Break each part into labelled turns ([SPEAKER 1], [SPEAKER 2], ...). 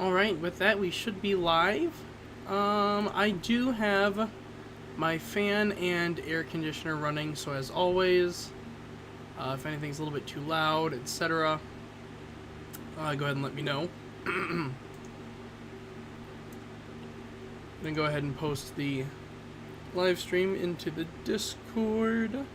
[SPEAKER 1] Alright, with that we should be live. I do have my fan and air conditioner running, so as always, if anything's a little bit too loud, etc., go ahead and let me know. Then go ahead and post the live stream into the Discord.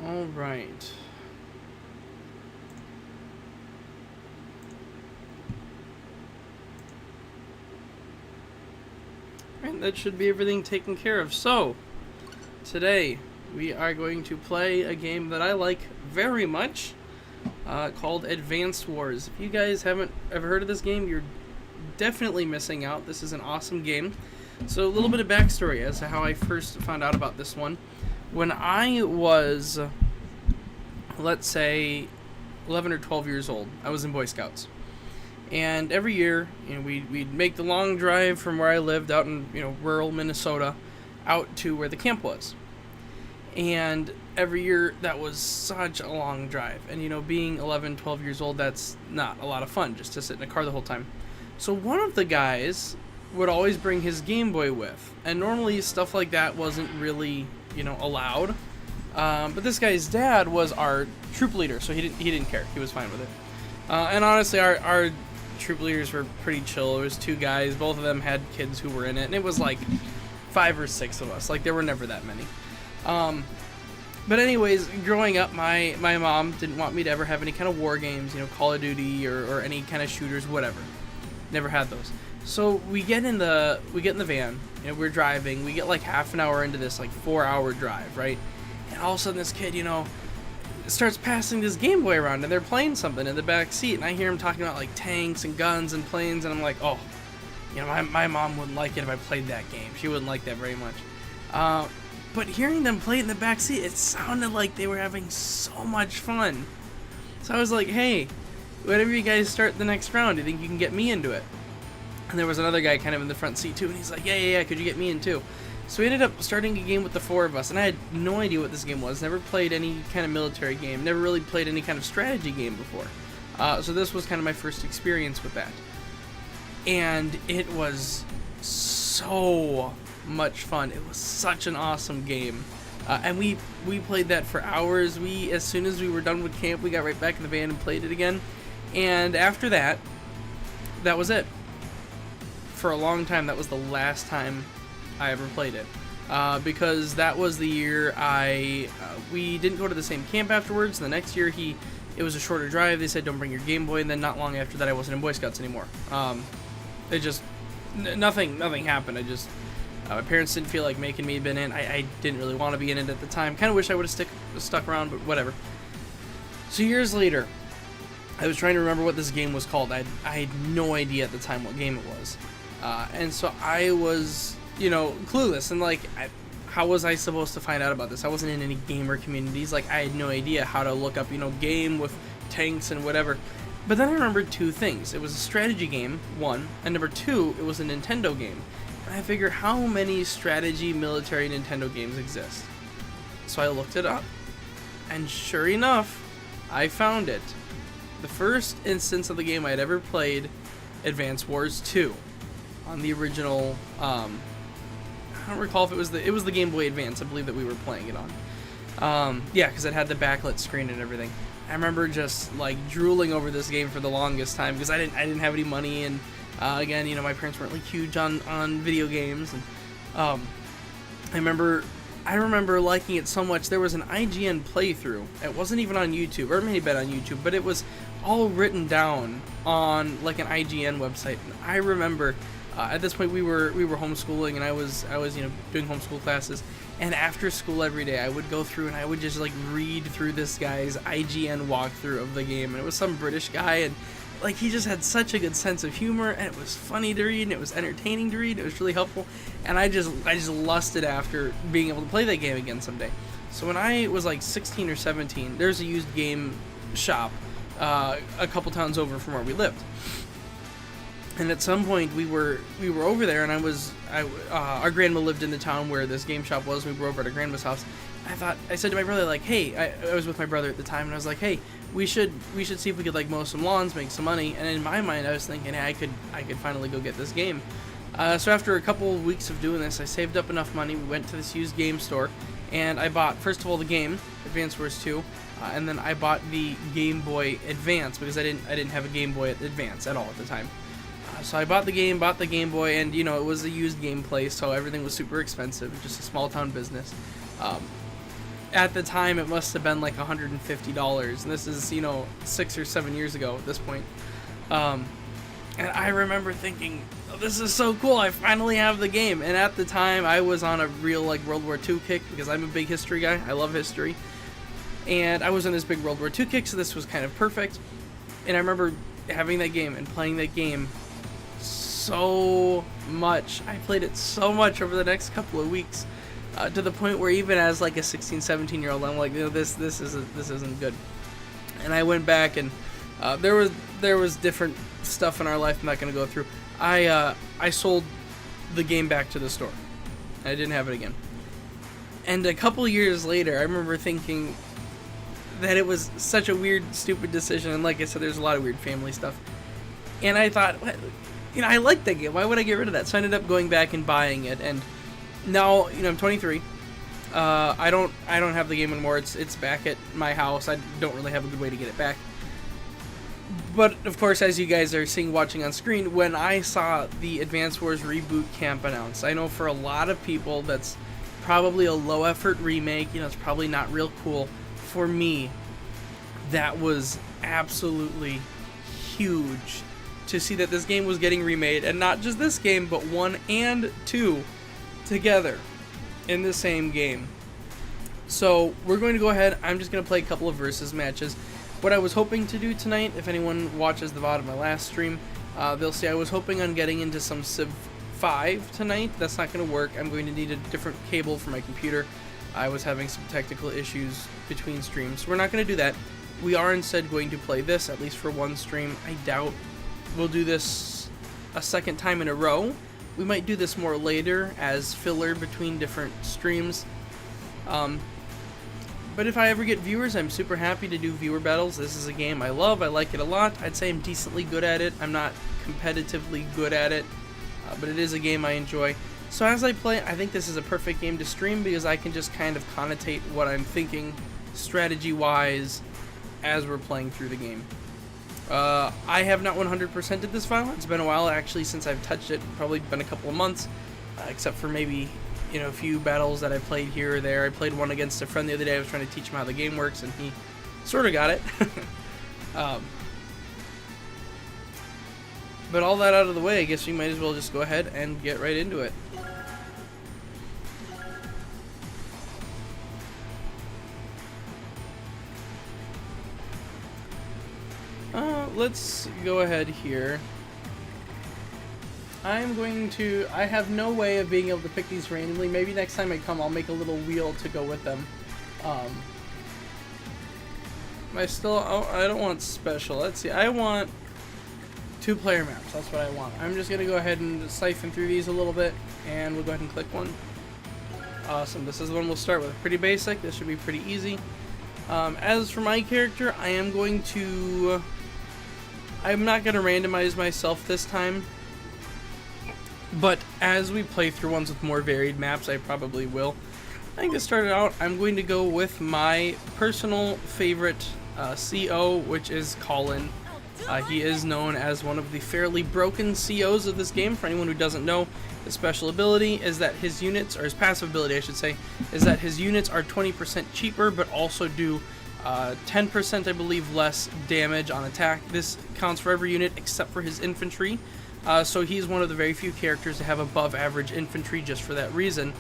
[SPEAKER 1] All right. And that should be everything taken care of. So, today we are going to play a game that I like very much, called Advanced Wars. If you guys haven't ever heard of this game, you're definitely missing out. This is an awesome game. So, a little bit of backstory as to how I first found out about this one. When I was, let's say, 11 or 12 years old, I was in Boy Scouts. And every year, we'd make the long drive from where I lived out in, rural Minnesota out to where the camp was. And every year, that was such a long drive. And, being 11, 12 years old, that's not a lot of fun, just to sit in a car the whole time. So one of the guys would always bring his Game Boy with. And normally, stuff like that wasn't really allowed. But this guy's dad was our troop leader, so he didn't care. He was fine with it. And honestly, our troop leaders were pretty chill. There was two guys. Both of them had kids who were in it, and it was like 5 or 6 of us. Like, there were never that many. But anyways, growing up, my mom didn't want me to ever have any kind of war games, Call of Duty or any kind of shooters, whatever. Never had those. So we get in the van, we're driving, we get like half an hour into this like 4-hour drive, right? And all of a sudden this kid, starts passing this Game Boy around and they're playing something in the back seat, and I hear him talking about like tanks and guns and planes, and I'm like, oh, my mom wouldn't like it if I played that game. She wouldn't like that very much. But hearing them play it in the back seat, it sounded like they were having so much fun. So I was like, hey, whenever you guys start the next round, do you think you can get me into it? And there was another guy kind of in the front seat too, and he's like, yeah, could you get me in too? So we ended up starting a game with the 4 of us, and I had no idea what this game was. Never played any kind of military game, never really played any kind of strategy game before. So this was kind of my first experience with that. And it was so much fun. It was such an awesome game. And we played that for hours. As soon as we were done with camp, we got right back in the van and played it again. And after that, that was it. For a long time, that was the last time I ever played it, because that was the year we didn't go to the same camp afterwards. The next year, it was a shorter drive. They said don't bring your Game Boy, and then not long after that, I wasn't in Boy Scouts anymore. It just nothing happened. My parents didn't feel like making me been in. I didn't really want to be in it at the time. Kind of wish I would have stuck around, but whatever. So years later, I was trying to remember what this game was called. I had no idea at the time what game it was. And so I was, clueless, and like, how was I supposed to find out about this? I wasn't in any gamer communities. Like, I had no idea how to look up, game with tanks and whatever. But then I remembered 2 things. It was a strategy game, 1, and number 2, it was a Nintendo game. And I figured, how many strategy military Nintendo games exist? So I looked it up, and sure enough, I found it. The first instance of the game I'd ever played, Advanced Wars 2. On the original, I don't recall if it was the Game Boy Advance, I believe, that we were playing it on. Yeah, because it had the backlit screen and everything. I remember just like drooling over this game for the longest time because I didn't have any money, and again, my parents weren't like huge on video games, and I remember liking it so much. There was an IGN playthrough. It wasn't even on YouTube, or it may have been on YouTube, but it was all written down on like an IGN website. And I remember. At this point, we were homeschooling, and I was doing homeschool classes. And after school every day, I would go through and I would just like read through this guy's IGN walkthrough of the game. And it was some British guy, and like, he just had such a good sense of humor, and it was funny to read, and it was entertaining to read. It was really helpful, and I just lusted after being able to play that game again someday. So when I was like 16 or 17, there's a used game shop a couple towns over from where we lived. And at some point we were over there, and our grandma lived in the town where this game shop was. We were over at our grandma's house. I said to my brother, like, hey, I was with my brother at the time, and I was like, hey, we should see if we could, like, mow some lawns, make some money. And in my mind, I was thinking, hey, I could finally go get this game. So after a couple of weeks of doing this, I saved up enough money. We went to this used game store, and I bought, first of all, the game, Advance Wars 2, and then I bought the Game Boy Advance, because I didn't have a Game Boy Advance at all at the time. So I bought the Game Boy, and, you know, it was a used game place, so everything was super expensive, just a small town business. At the time, it must have been like $150, and this is, you know, 6 or 7 years ago at this point. And I remember thinking, oh, this is so cool, I finally have the game. And at the time, I was on a real, like, World War II kick, because I'm a big history guy. I love history. And I was on this big World War II kick, so this was kind of perfect. And I remember having that game and playing that game so much. I played it so much over the next couple of weeks, to the point where even as like a 16, 17-year-old, I'm like, you know, this isn't good. And I went back, and there was different stuff in our life I'm not going to go through. I sold the game back to the store. I didn't have it again. And a couple years later, I remember thinking that it was such a weird, stupid decision. And like I said, there's a lot of weird family stuff. And I thought, you know, I like that game. Why would I get rid of that? So I ended up going back and buying it. And now, you know, I'm 23. I don't have the game anymore. It's back at my house. I don't really have a good way to get it back. But of course, as you guys are watching on screen, when I saw the Advance Wars Reboot Camp announced, I know for a lot of people that's probably a low effort remake. You know, it's probably not real cool. For me, that was absolutely huge to see that this game was getting remade, and not just this game, but 1 and 2 together in the same game. So we're going to go ahead. I'm just going to play a couple of versus matches. What I was hoping to do tonight, if anyone watches the VOD of my last stream, they'll see I was hoping on getting into some Civ 5 tonight. That's not going to work. I'm going to need a different cable for my computer. I was having some technical issues between streams, so we're not going to do that. We are instead going to play this, at least for one stream. I doubt we'll do this a second time in a row. We might do this more later as filler between different streams. But if I ever get viewers, I'm super happy to do viewer battles. This is a game I love. I like it a lot. I'd say I'm decently good at it. I'm not competitively good at it, but it is a game I enjoy. So as I play, I think this is a perfect game to stream because I can just kind of connotate what I'm thinking strategy-wise as we're playing through the game. I have not 100%ed this file. It's been a while actually since I've touched it. Probably been a couple of months, except for maybe, you know, a few battles that I played here or there. I played one against a friend the other day. I was trying to teach him how the game works, and he sort of got it. But all that out of the way, I guess we might as well just go ahead and get right into it. Let's go ahead here. I have no way of being able to pick these randomly. Maybe next time I come, I'll make a little wheel to go with them. I don't want special. Let's see. I want 2-player maps. That's what I want. I'm just going to go ahead and siphon through these a little bit, and we'll go ahead and click one. Awesome. This is the one we'll start with. Pretty basic. This should be pretty easy. As for my character, I'm not going to randomize myself this time, but as we play through ones with more varied maps, I probably will. I think to start it out, I'm going to go with my personal favorite CO, which is Rollin. He is known as one of the fairly broken COs of this game. For anyone who doesn't know, his special ability is that his units, or his passive ability I should say, is that his units are 20% cheaper, but also do 10% I believe less damage on attack. This counts for every unit except for his infantry. So he's one of the very few characters to have above average infantry just for that reason.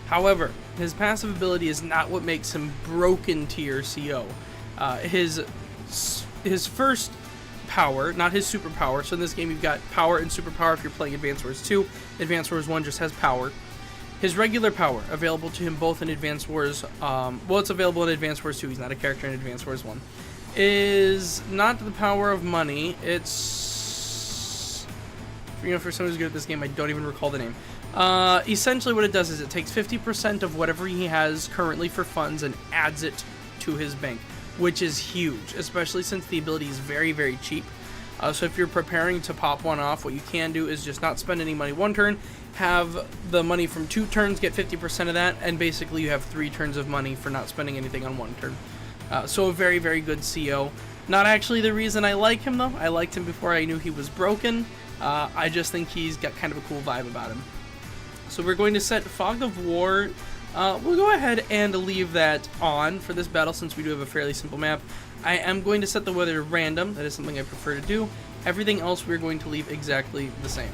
[SPEAKER 1] However, his passive ability is not what makes him broken tier CO. His first power, not his superpower. So in this game, you've got power and superpower if you're playing Advance Wars 2. Advance Wars 1 just has power. His regular power, available to him both in Advance Wars, well, it's available in Advance Wars 2, he's not a character in Advance Wars 1, is not the power of money. It's, you know, for someone who's good at this game, I don't even recall the name. Essentially what it does is it takes 50% of whatever he has currently for funds and adds it to his bank, which is huge, especially since the ability is very, very cheap. So if you're preparing to pop one off, what you can do is just not spend any money one turn, have the money from 2 turns, get 50% of that, and basically you have 3 turns of money for not spending anything on 1 turn. So a very, very good CO. Not actually the reason I like him, though. I liked him before I knew he was broken. I just think he's got kind of a cool vibe about him. So we're going to set Fog of War. We'll go ahead and leave that on for this battle since we do have a fairly simple map. I am going to set the weather to random. That is something I prefer to do. Everything else we're going to leave exactly the same.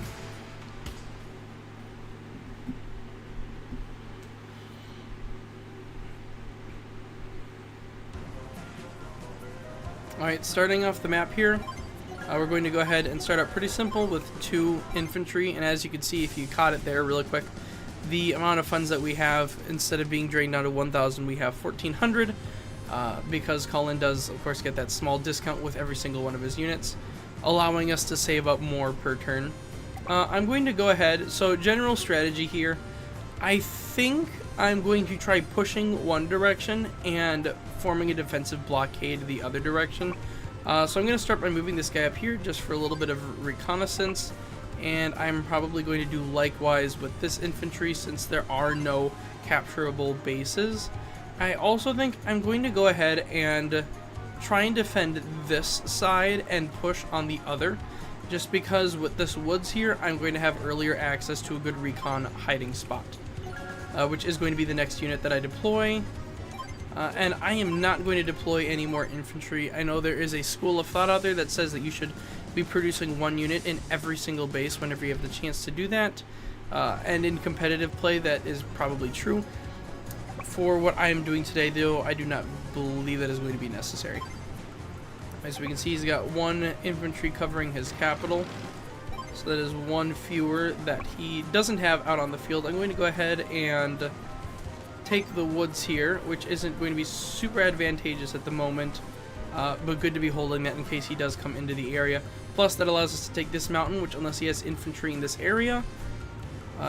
[SPEAKER 1] Alright, starting off the map here, we're going to go ahead and start out pretty simple with 2 infantry, and as you can see, if you caught it there really quick, the amount of funds that we have, instead of being drained down to 1,000, we have 1,400, because Cullen does, of course, get that small discount with every single one of his units, allowing us to save up more per turn. I'm going to go ahead, so general strategy here, I think I'm going to try pushing one direction and forming a defensive blockade the other direction. So I'm going to start by moving this guy up here just for a little bit of reconnaissance, and I'm probably going to do likewise with this infantry since there are no capturable bases. I also think I'm going to go ahead and try and defend this side and push on the other, just because with this woods here I'm going to have earlier access to a good recon hiding spot, which is going to be the next unit that I deploy. And I am not going to deploy any more infantry. I know there is a school of thought out there that says that you should be producing 1 unit in every single base whenever you have the chance to do that. And in competitive play, that is probably true. For what I am doing today, though, I do not believe that is going to be necessary. As we can see, he's got 1 infantry covering his capital. So that is 1 fewer that he doesn't have out on the field. I'm going to go ahead and take the woods here, which isn't going to be super advantageous at the moment, but good to be holding that in case he does come into the area. Plus that allows us to take this mountain, which unless he has infantry in this area,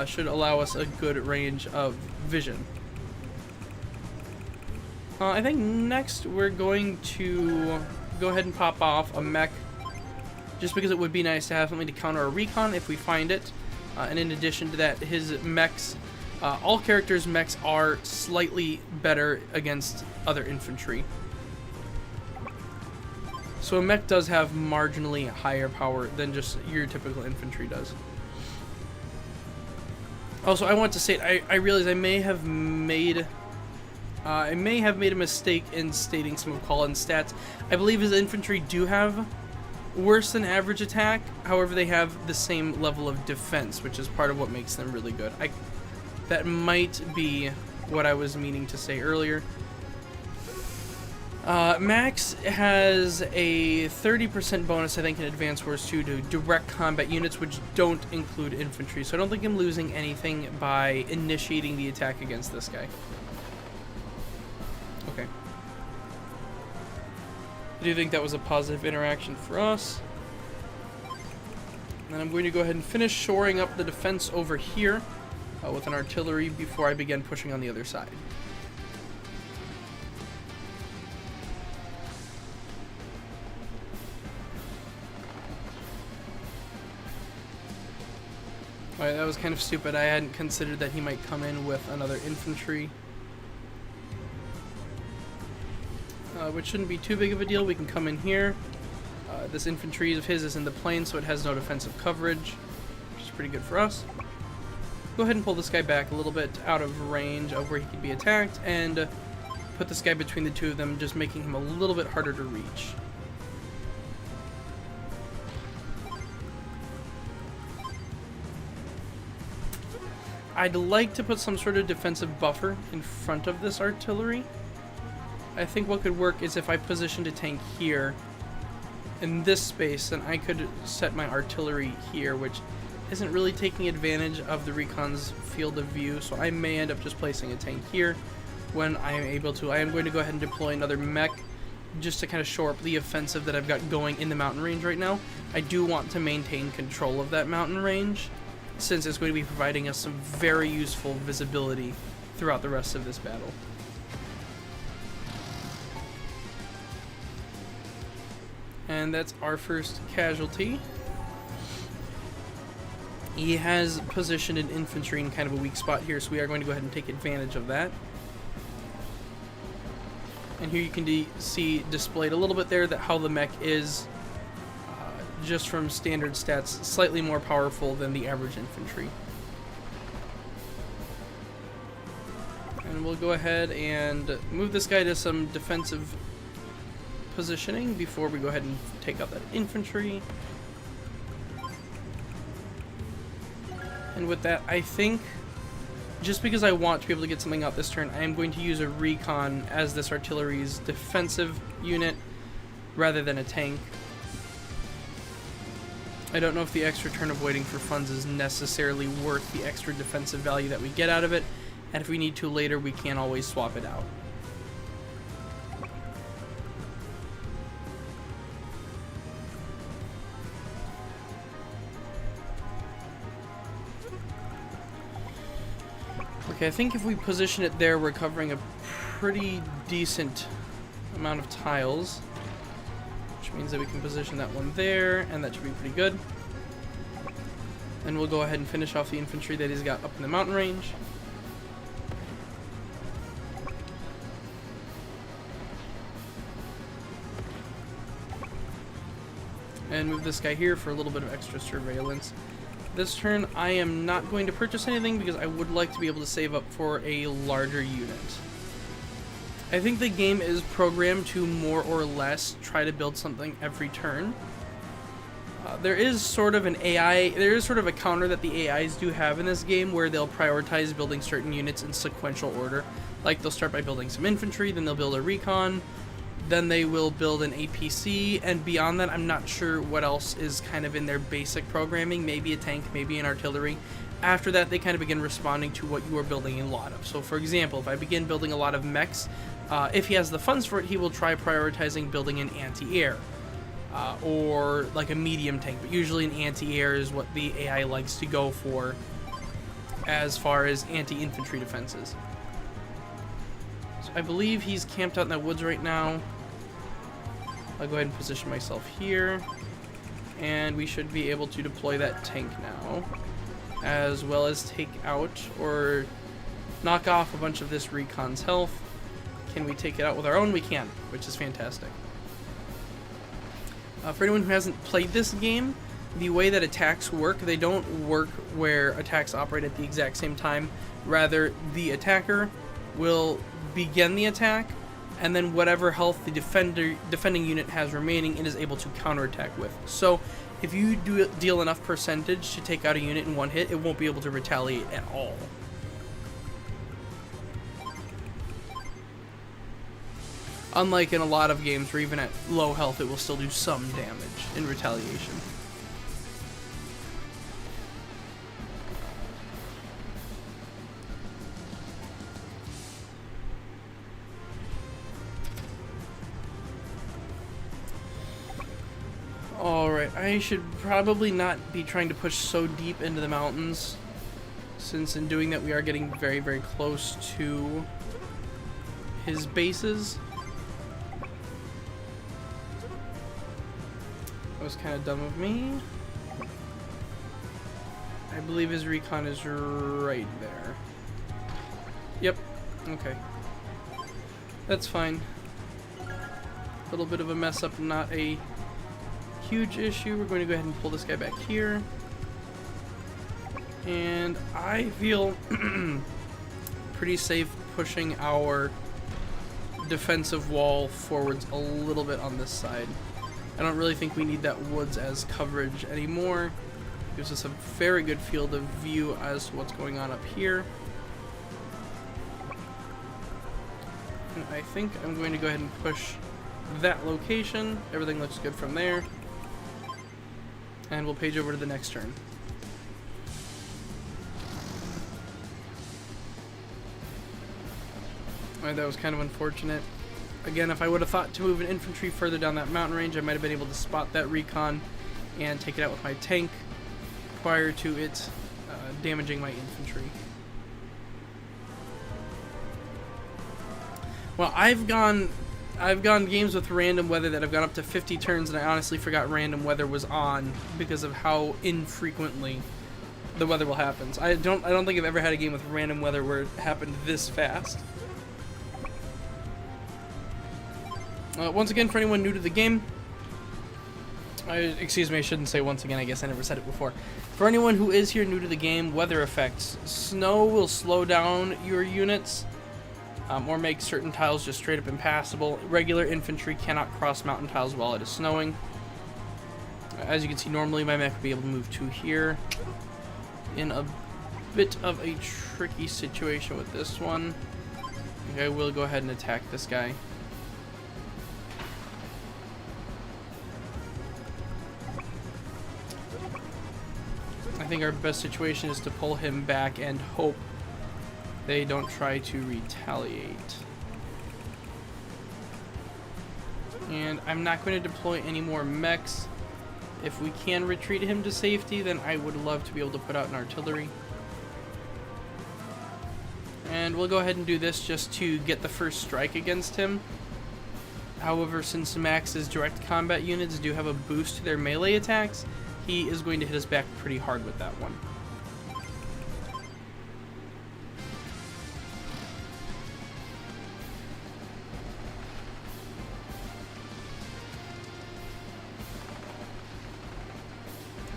[SPEAKER 1] should allow us a good range of vision. I think next we're going to go ahead and pop off a mech, just because it would be nice to have something to counter a recon if we find it. And in addition to that, his mechs, all characters' mechs are slightly better against other infantry. So a mech does have marginally higher power than just your typical infantry does. Also, I want to say, I realize I may have made a mistake in stating some of Cullen's stats. I believe his infantry do have worse than average attack. However, they have the same level of defense, which is part of what makes them really good. That might be what I was meaning to say earlier. Max has a 30% bonus, I think, in Advance Wars 2 to direct combat units, which don't include infantry. So I don't think I'm losing anything by initiating the attack against this guy. Okay. I do think that was a positive interaction for us. And I'm going to go ahead and finish shoring up the defense over here with an artillery before I begin pushing on the other side. Alright, that was kind of stupid. I hadn't considered that he might come in with another infantry. Which shouldn't be too big of a deal. We can come in here. This infantry of his is in the plain, so it has no defensive coverage, which is pretty good for us. Go ahead and pull this guy back a little bit out of range of where he could be attacked, and put this guy between the two of them, just making him a little bit harder to reach. I'd like to put some sort of defensive buffer in front of this artillery. I think what could work is if I positioned a tank here in this space, then I could set my artillery here, which isn't really taking advantage of the recon's field of view, so I may end up just placing a tank here when I am able to. I am going to go ahead and deploy another mech just to kind of shore up the offensive that I've got going in the mountain range right now. I do want to maintain control of that mountain range, since it's going to be providing us some very useful visibility throughout the rest of this battle. And that's our first casualty. He has positioned an infantry in kind of a weak spot here, so we are going to go ahead and take advantage of that. And here you can see displayed a little bit there that how the mech is, just from standard stats, slightly more powerful than the average infantry. And we'll go ahead and move this guy to some defensive positioning before we go ahead and take out that infantry. And with that, I think, just because I want to be able to get something out this turn, I am going to use a recon as this artillery's defensive unit rather than a tank. I don't know if the extra turn of waiting for funds is necessarily worth the extra defensive value that we get out of it, and if we need to later, we can always swap it out. Okay, I think if we position it there, we're covering a pretty decent amount of tiles, which means that we can position that one there, and that should be pretty good. And we'll go ahead and finish off the infantry that he's got up in the mountain range. And move this guy here for a little bit of extra surveillance. This turn, I am not going to purchase anything because I would like to be able to save up for a larger unit. I think the game is programmed to more or less try to build something every turn. There is sort of an AI, there is sort of a counter that the AIs do have in this game where they'll prioritize building certain units in sequential order. Like they'll start by building some infantry, then they'll build a recon, then they will build an APC, and beyond that, I'm not sure what else is kind of in their basic programming. Maybe a tank, maybe an artillery. After that, they kind of begin responding to what you are building a lot of. So, for example, if I begin building a lot of mechs, if he has the funds for it, he will try prioritizing building an anti-air. Or like a medium tank, but usually an anti-air is what the AI likes to go for as far as anti-infantry defenses. So I believe he's camped out in that woods right now. I'll go ahead and position myself here, and we should be able to deploy that tank now, as well as take out or knock off a bunch of this recon's health. Can we take it out with our own? We can, which is fantastic. For anyone who hasn't played this game, the way that attacks work, they don't work where attacks operate at the exact same time. Rather, the attacker will begin the attack, and then whatever health the defending unit has remaining, it is able to counterattack with. So, if you deal enough percentage to take out a unit in one hit, it won't be able to retaliate at all. Unlike in a lot of games where even at low health it will still do some damage in retaliation. Alright, I should probably not be trying to push so deep into the mountains, since in doing that we are getting very, very close to his bases. That was kind of dumb of me. I believe his recon is right there. Yep. Okay. That's fine. A little bit of a mess up, not a huge issue. We're going to go ahead and pull this guy back here. And I feel pretty safe pushing our defensive wall forwards a little bit on this side. I don't really think we need that woods as coverage anymore. Gives us a very good field of view as to what's going on up here. And I think I'm going to go ahead and push that location. Everything looks good from there. And we'll page over to the next turn. Alright, that was kind of unfortunate. Again, if I would have thought to move an infantry further down that mountain range, I might have been able to spot that recon and take it out with my tank prior to it damaging my infantry. Well, I've gone games with random weather that have gone up to 50 turns, and I honestly forgot random weather was on because of how infrequently the weather will happen. So I don't think I've ever had a game with random weather where it happened this fast. Once again, for anyone new to the game, excuse me, I shouldn't say once again, I guess I never said it before. For anyone who is here new to the game, weather effects. Snow will slow down your units, or make certain tiles just straight up impassable. Regular infantry cannot cross mountain tiles while it is snowing. As you can see, normally my mech would be able to move to here. In a bit of a tricky situation with this one, I will go ahead and attack this guy. I think our best situation is to pull him back and hope they don't try to retaliate. And I'm not going to deploy any more mechs. If we can retreat him to safety, then I would love to be able to put out an artillery. And we'll go ahead and do this just to get the first strike against him. However, since Max's direct combat units do have a boost to their melee attacks, he is going to hit us back pretty hard with that one.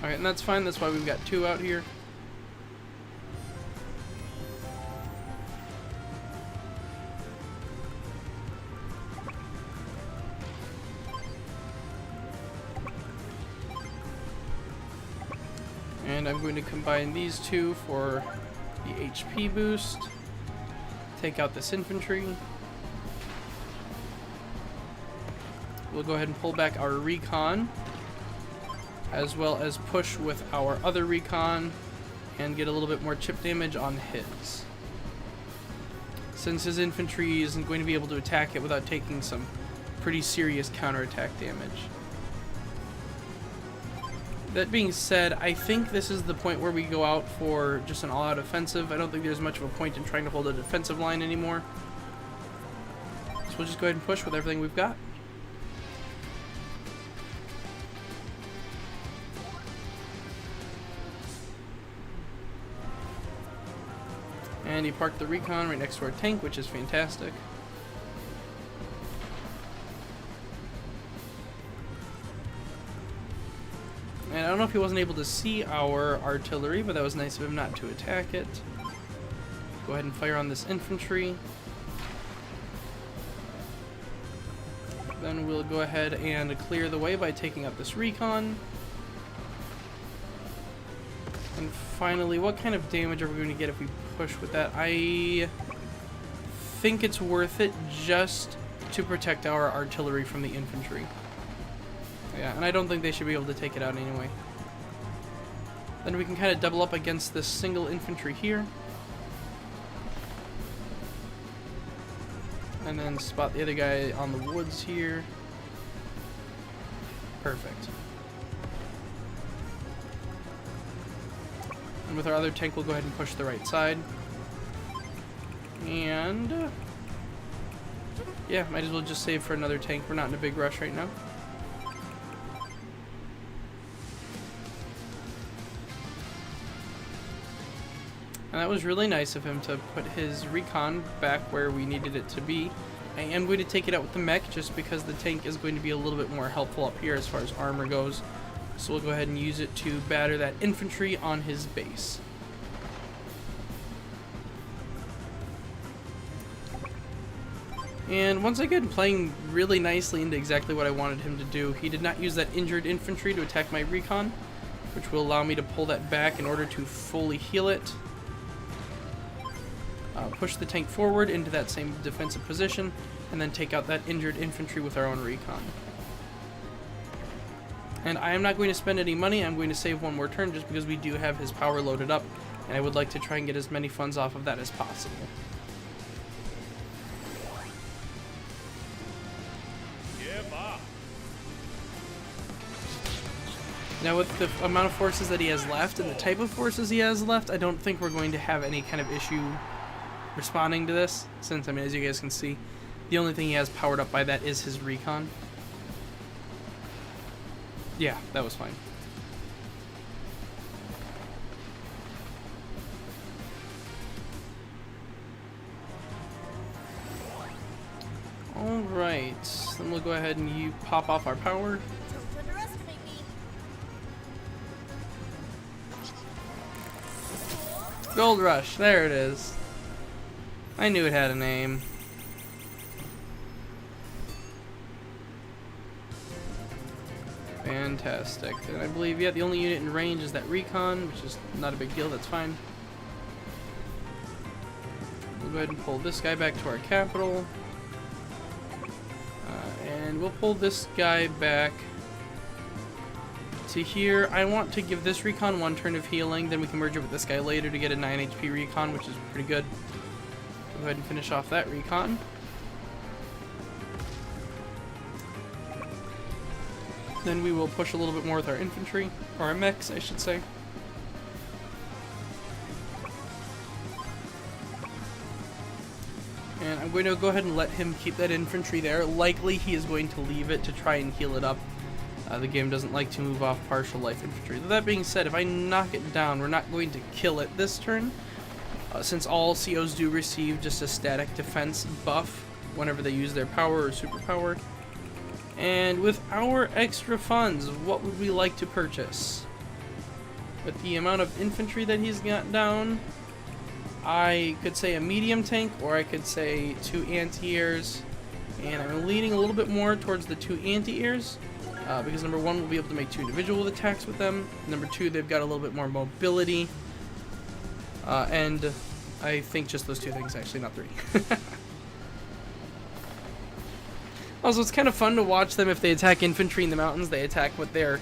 [SPEAKER 1] Alright, and that's fine. That's why we've got 2 out here. And I'm going to combine these 2 for the HP boost. Take out this infantry. We'll go ahead and pull back our recon, as well as push with our other recon and get a little bit more chip damage on his. Since his infantry isn't going to be able to attack it without taking some pretty serious counterattack damage. That being said, I think this is the point where we go out for just an all-out offensive. I don't think there's much of a point in trying to hold a defensive line anymore. So we'll just go ahead and push with everything we've got. And he parked the recon right next to our tank, which is fantastic. And I don't know if he wasn't able to see our artillery, but that was nice of him not to attack it. Go ahead and fire on this infantry. Then we'll go ahead and clear the way by taking out this recon. And finally, what kind of damage are we going to get if we push with that? I think it's worth it just to protect our artillery from the infantry. Yeah, and I don't think they should be able to take it out anyway. Then we can kind of double up against this single infantry here. And then spot the other guy on the woods here. Perfect. And with our other tank, we'll go ahead and push the right side. And yeah, might as well just save for another tank. We're not in a big rush right now. And that was really nice of him to put his recon back where we needed it to be. I am going to take it out with the mech just because the tank is going to be a little bit more helpful up here as far as armor goes. So we'll go ahead and use it to batter that infantry on his base. And once again, playing really nicely into exactly what I wanted him to do. He did not use that injured infantry to attack my recon, which will allow me to pull that back in order to fully heal it. push the tank forward into that same defensive position, and then take out that injured infantry with our own recon. And I am not going to spend any money. I'm going to save one more turn just because we do have his power loaded up, and I would like to try and get as many funds off of that as possible. Now with the amount of forces that he has left and the type of forces he has left, I don't think we're going to have any kind of issue responding to this, since, I mean, as you guys can see, the only thing he has powered up by that is his recon. Yeah, that was fine. Alright, then we'll go ahead and you pop off our power. Gold Rush, there it is. I knew it had a name. Fantastic. And I believe, yeah, the only unit in range is that recon, which is not a big deal, that's fine. We'll go ahead and pull this guy back to our capital. And we'll pull this guy back to here. I want to give this recon one turn of healing, then we can merge it with this guy later to get a 9 HP recon, which is pretty good. Go ahead and finish off that recon. Then we will push a little bit more with our infantry, or our mechs, I should say. And I'm going to go ahead and let him keep that infantry there. Likely he is going to leave it to try and heal it up. The game doesn't like to move off partial life infantry. That being said, if I knock it down, we're not going to kill it this turn, since all COs do receive just a static defense buff whenever they use their power or superpower. And with our extra funds, what would we like to purchase? With the amount of infantry that he's got down, I could say a medium tank, or I could say 2 anti-airs. And I'm leaning a little bit more towards the 2 anti-airs. Because number 1, we'll be able to make 2 individual attacks with them. Number 2, they've got a little bit more mobility. And I think just those 2 things, actually, not 3. Also, it's kind of fun to watch them if they attack infantry in the mountains. They attack with their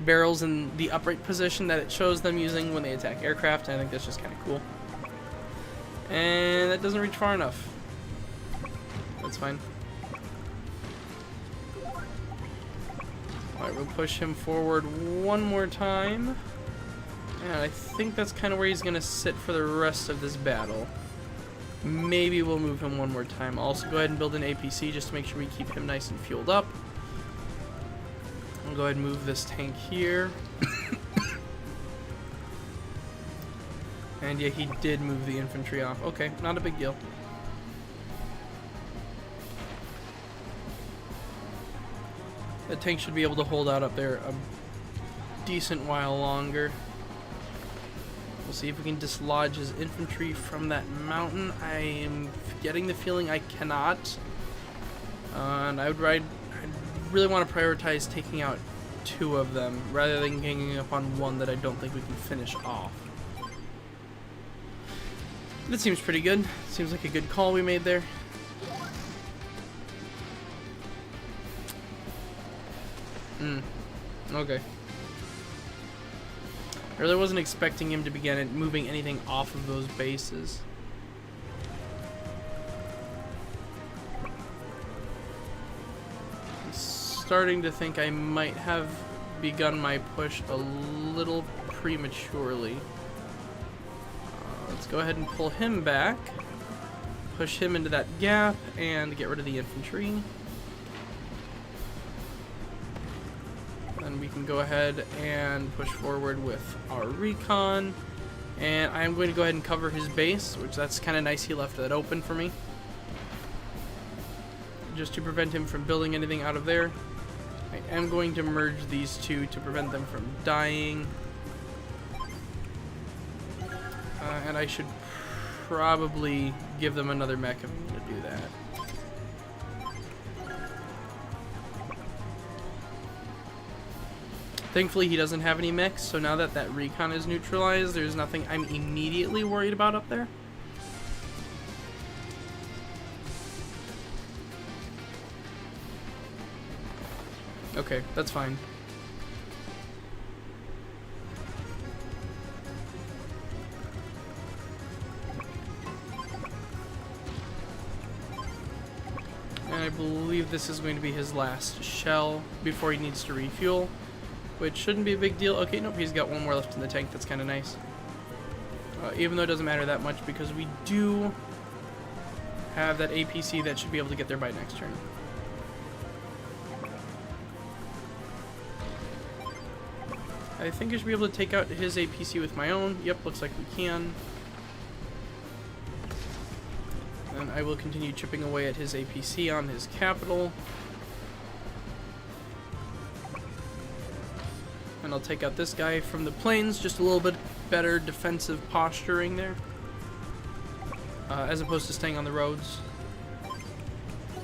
[SPEAKER 1] barrels in the upright position that it shows them using when they attack aircraft. I think that's just kind of cool. And that doesn't reach far enough. That's fine. Alright, we'll push him forward one more time. And I think that's kind of where he's going to sit for the rest of this battle. Maybe we'll move him one more time. I'll also go ahead and build an APC just to make sure we keep him nice and fueled up. I'll go ahead and move this tank here. And yeah, he did move the infantry off. Okay, not a big deal. The tank should be able to hold out up there a decent while longer. We'll see if we can dislodge his infantry from that mountain. I am getting the feeling I cannot. And I really want to prioritize taking out 2 of them rather than ganging up on 1 that I don't think we can finish off. That seems pretty good. Seems like a good call we made there. Okay. I really wasn't expecting him to begin moving anything off of those bases. I'm starting to think I might have begun my push a little prematurely. Let's go ahead and pull him back, push him into that gap, and get rid of the infantry. Then we can go ahead and push forward with our recon. And I'm going to go ahead and cover his base, which that's kind of nice he left that open for me. Just to prevent him from building anything out of there. I am going to merge these 2 to prevent them from dying. And I should probably give them another mech if I'm going to do that. Thankfully, he doesn't have any mechs, so now that that recon is neutralized, there's nothing I'm immediately worried about up there. Okay, that's fine. And I believe this is going to be his last shell before he needs to refuel, which shouldn't be a big deal. Okay, nope, he's got one more left in the tank. That's kind of nice. Even though it doesn't matter that much because we do have that APC that should be able to get there by next turn. I think I should be able to take out his APC with my own. Yep, looks like we can. And I will continue chipping away at his APC on his capital. And I'll take out this guy from the plains, just a little bit better defensive posturing there. As opposed to staying on the roads.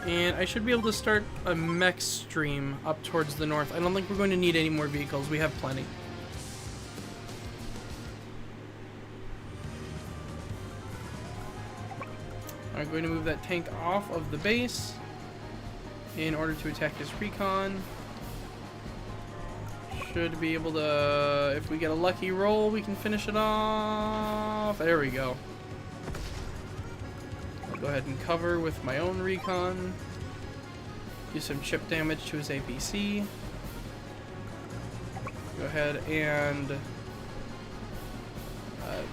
[SPEAKER 1] And I should be able to start a mech stream up towards the north. I don't think we're going to need any more vehicles. We have plenty. I'm going to move that tank off of the base in order to attack his recon. Should be able to, if we get a lucky roll, we can finish it off. There we go. I'll go ahead and cover with my own recon. Do some chip damage to his APC. Go ahead and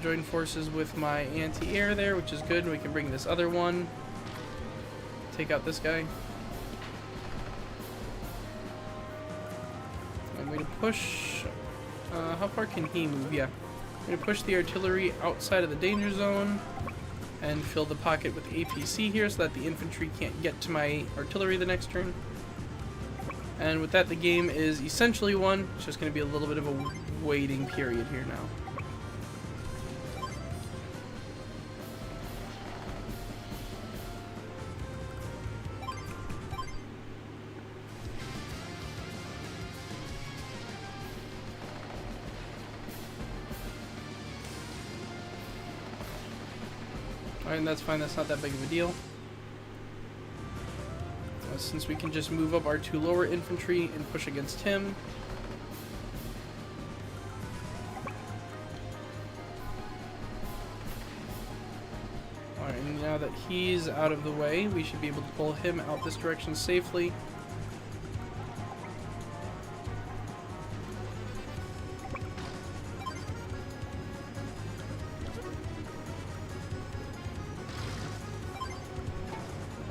[SPEAKER 1] join forces with my anti-air there, which is good. We can bring this other one. Take out this guy. I'm going to push... how far can he move? Yeah. I'm going to push the artillery outside of the danger zone and fill the pocket with APC here so that the infantry can't get to my artillery the next turn. And with that, the game is essentially won. It's just going to be a little bit of a waiting period here now. Alright, and that's fine, that's not that big of a deal. Since we can just move up our two lower infantry and push against him. Alright, and now that he's out of the way, we should be able to pull him out this direction safely.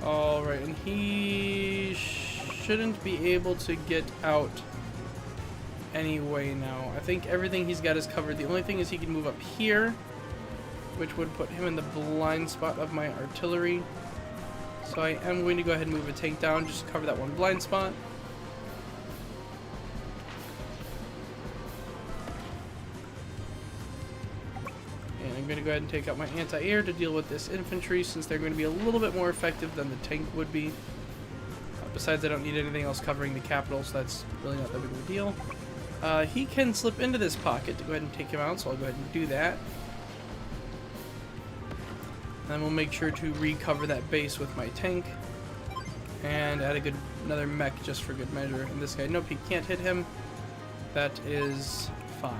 [SPEAKER 1] Alright, and he shouldn't be able to get out anyway now. I think everything he's got is covered. The only thing is he can move up here, which would put him in the blind spot of my artillery. So I am going to go ahead and move a tank down just to cover that one blind spot. I'm going to go ahead and take out my anti-air to deal with this infantry since they're going to be a little bit more effective than the tank would be. Besides, I don't need anything else covering the capital, so that's really not that big of a deal. He can slip into this pocket to go ahead and take him out, so I'll go ahead and do that. Then we'll make sure to recover that base with my tank. And add another mech just for good measure. And this guy, nope, he can't hit him. That is fine.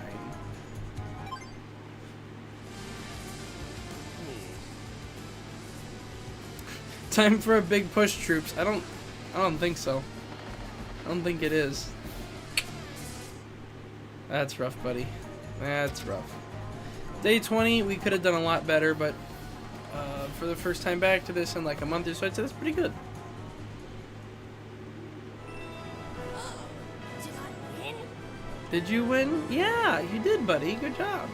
[SPEAKER 1] Time for a big push, troops. I don't think so. I don't think it is. That's rough, buddy. That's rough. Day 20, we could have done a lot better, but for the first time back to this in like a month or so, I'd say that's pretty good.
[SPEAKER 2] Did I win?
[SPEAKER 1] Did you win? Yeah, you did, buddy. Good job.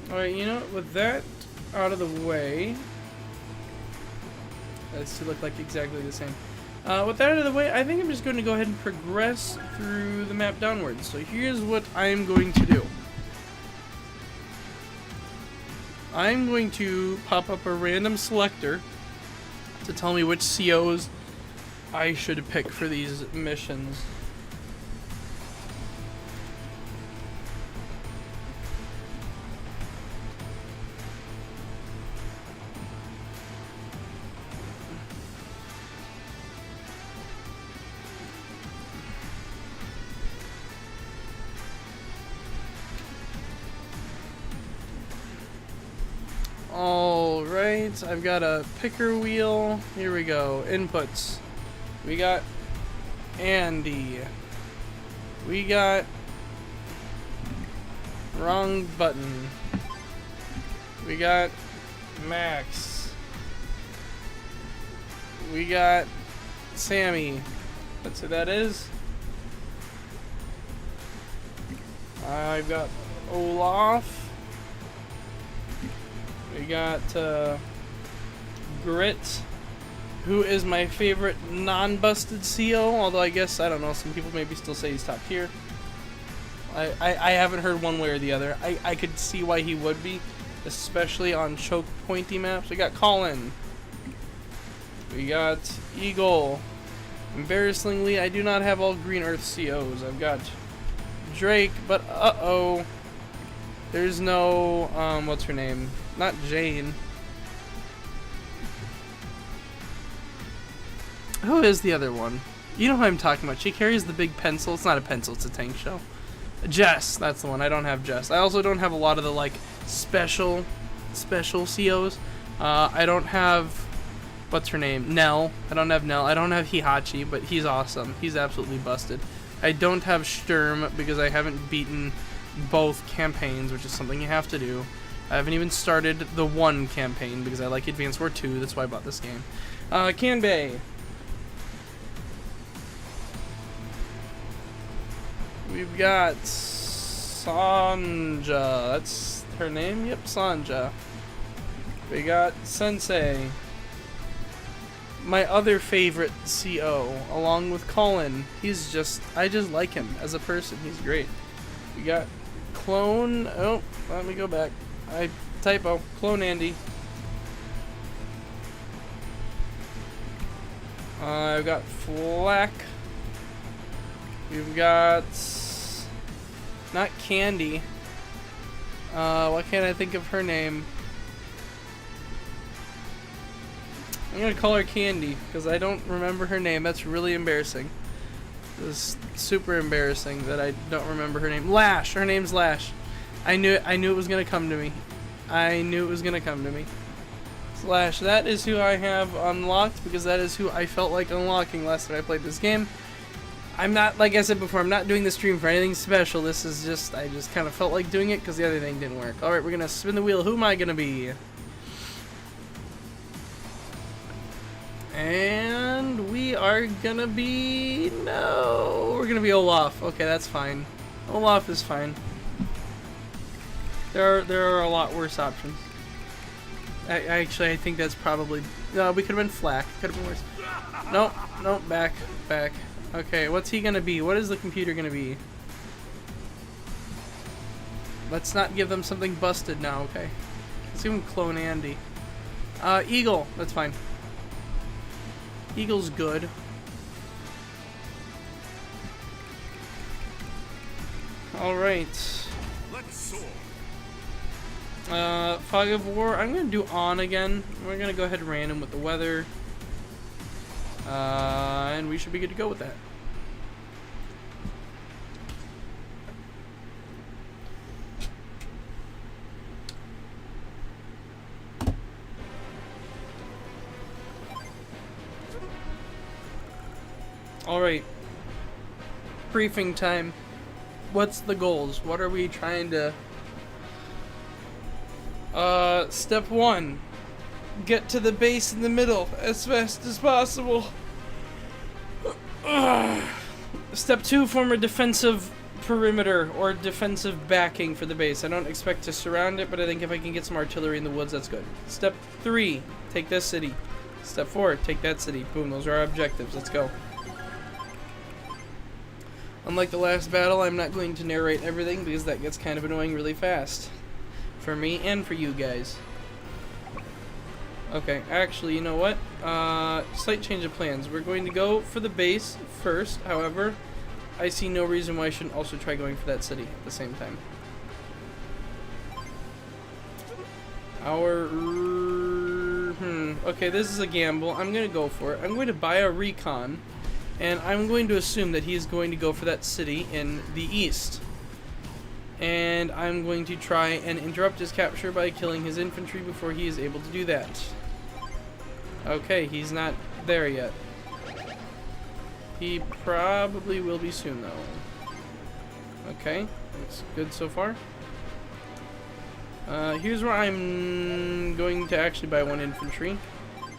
[SPEAKER 1] Alright, you know, with that out of the way, that's to look like exactly the same. With that out of the way, I think I'm just going to go ahead and progress through the map downwards. So here's what I'm going to do. I'm going to pop up a random selector to tell me which COs I should pick for these missions. Alright, I've got a picker wheel. Here we go. Inputs. We got Andy. We got wrong button. We got Max. We got Sammy. That's who that is. I've got Olaf. We got Grit, who is my favorite non-busted CO, although I guess, I don't know, some people maybe still say he's top tier. I haven't heard one way or the other. I could see why he would be, especially on choke pointy maps. We got Colin. We got Eagle. Embarrassingly, I do not have all Green Earth COs. I've got Drake, but uh-oh. There's no, what's her name? Not Jane. Who is the other one? You know who I'm talking about. She carries the big pencil. It's not a pencil, it's a tank shell. Jess, that's the one. I don't have Jess. I also don't have a lot of the, like, special COs. I don't have, what's her name? Nell. I don't have Nell. I don't have Hihachi, but he's awesome. He's absolutely busted. I don't have Sturm because I haven't beaten both campaigns, which is something you have to do. I haven't even started the one campaign because I like Advanced War 2. That's why I bought this game. Kanbei. We've got Sanja. That's her name? Yep, Sanja. We got Sensei. My other favorite CO, along with Colin. He's just, I just like him as a person. He's great. We got Clone. Oh, let me go back. Typo. Clone Andy. I've got Flack. We've got not Candy. Why can't I think of her name? I'm gonna call her Candy because I don't remember her name. That's really embarrassing. It's super embarrassing that I don't remember her name. Lash. Her name's Lash. I knew it was gonna come to me. I knew it was gonna come to me. Slash. That is who I have unlocked because that is who I felt like unlocking last time I played this game. I'm not, like I said before, I'm not doing the stream for anything special. This is just, I just kind of felt like doing it because the other thing didn't work. Alright, we're gonna spin the wheel. Who am I gonna be? And we are gonna be, no, we're gonna be Olaf. Okay, that's fine. Olaf is fine. There are a lot worse options. Actually, I think that's probably, no, we could have been Flack. Could have been worse. Nope, back. Okay, what's he gonna be? What is the computer gonna be? Let's not give them something busted now, okay? Let's give him Clone Andy. Eagle, that's fine. Eagle's good. Alright.
[SPEAKER 2] Let's soar.
[SPEAKER 1] Fog of War, I'm gonna do on again. We're gonna go ahead and random with the weather. And we should be good to go with that. Alright. Briefing time. What's the goals? What are we trying to... Step 1. Get to the base in the middle as fast as possible. Step 2, form a defensive perimeter or defensive backing for the base. I don't expect to surround it, but I think if I can get some artillery in the woods, that's good. Step 3, take this city. Step 4, take that city. Boom, those are our objectives. Let's go. Unlike the last battle, I'm not going to narrate everything because that gets kind of annoying really fast. For me and for you guys. Okay, actually, you know what? Slight change of plans. We're going to go for the base first. However, I see no reason why I shouldn't also try going for that city at the same time. Okay, this is a gamble. I'm going to go for it. I'm going to buy a recon, and I'm going to assume that he's going to go for that city in the east. And I'm going to try and interrupt his capture by killing his infantry before he is able to do that. Okay, he's not there yet. He probably will be soon, though. Okay, looks good so far. Here's where I'm going to actually buy one infantry.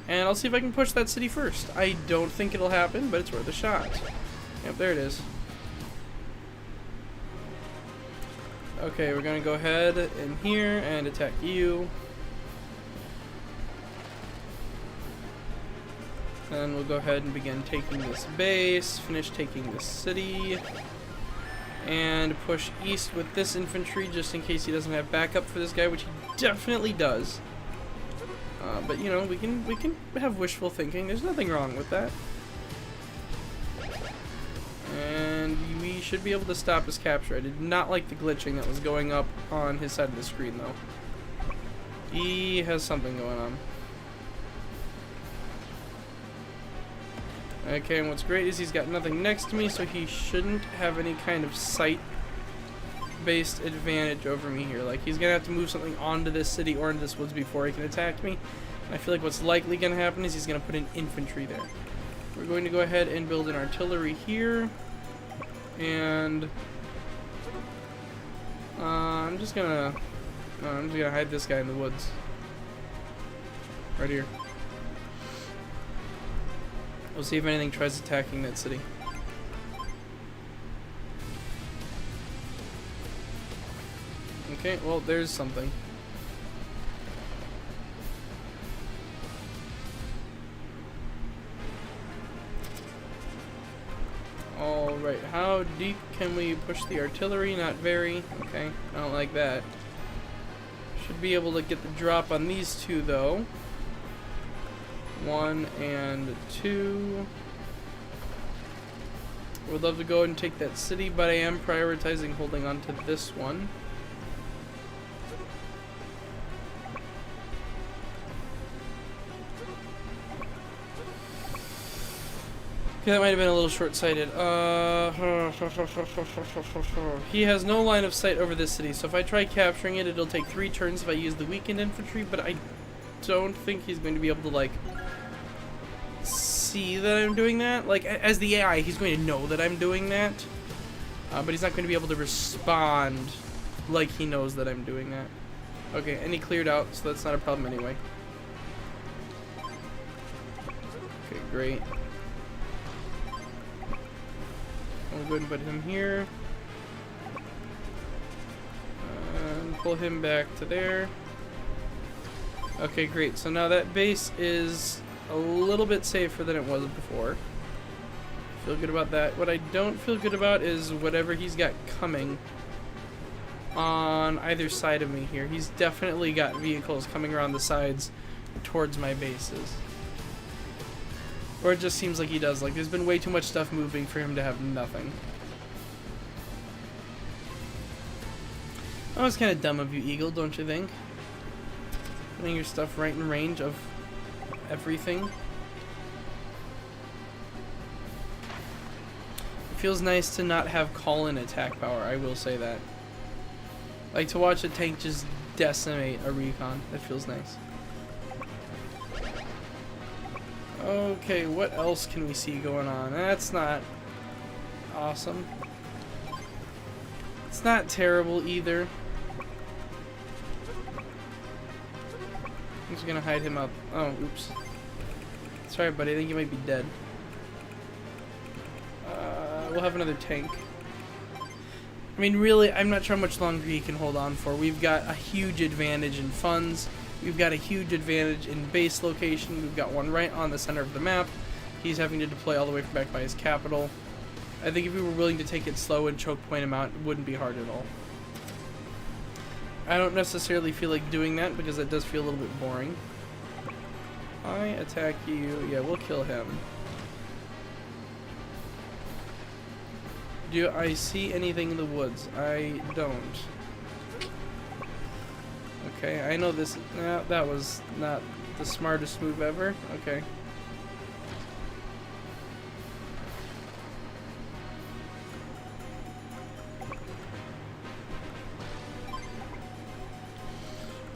[SPEAKER 1] And I'll see if I can push that city first. I don't think it'll happen, but it's worth a shot. Yep, there it is. Okay, we're going to go ahead in here and attack you. Then we'll go ahead and begin taking this base, finish taking this city, and push east with this infantry just in case he doesn't have backup for this guy, which he definitely does. But you know, we can have wishful thinking. There's nothing wrong with that. And we should be able to stop his capture. I did not like the glitching that was going up on his side of the screen, though. He has something going on. Okay, and what's great is he's got nothing next to me, so he shouldn't have any kind of sight-based advantage over me here. Like, he's gonna have to move something onto this city or into this woods before he can attack me. And I feel like what's likely gonna happen is he's gonna put in infantry there. We're going to go ahead and build an artillery here, and I'm just gonna hide this guy in the woods right here. We'll see if anything tries attacking that city. Okay, well, there's something. Alright, how deep can we push the artillery? Not very. Okay, I don't like that. Should be able to get the drop on these two, though. 1 and 2. Would love to go and take that city, but I am prioritizing holding on to this one. Okay, that might have been a little short-sighted. He has no line of sight over this city, so if I try capturing it, it'll take 3 turns if I use the weakened infantry, but I don't think he's going to be able to, like, see that I'm doing that. Like, as the AI, he's going to know that I'm doing that, but he's not going to be able to respond like he knows that I'm doing that. Okay, and he cleared out, so that's not a problem anyway. Okay, great. I'll go ahead and put him here. And pull him back to there. Okay, great. So now that base is a little bit safer than it was before. Feel good about that. What I don't feel good about is whatever he's got coming on either side of me here. He's definitely got vehicles coming around the sides towards my bases. Or it just seems like he does. Like, there's been way too much stuff moving for him to have nothing. That was kind of dumb of you, Eagle, don't you think? Putting your stuff right in range of everything. It feels nice to not have call-in attack power, I will say that. Like, to watch a tank just decimate a recon. That feels nice. Okay, what else can we see going on? That's not awesome. It's not terrible either. I'm just gonna hide him up. Oh, oops. Sorry, buddy. I think you might be dead. We'll have another tank. I mean, really, I'm not sure how much longer he can hold on for. We've got a huge advantage in funds. We've got a huge advantage in base location. We've got one right on the center of the map. He's having to deploy all the way back by his capital. I think if we were willing to take it slow and choke point him out, it wouldn't be hard at all. I don't necessarily feel like doing that because it does feel a little bit boring. I attack you, yeah, we'll kill him. Do I see anything in the woods? I don't. Okay, I know this. No, that was not the smartest move ever. Okay.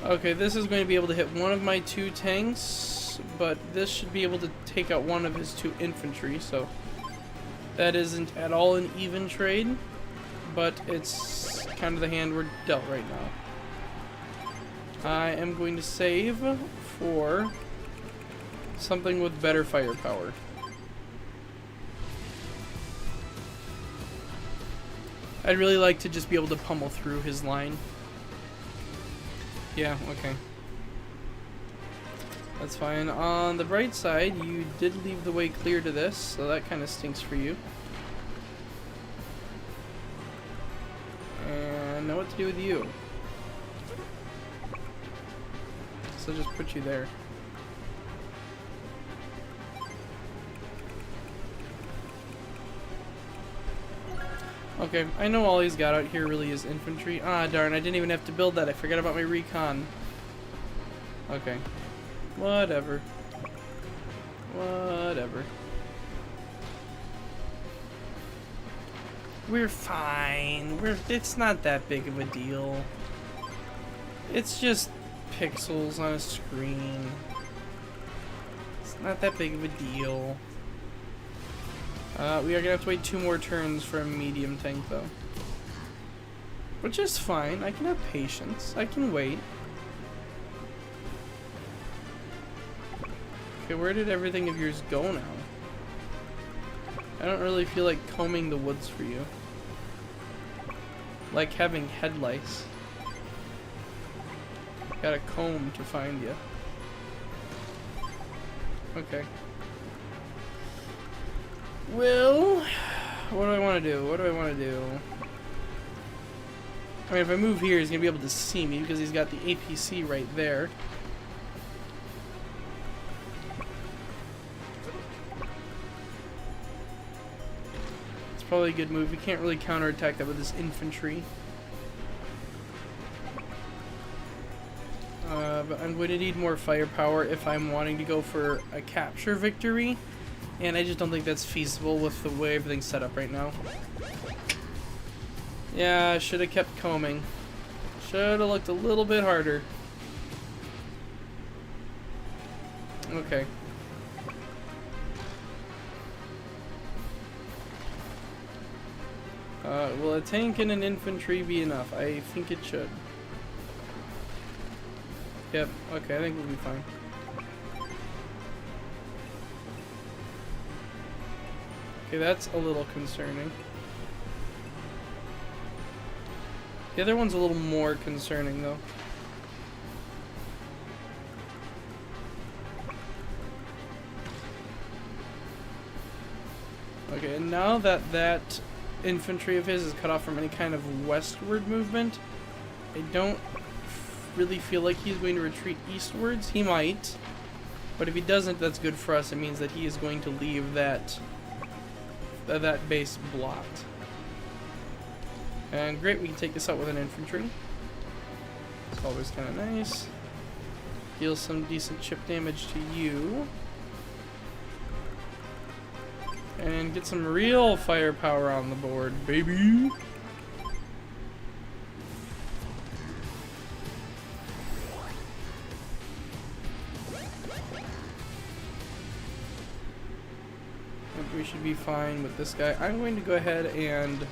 [SPEAKER 1] Okay, this is going to be able to hit one of my 2 tanks, but this should be able to take out one of his 2 infantry, so that isn't at all an even trade, but it's kind of the hand we're dealt right now. I am going to save for something with better firepower. I'd really like to just be able to pummel through his line. Yeah, okay. That's fine. On the bright side, you did leave the way clear to this, so that kind of stinks for you. And know what to do with you. So just put you there. Okay, I know all he's got out here really is infantry. Ah, darn, I didn't even have to build that. I forgot about my recon. Okay. Whatever. Whatever. We're fine. It's not that big of a deal. It's just pixels on a screen. It's not that big of a deal. We are gonna have to wait 2 more turns for a medium tank, though. Which is fine. I can have patience. I can wait. Okay, where did everything of yours go now? I don't really feel like combing the woods for you. Like having headlights. Gotta comb to find you. Okay. Well, what do I want to do? What do I want to do? I mean, if I move here, he's going to be able to see me because he's got the APC right there. It's probably a good move. We can't really counterattack that with his infantry. But I'm going to need more firepower if I'm wanting to go for a capture victory. And I just don't think that's feasible with the way everything's set up right now. Yeah, I should have kept combing. Should have looked a little bit harder. Okay. Will a tank and an infantry be enough? I think it should. Yep, okay, I think we'll be fine. Okay, that's a little concerning. The other one's a little more concerning, though. Okay, and now that that infantry of his is cut off from any kind of westward movement, I don't really feel like he's going to retreat eastwards. He might, but if he doesn't, that's good for us. It means that he is going to leave that base blocked. And great, we can take this out with an infantry. It's always kind of nice. Deal some decent chip damage to you. And get some real firepower on the board, baby! We should be fine with this guy. I'm going to go ahead and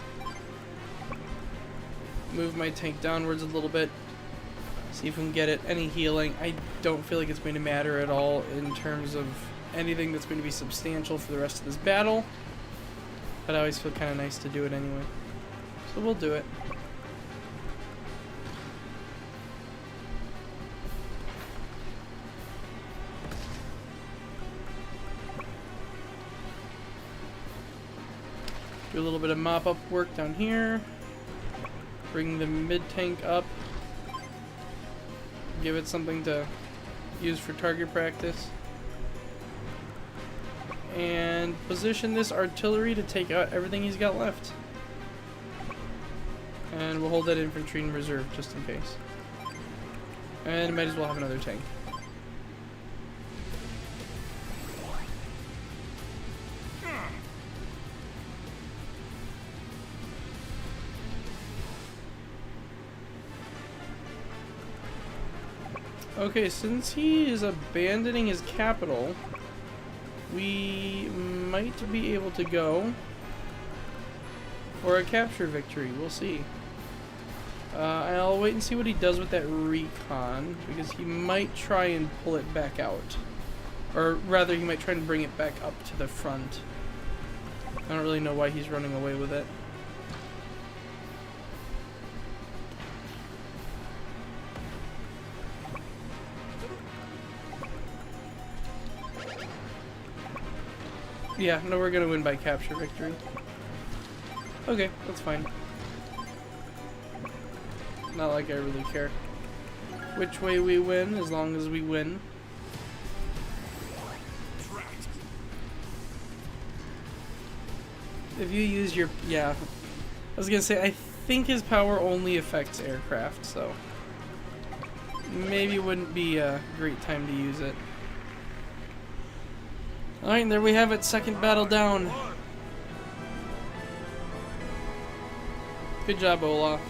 [SPEAKER 1] move my tank downwards a little bit. See if we can get it. Any healing. I don't feel like it's going to matter at all in terms of anything that's going to be substantial for the rest of this battle. But I always feel kind of nice to do it anyway. So we'll do it. Do a little bit of mop-up work down here. Bring the mid-tank up. Give it something to use for target practice. and position this artillery to take out everything he's got left. And we'll hold that infantry in reserve just in case. And might as well have another tank. Okay, since he is abandoning his capital, we might be able to go for a capture victory. We'll see. I'll wait and see what he does with that recon, because he might try and pull it back out. Or rather, he might try and bring it back up to the front. I don't really know why he's running away with it. Yeah, no, we're gonna win by capture victory. Okay, that's fine. Not like I really care which way we win, as long as we win. If you use your... yeah. I was gonna say, I think his power only affects aircraft, so... maybe wouldn't be a great time to use it. Alright, and there we have it, second battle down. Good job, Olaf.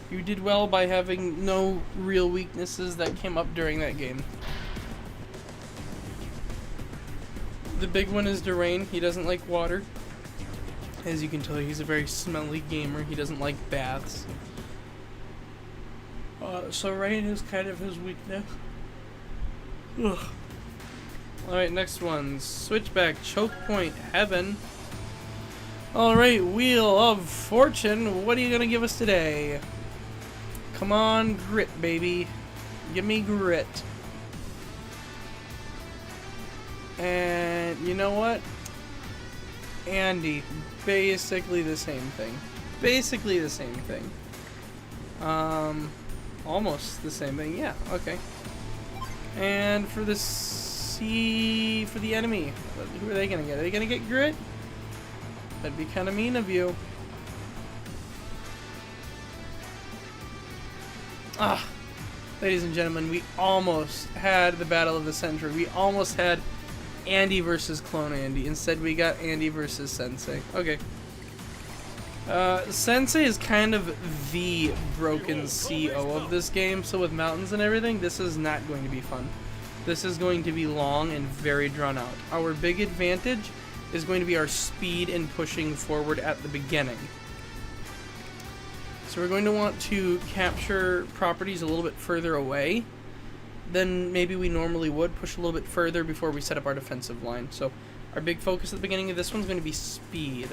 [SPEAKER 1] You did well by having no real weaknesses that came up during that game. The big one is Durain. He doesn't like water. As you can tell, he's a very smelly gamer. He doesn't like baths. So rain is kind of his weakness. Ugh. Alright, next one. Switchback, choke point, heaven. Alright, Wheel of Fortune. What are you gonna give us today? Come on, grit, baby. Give me grit. And you know what? Andy. Basically the same thing. Basically the same thing. Almost the same thing. Yeah, okay. And for the sea, for the enemy, who are they gonna get? Are they gonna get grit? That'd be kind of mean of you. Ah, ladies and gentlemen, we almost had the battle of the century. We almost had Andy versus Clone Andy. Instead, we got Andy versus Sensei. Okay. Sensei is kind of the broken CO of this game, so with mountains and everything, this is not going to be fun. This is going to be long and very drawn out. Our big advantage is going to be our speed in pushing forward at the beginning. So we're going to want to capture properties a little bit further away than maybe we normally would, push a little bit further before we set up our defensive line. So our big focus at the beginning of this one's going to be speed.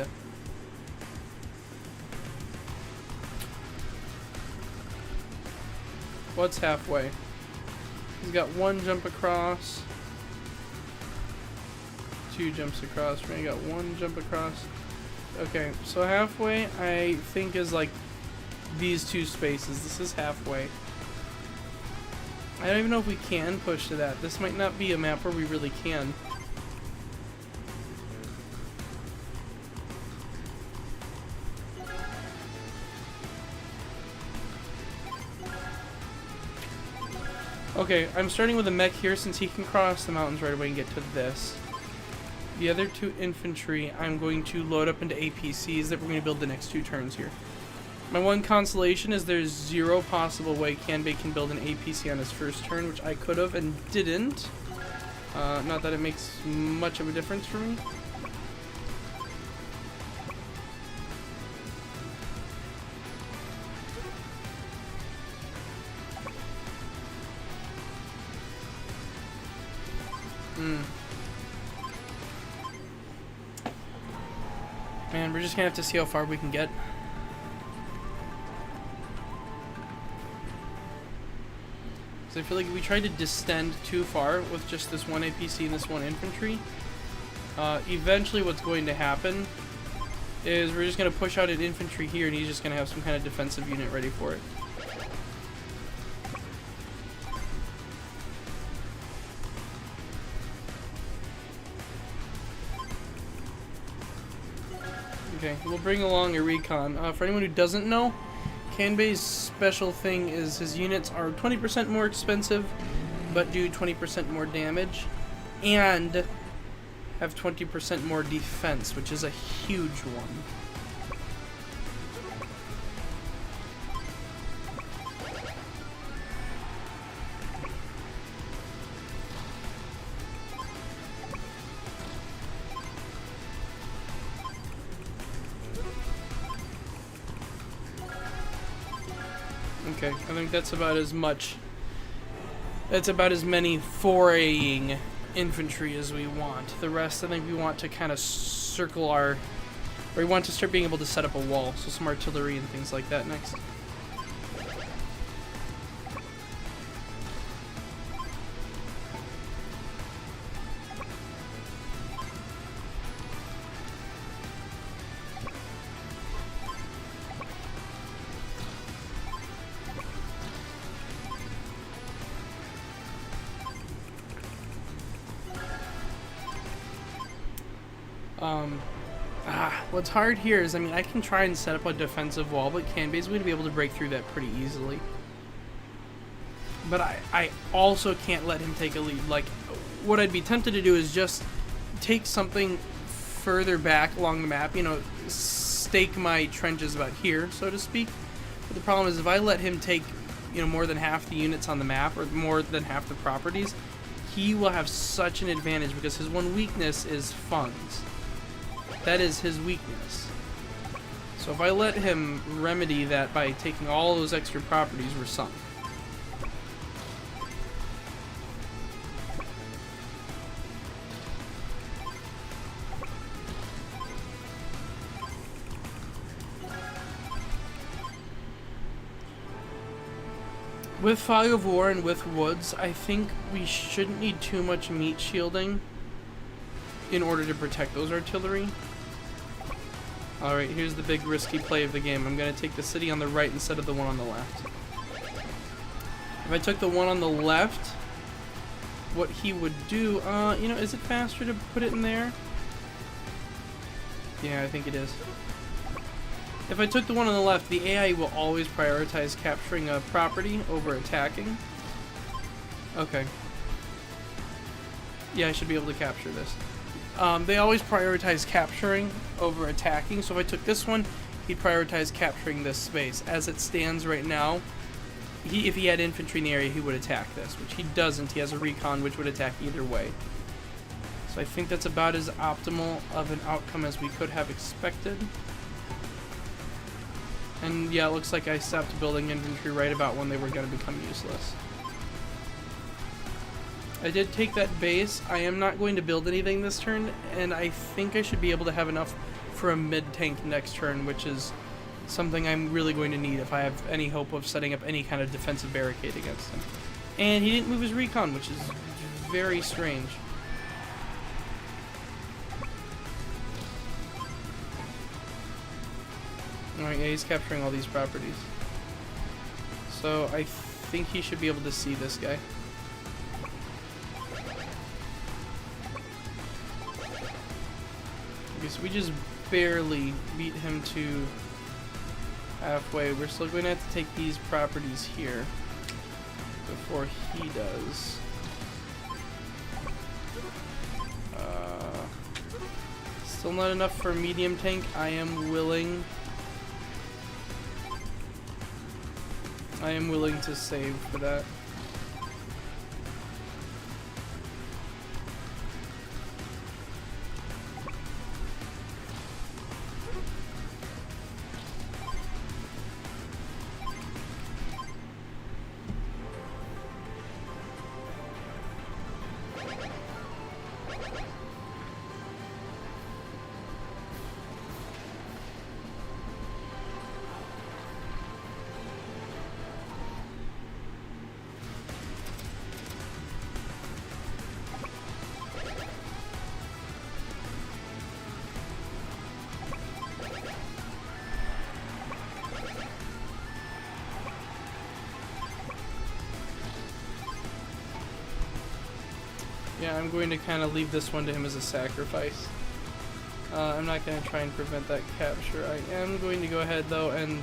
[SPEAKER 1] What's halfway? He's got one jump across, two jumps across. We're gonna got one jump across. Okay, so halfway I think is like these two spaces. This is halfway. I don't even know if we can push to that. This might not be a map where we really can. Okay, I'm starting with a mech here since he can cross the mountains right away and get to this. The other two infantry I'm going to load up into APCs that we're going to build the next 2 turns here. My one consolation is there's zero possible way Kanbei can build an APC on his first turn, which I could have and didn't. Not that it makes much of a difference for me. Man, we're just gonna have to see how far we can get. So I feel like if we tried to distend too far with just this one APC and this one infantry, eventually what's going to happen is we're just gonna push out an infantry here and he's just gonna have some kind of defensive unit ready for it. Okay, we'll bring along a recon. For anyone who doesn't know, Kanbei's special thing is his units are 20% more expensive, but do 20% more damage, and have 20% more defense, which is a huge one. Okay, I think that's about as much. That's about as many foraying infantry as we want. The rest, I think we want to kind of circle our... Or we want to start being able to set up a wall, so some artillery and things like that next. What's hard here is, I mean, I can try and set up a defensive wall, but Kanbei's going to be able to break through that pretty easily. But I also can't let him take a lead. Like, what I'd be tempted to do is just take something further back along the map, you know, stake my trenches about here, so to speak. But the problem is if I let him take, you know, more than half the units on the map, or more than half the properties, he will have such an advantage because his one weakness is funds. That is his weakness. So if I let him remedy that by taking all those extra properties, we're sunk. With Fog of War and with Woods, I think we shouldn't need too much meat shielding in order to protect those artillery. Alright, here's the big risky play of the game. I'm going to take the city on the right instead of the one on the left. If I took the one on the left, what he would do, you know, is it faster to put it in there? Yeah, I think it is. If I took the one on the left, the AI will always prioritize capturing a property over attacking. Okay. Yeah, I should be able to capture this. They always prioritize capturing over attacking, so if I took this one, he'd prioritize capturing this space. As it stands right now, if he had infantry in the area, he would attack this, which he doesn't. He has a recon, which would attack either way. So I think that's about as optimal of an outcome as we could have expected. And yeah, it looks like I stopped building infantry right about when they were going to become useless. I did take that base. I am not going to build anything this turn, and I think I should be able to have enough for a mid-tank next turn, which is something I'm really going to need if I have any hope of setting up any kind of defensive barricade against him. And he didn't move his recon, which is very strange. Alright, yeah, he's capturing all these properties. So I think he should be able to see this guy. Okay, so we just barely beat him to halfway. We're still going to have to take these properties here before he does. Still not enough for a medium tank. I am willing to save for that. Yeah, I'm going to kind of leave this one to him as a sacrifice. I'm not going to try and prevent that capture. I am going to go ahead though, and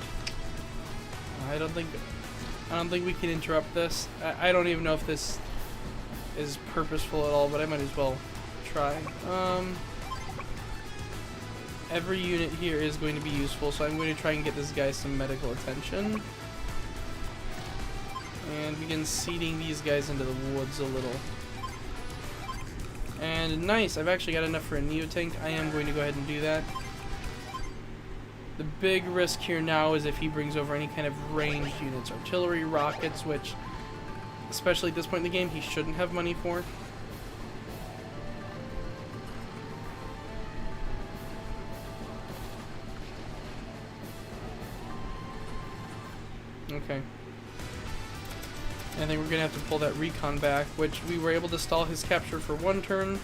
[SPEAKER 1] I don't think we can interrupt this. I don't even know if this is purposeful at all, but I might as well try. Every unit here is going to be useful, so I'm going to try and get this guy some medical attention. And begin seeding these guys into the woods a little. And nice, I've actually got enough for a Neo-Tank. I am going to go ahead and do that. The big risk here now is if he brings over any kind of ranged units, artillery, rockets, which, especially at this point in the game, he shouldn't have money for. Okay. I think we're going to have to pull that recon back, which we were able to stall his capture for 1 turn,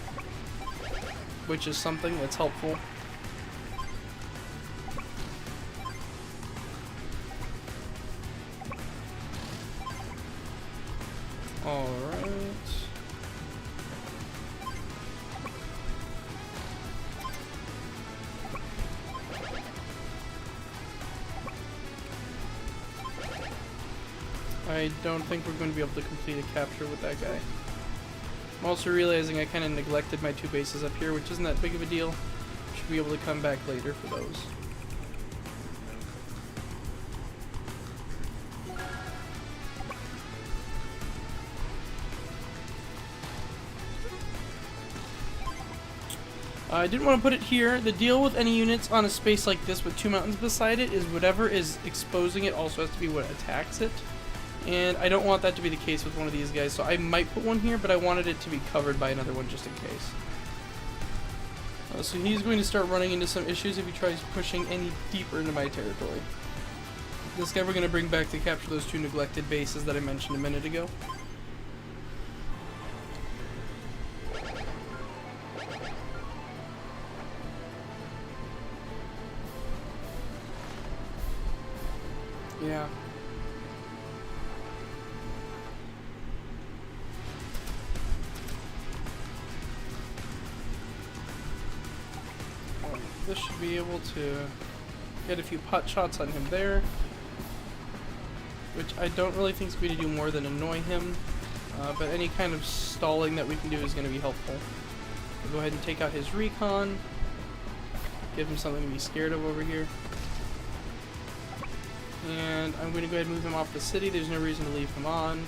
[SPEAKER 1] which is something that's helpful. Alright. I don't think we're going to be able to complete a capture with that guy. I'm also realizing I kind of neglected my 2 bases up here, which isn't that big of a deal. Should be able to come back later for those. I didn't want to put it here. The deal with any units on a space like this with 2 mountains beside it is whatever is exposing it also has to be what attacks it. And I don't want that to be the case with one of these guys, so I might put one here, but I wanted it to be covered by another one just in case. So he's going to start running into some issues if he tries pushing any deeper into my territory. This guy we're going to bring back to capture those 2 neglected bases that I mentioned a minute ago. Yeah. This should be able to get a few pot shots on him there, which I don't really think is going to do more than annoy him, but any kind of stalling that we can do is going to be helpful. We'll go ahead and take out his recon, give him something to be scared of over here, and I'm going to go ahead and move him off the city. There's no reason to leave him on.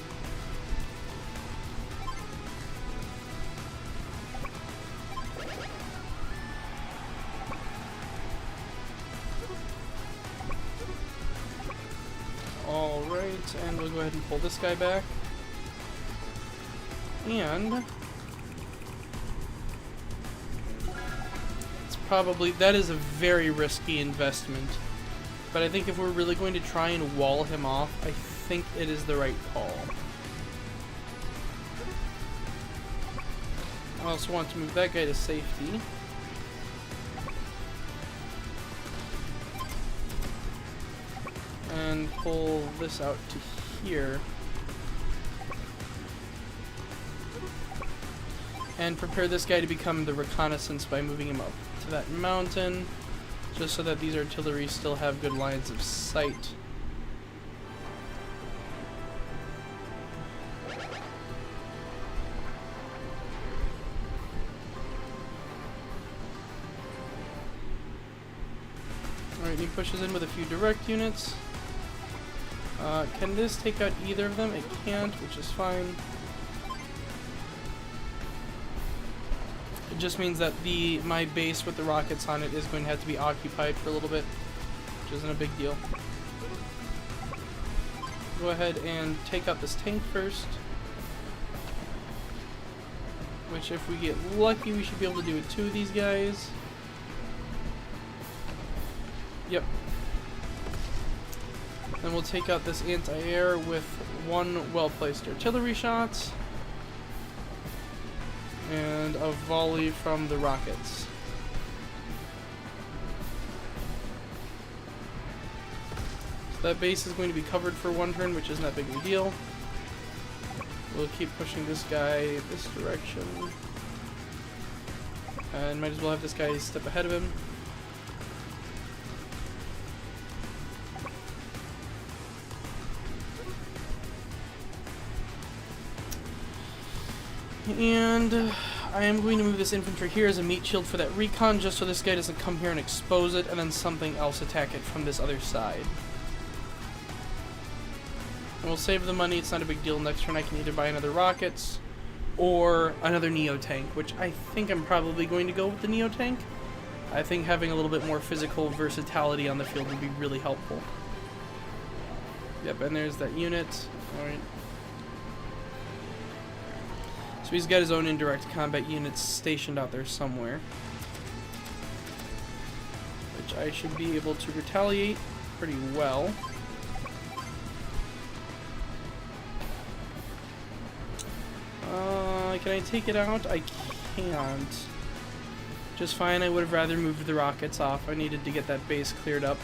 [SPEAKER 1] Alright, and we'll go ahead and pull this guy back. And it's probably, that is a very risky investment. But I think if we're really going to try and wall him off, I think it is the right call. I also want to move that guy to safety. And pull this out to here. And prepare this guy to become the reconnaissance by moving him up to that mountain, just so that these artillery still have good lines of sight. Alright, he pushes in with a few direct units. Can this take out either of them? It can't, which is fine. It just means that my base with the rockets on it is going to have to be occupied for a little bit, which isn't a big deal. Go ahead and take out this tank first, which if we get lucky we should be able to do with 2 of these guys. Yep. Then we'll take out this anti-air with 1 well-placed artillery shot and a volley from the rockets. So that base is going to be covered for 1 turn, which isn't that big of a deal. We'll keep pushing this guy this direction. And might as well have this guy step ahead of him. And I am going to move this infantry here as a meat shield for that recon, just so this guy doesn't come here and expose it, and then something else attack it from this other side. And we'll save the money, it's not a big deal. Next turn I can either buy another rockets, or another Neo tank, which I think I'm probably going to go with the Neo tank. I think having a little bit more physical versatility on the field would be really helpful. Yep, and there's that unit. Alright. So he's got his own indirect combat units stationed out there somewhere, which I should be able to retaliate pretty well. Can I take it out? I can't. Just fine, I would have rather moved the rockets off. I needed to get that base cleared up.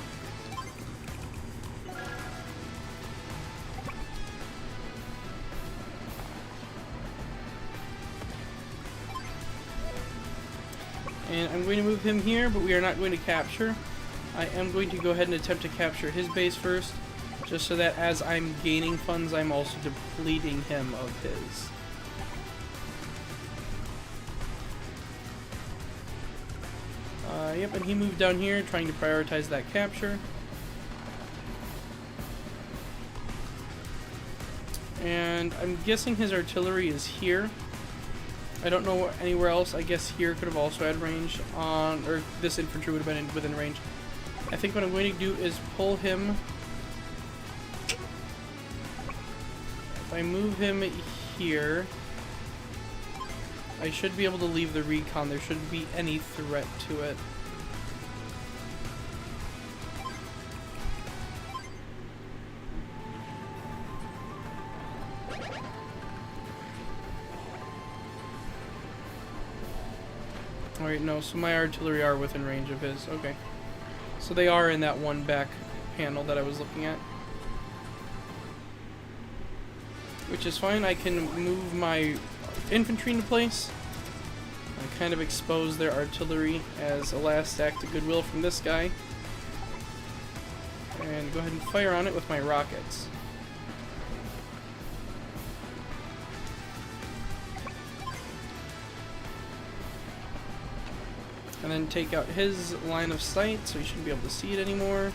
[SPEAKER 1] And I'm going to move him here, but we are not going to capture. I am going to go ahead and attempt to capture his base first, just so that as I'm gaining funds, I'm also depleting him of his. Yep, and he moved down here, trying to prioritize that capture. And I'm guessing his artillery is here. I don't know anywhere else. I guess here could have also had range on, or this infantry would have been within range. I think what I'm going to do is pull him. If I move him here, I should be able to leave the recon. There shouldn't be any threat to it. Alright, no, so my artillery are within range of his. Okay. So they are in that one back panel that I was looking at. Which is fine. I can move my infantry into place. I kind of expose their artillery as a last act of goodwill from this guy. And go ahead and fire on it with my rockets. And then take out his line of sight, so he shouldn't be able to see it anymore.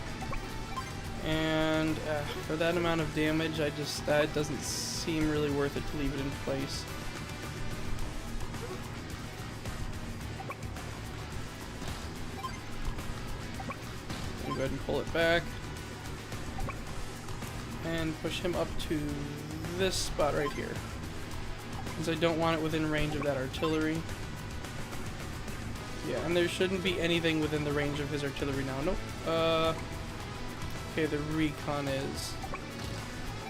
[SPEAKER 1] And for that amount of damage, that doesn't seem really worth it to leave it in place. Go ahead and pull it back. And push him up to this spot right here, because I don't want it within range of that artillery. Yeah, and there shouldn't be anything within the range of his artillery now. Nope. Okay, the recon is.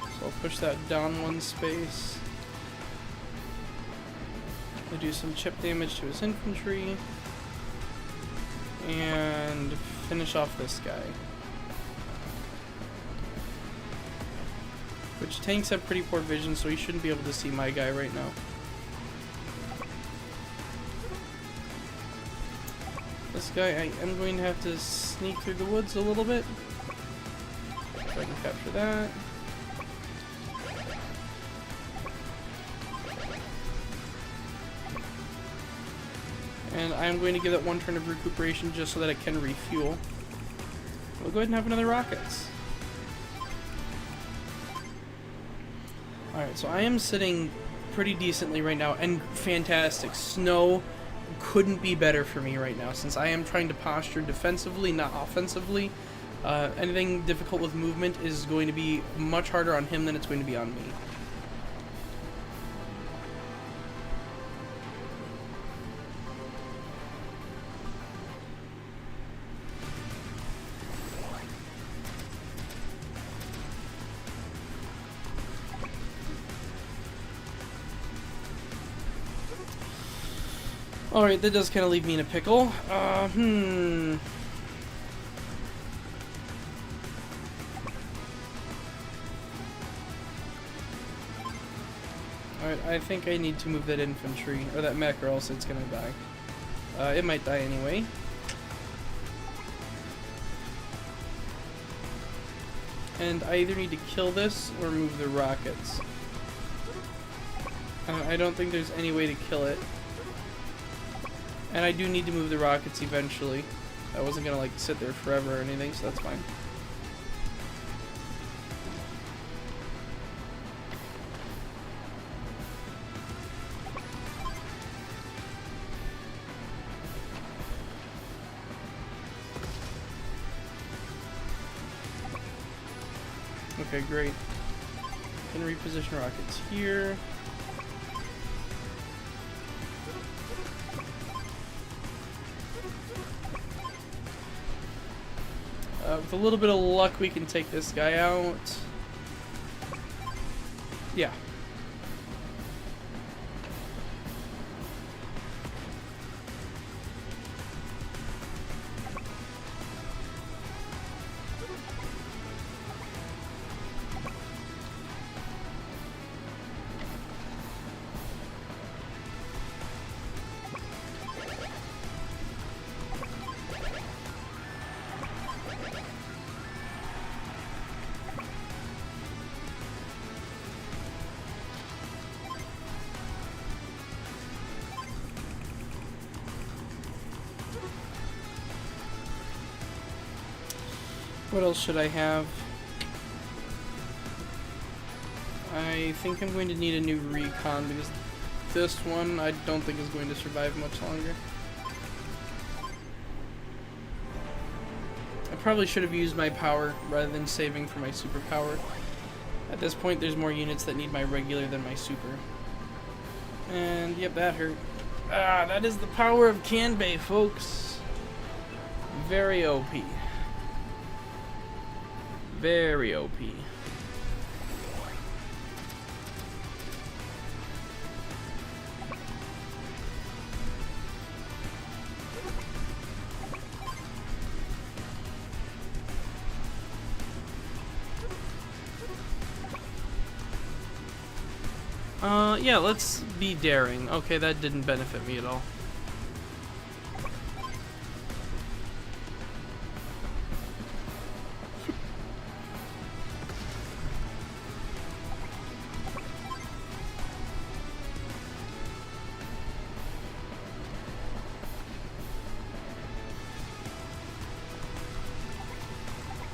[SPEAKER 1] So I'll push that down one space. I'll do some chip damage to his infantry. And finish off this guy. Which tanks have pretty poor vision, so he shouldn't be able to see my guy right now. This guy, I am going to have to sneak through the woods a little bit. If I can capture that. And I'm going to give that one turn of recuperation just so that I can refuel. We'll go ahead and have another rockets. Alright, so I am sitting pretty decently right now, and fantastic. Snow couldn't be better for me right now, since I am trying to posture defensively, not offensively. Anything difficult with movement is going to be much harder on him than it's going to be on me. Alright, that does kind of leave me in a pickle. Alright, I think I need to move that infantry, or that mech, or else it's gonna die. It might die anyway. And I either need to kill this or move the rockets. I don't think there's any way to kill it. And I do need to move the rockets eventually. I wasn't gonna like sit there forever or anything, so that's fine. Okay, great. Can reposition rockets here. With a little bit of luck, we can take this guy out. Yeah. What else should I have? I think I'm going to need a new recon because this one I don't think is going to survive much longer. I probably should have used my power rather than saving for my superpower. At this point there's more units that need my regular than my super. And yep, that hurt. Ah, that is the power of Kanbei, folks. Very OP. Very OP. Yeah, let's be daring. Okay, that didn't benefit me at all.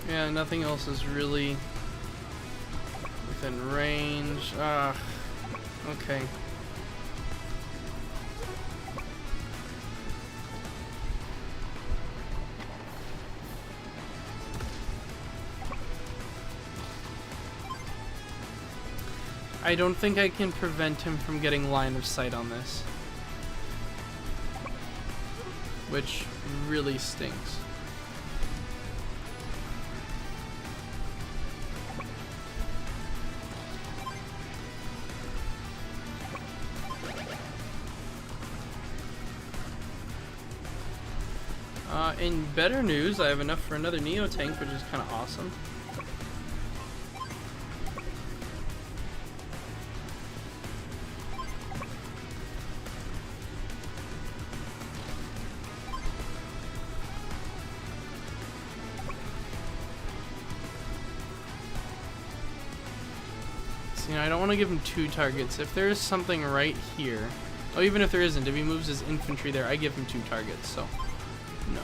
[SPEAKER 1] Yeah, nothing else is really within range. Ah, okay. I don't think I can prevent him from getting line of sight on this, which really stinks. In better news, I have enough for another Neo tank, which is kind of awesome. So, you know, I don't want to give him 2 targets. If there is something right here, oh, even if there isn't, if he moves his infantry there, I give him 2 targets, so no.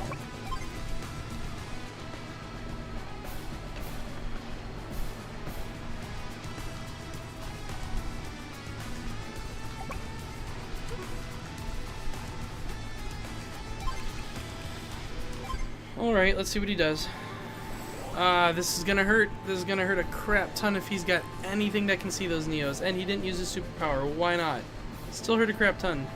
[SPEAKER 1] Alright, let's see what he does. This is gonna hurt. This is gonna hurt a crap ton if he's got anything that can see those Neos. And he didn't use his superpower. Why not? Still hurt a crap ton.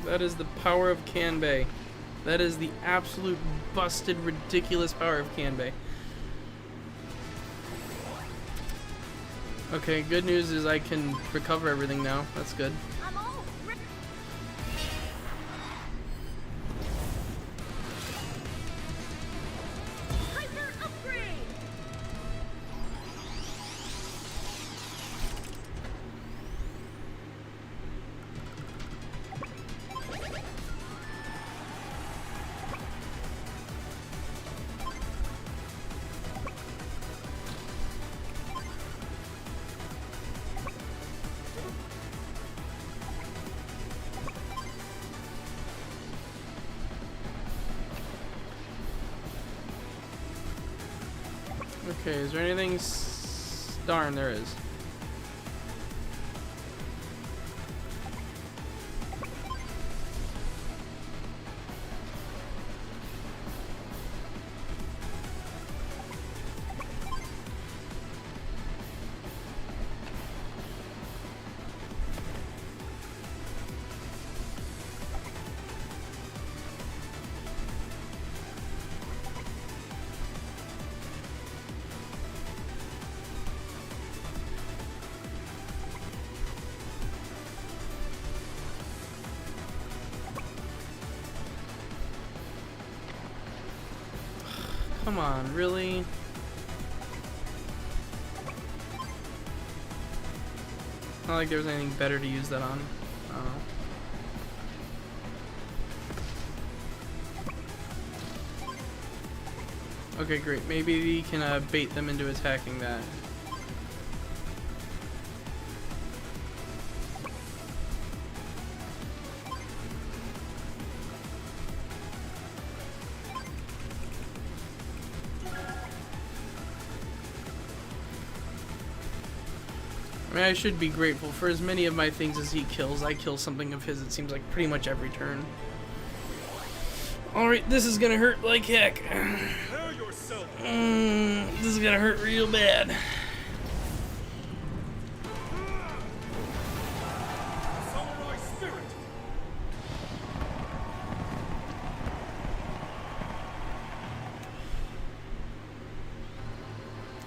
[SPEAKER 1] That is the power of Kanbei. That is the absolute busted, ridiculous power of Kanbei. Okay, good news is I can recover everything now. That's good. Okay, is there anything? Darn, there is. Come on, really? Not like there was anything better to use that on. I don't know. Okay, great. Maybe we can bait them into attacking that. I mean, I should be grateful for as many of my things as he kills. I kill something of his, it seems like, pretty much every turn. Alright, this is gonna hurt like heck. This is gonna hurt real bad.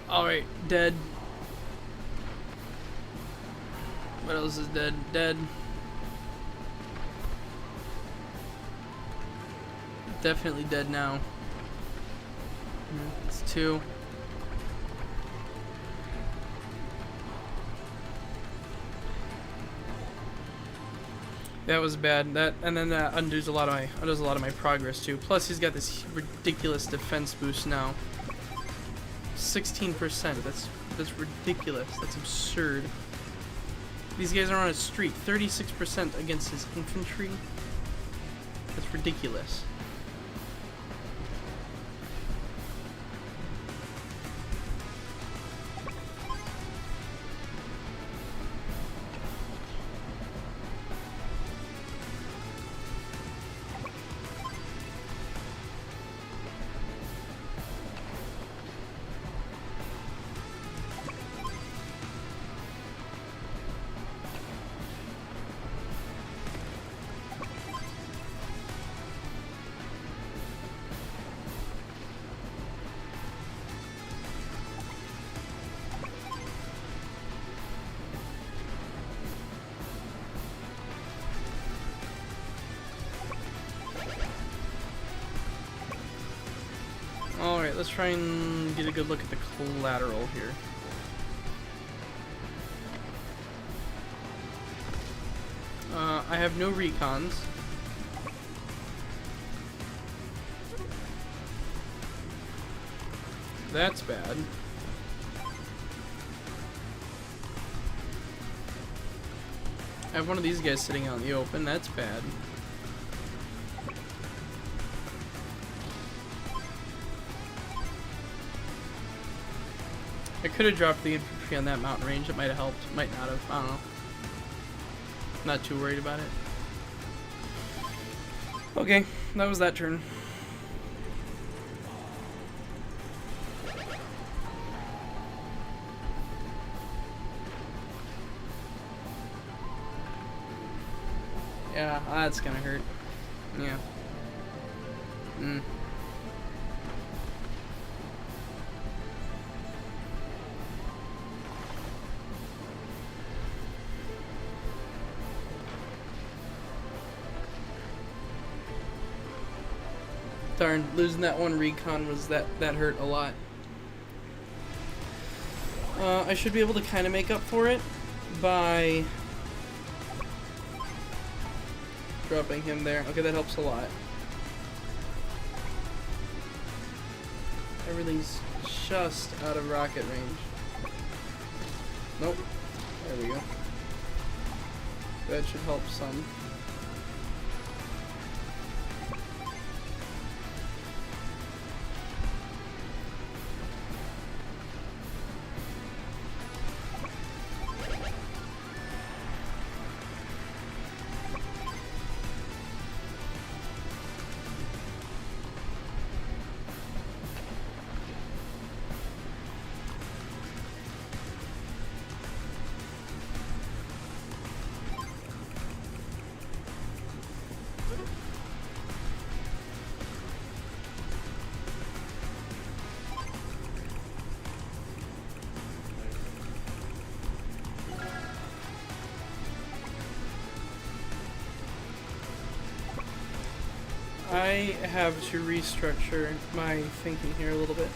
[SPEAKER 1] Alright, dead. What else is dead? Dead. Definitely dead now. It's 2. That was bad. That, and then that undoes a lot of my progress too. Plus he's got this ridiculous defense boost now. 16%. That's ridiculous. That's absurd. These guys are on a streak. 36% against his infantry. That's ridiculous. Alright, let's try and get a good look at the collateral here. I have no recons. That's bad. I have one of these guys sitting out in the open. That's bad. I could have dropped the infantry on that mountain range. It might have helped. Might not have. I don't know. Not too worried about it. Okay, that was that turn. Yeah, that's gonna hurt. Yeah. Darn, losing that one recon was that hurt a lot. I should be able to kind of make up for it by dropping him there. Okay, that helps a lot. Everything's just out of rocket range. Nope. There we go. That should help some. I have to restructure my thinking here a little bit.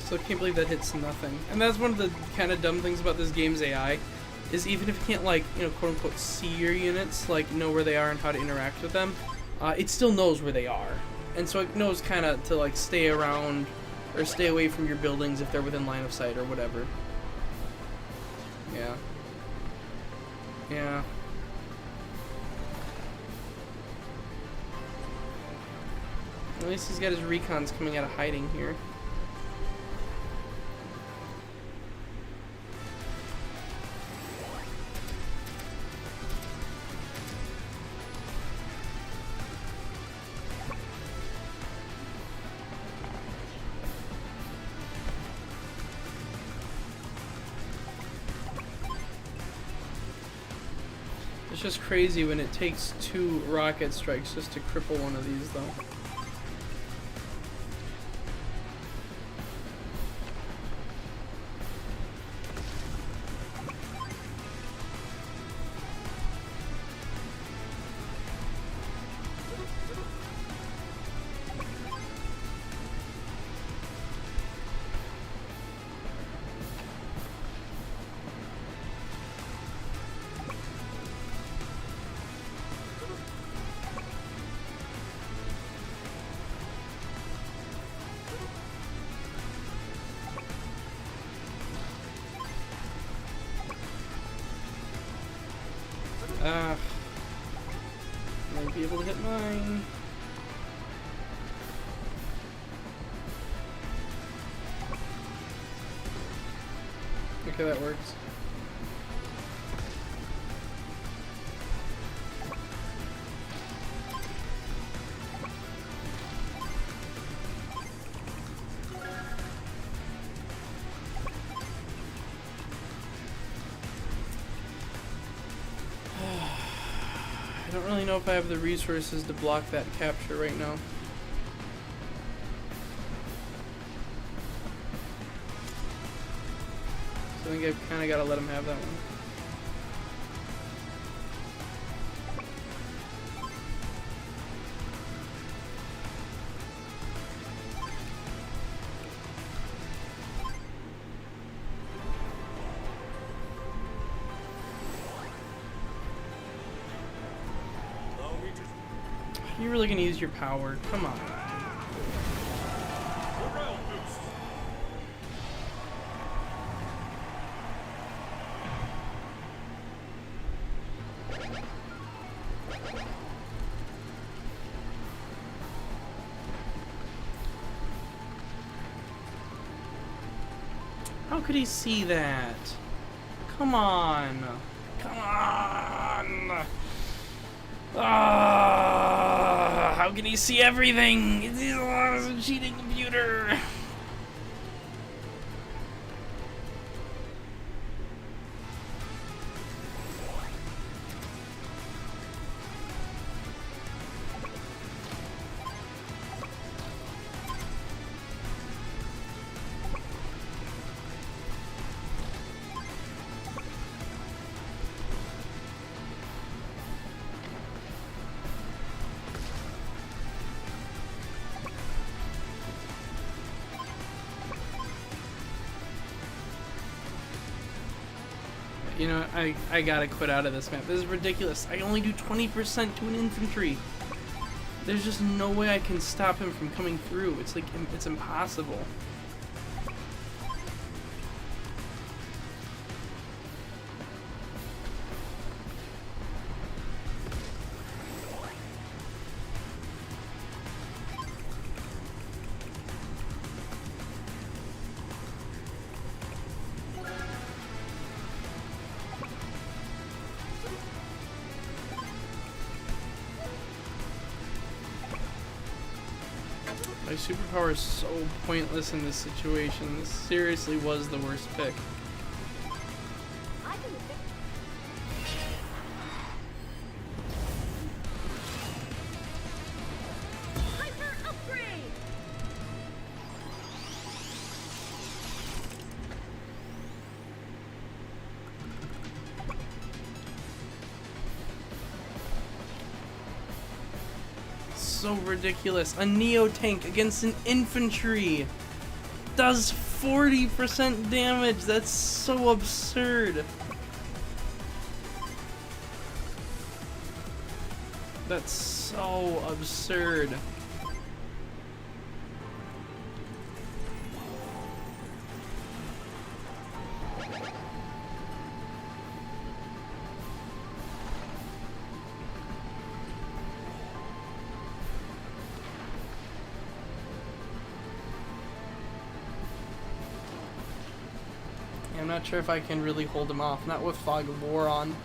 [SPEAKER 1] So I can't believe that hits nothing. And that's one of the kind of dumb things about this game's AI, is even if you can't, like, you know, quote unquote see your units, like know where they are and how to interact with them, it still knows where they are. And so it knows kind of to, like, stay around or stay away from your buildings if they're within line of sight or whatever. Yeah. Yeah. At least he's got his recons coming out of hiding here. It's just crazy when it takes 2 rocket strikes just to cripple one of these, though. Might be able to hit mine. Okay, that works. I don't really know if I have the resources to block that capture right now. So I think I've kind of got to let him have that one. You're really gonna use your power? Come on. How could he see that? Come on. Come on. How can he see everything? It's a cheating computer. You know, I gotta quit out of this map. This is ridiculous. I only do 20% to an infantry. There's just no way I can stop him from coming through. It's like, it's impossible. My superpower is so pointless in this situation. This seriously was the worst pick.
[SPEAKER 2] Hyper upgrade!
[SPEAKER 1] so ridiculous. A Neo tank against an infantry does 40% damage. That's so absurd. That's so absurd. I'm not sure if I can really hold him off. Not with Fog of War on.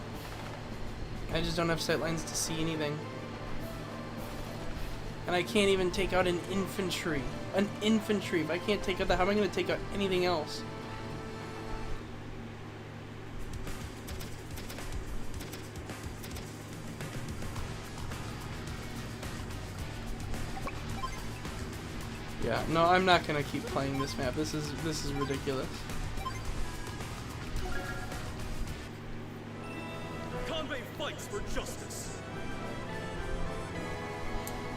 [SPEAKER 1] I just don't have sightlines to see anything. And I can't even take out an infantry. An infantry. If I can't take out that, how am I going to take out anything else? Yeah, no, I'm not going to keep playing this map. This is ridiculous.
[SPEAKER 2] Fights for justice.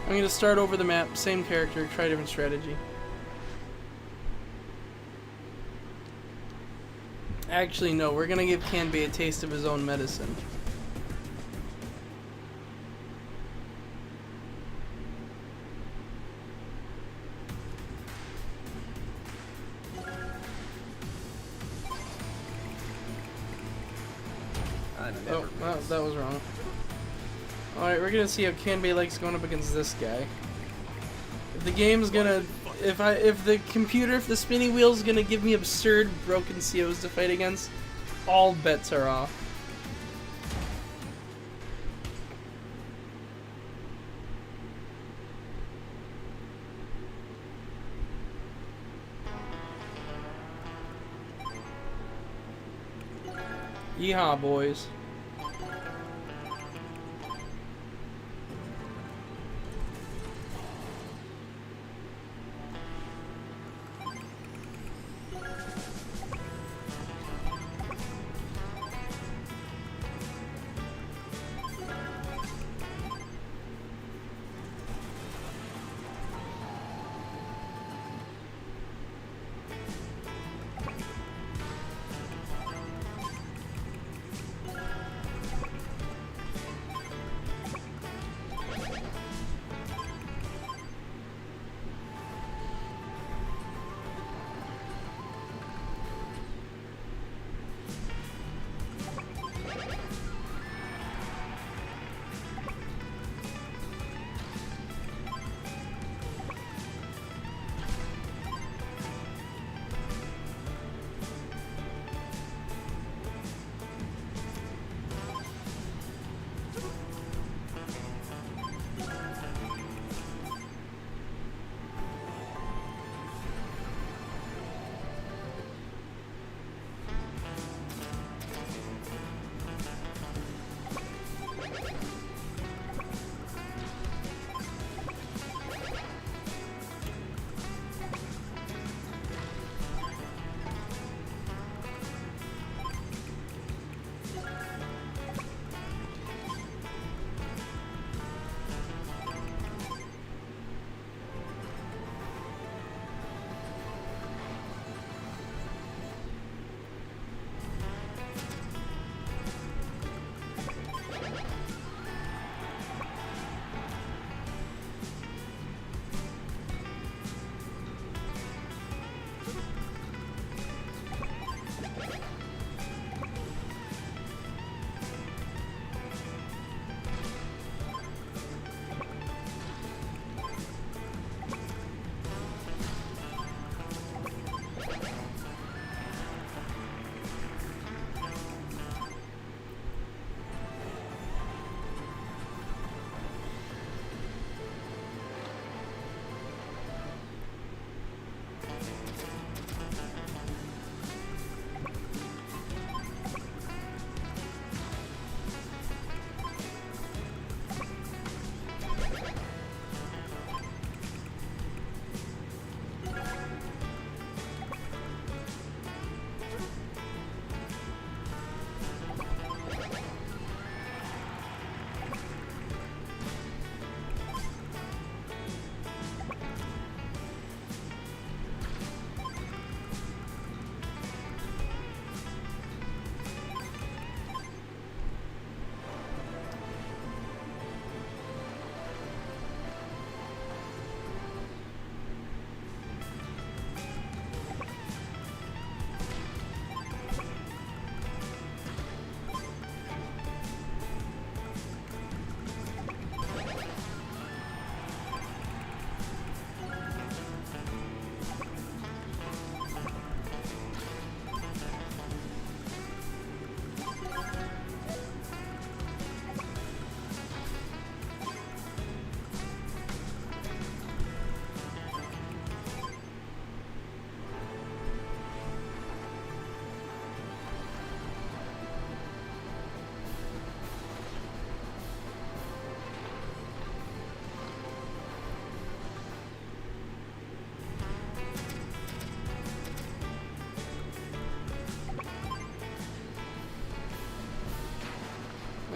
[SPEAKER 1] I'm going to start over the map, same character, try a different strategy. Actually, no, we're going to give Kanbei a taste of his own medicine. Oh, well, that was wrong. Alright, we're gonna see how Kanbei likes going up against this guy. If the game's gonna... If the spinning wheel's gonna give me absurd broken COs to fight against, all bets are off. Yeehaw, boys.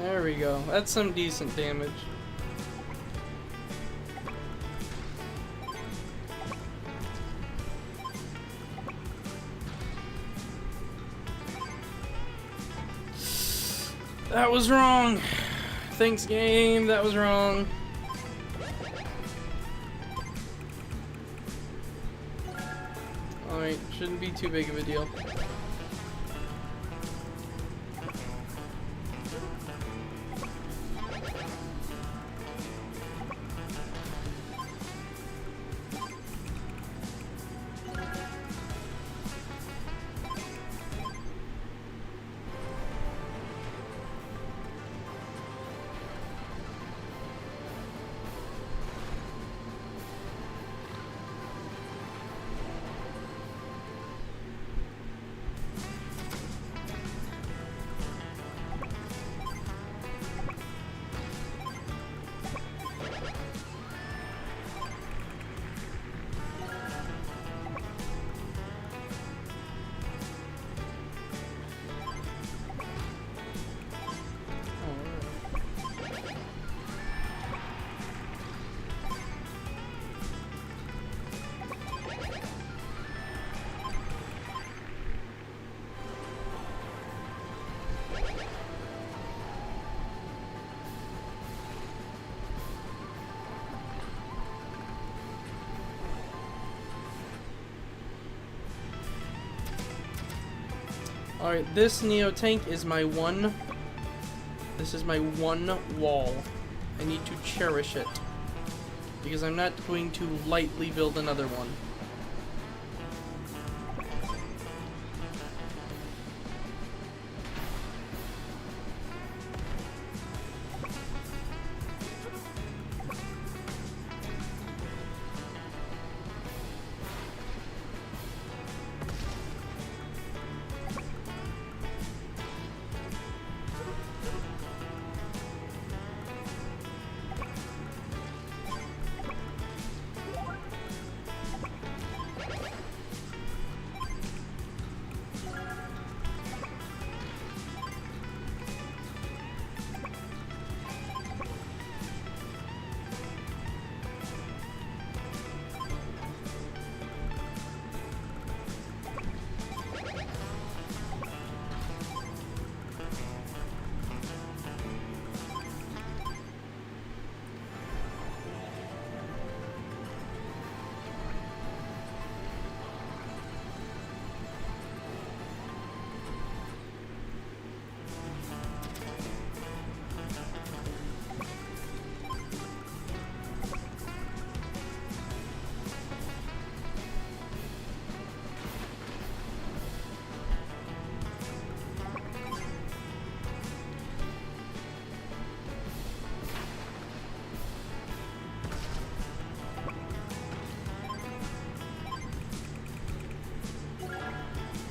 [SPEAKER 1] There we go. That's some decent damage. That was wrong. Thanks, game. That was wrong. Alright, shouldn't be too big of a deal. Alright, this Neo tank is my one. This is my one wall. I need to cherish it. Because I'm not going to lightly build another one.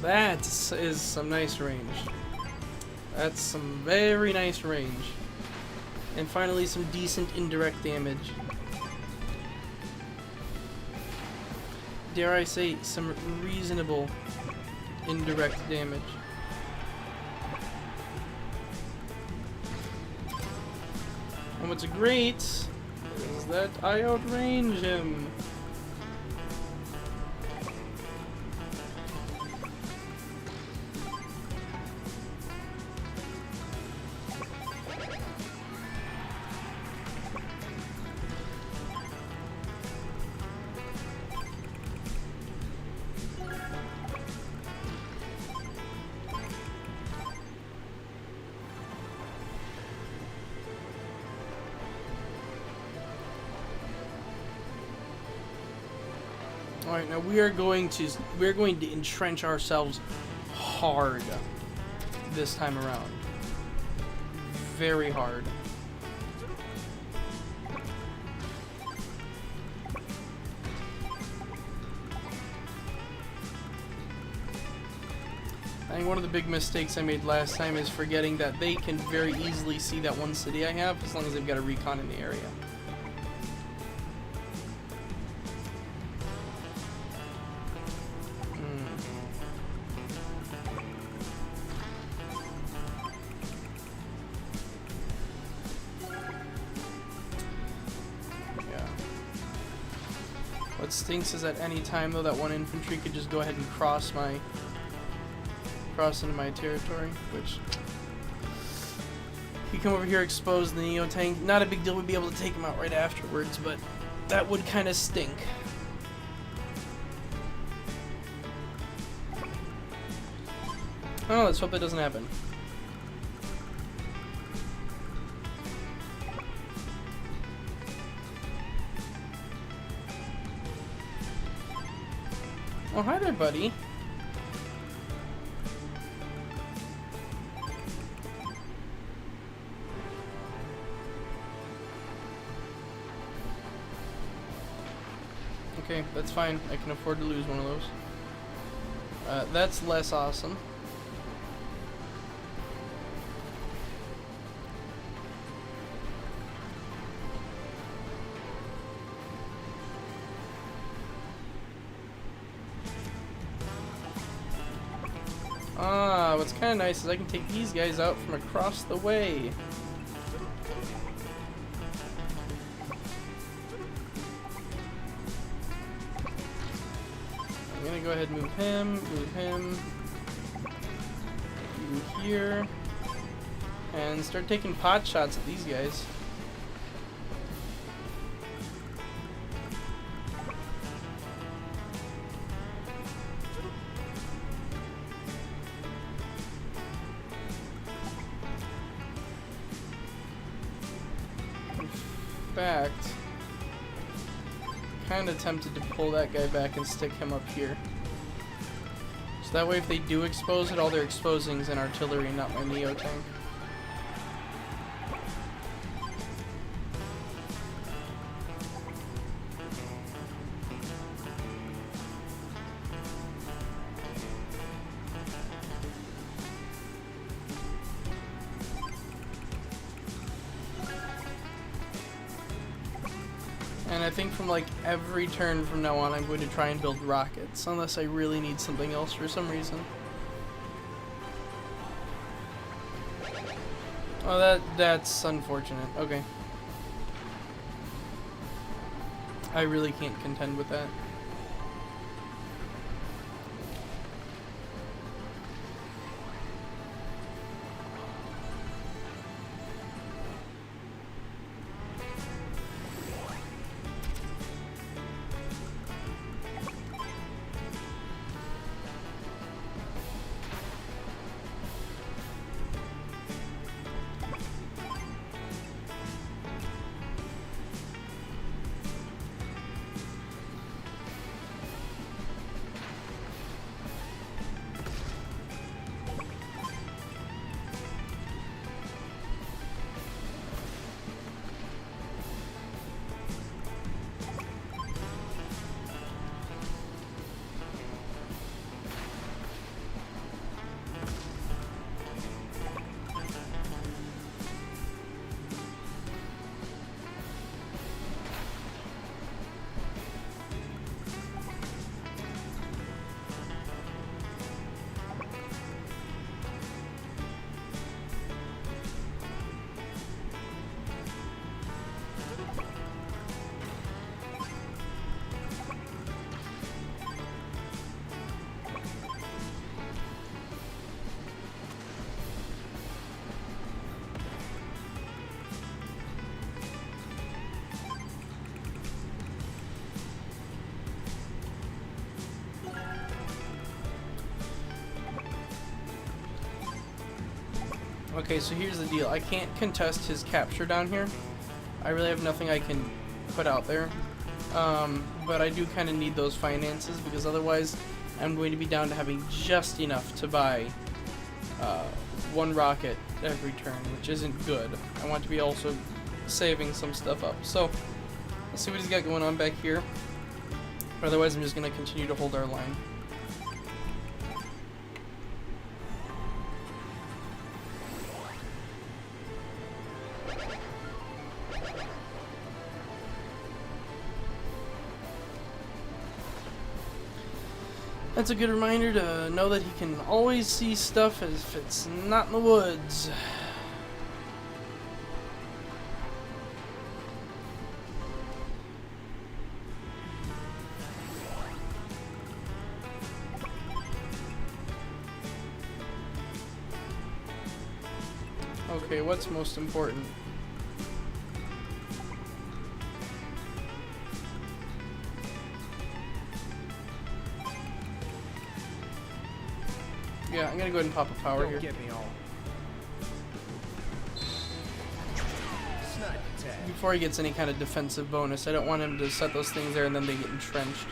[SPEAKER 1] That is some nice range. That's some very nice range. And finally some decent indirect damage. Dare I say, some reasonable indirect damage. And what's great is that I outrange him. Alright, now we're going to entrench ourselves hard this time around. Very hard. I think one of the big mistakes I made last time is forgetting that they can very easily see that one city I have as long as they've got a recon in the area. What stinks is at any time though that one infantry could just go ahead and cross into my territory, which he come over here, expose the Neo tank. Not a big deal, we'd be able to take him out right afterwards, but that would kind of stink. Oh, let's hope that doesn't happen. Oh, hi there, buddy. Okay, that's fine. I can afford to lose one of those. That's less awesome. What's kind of nice is I can take these guys out from across the way. I'm gonna go ahead and move him, you here, and start taking pot shots at these guys. Fact, kind of tempted to pull that guy back and stick him up here. So that way if they do expose it, all they're exposing is an artillery, not my Neo tank. And I think from like every turn from now on I'm going to try and build rockets, unless I really need something else for some reason. Oh, that's unfortunate. Okay. I really can't contend with that. Okay, so here's the deal. I can't contest his capture down here. I really have nothing I can put out there. But I do kind of need those finances, because otherwise I'm going to be down to having just enough to buy one rocket every turn, which isn't good. I want to be also saving some stuff up. So let's see what he's got going on back here. But otherwise I'm just going to continue to hold our line. That's a good reminder to know that he can always see stuff if it's not in the woods. Okay, what's most important? Yeah, I'm gonna go ahead and pop a power
[SPEAKER 2] Don't
[SPEAKER 1] here.
[SPEAKER 2] get me all. Snipe attack.
[SPEAKER 1] Before he gets any kind of defensive bonus, I don't want him to set those things there and then they get entrenched.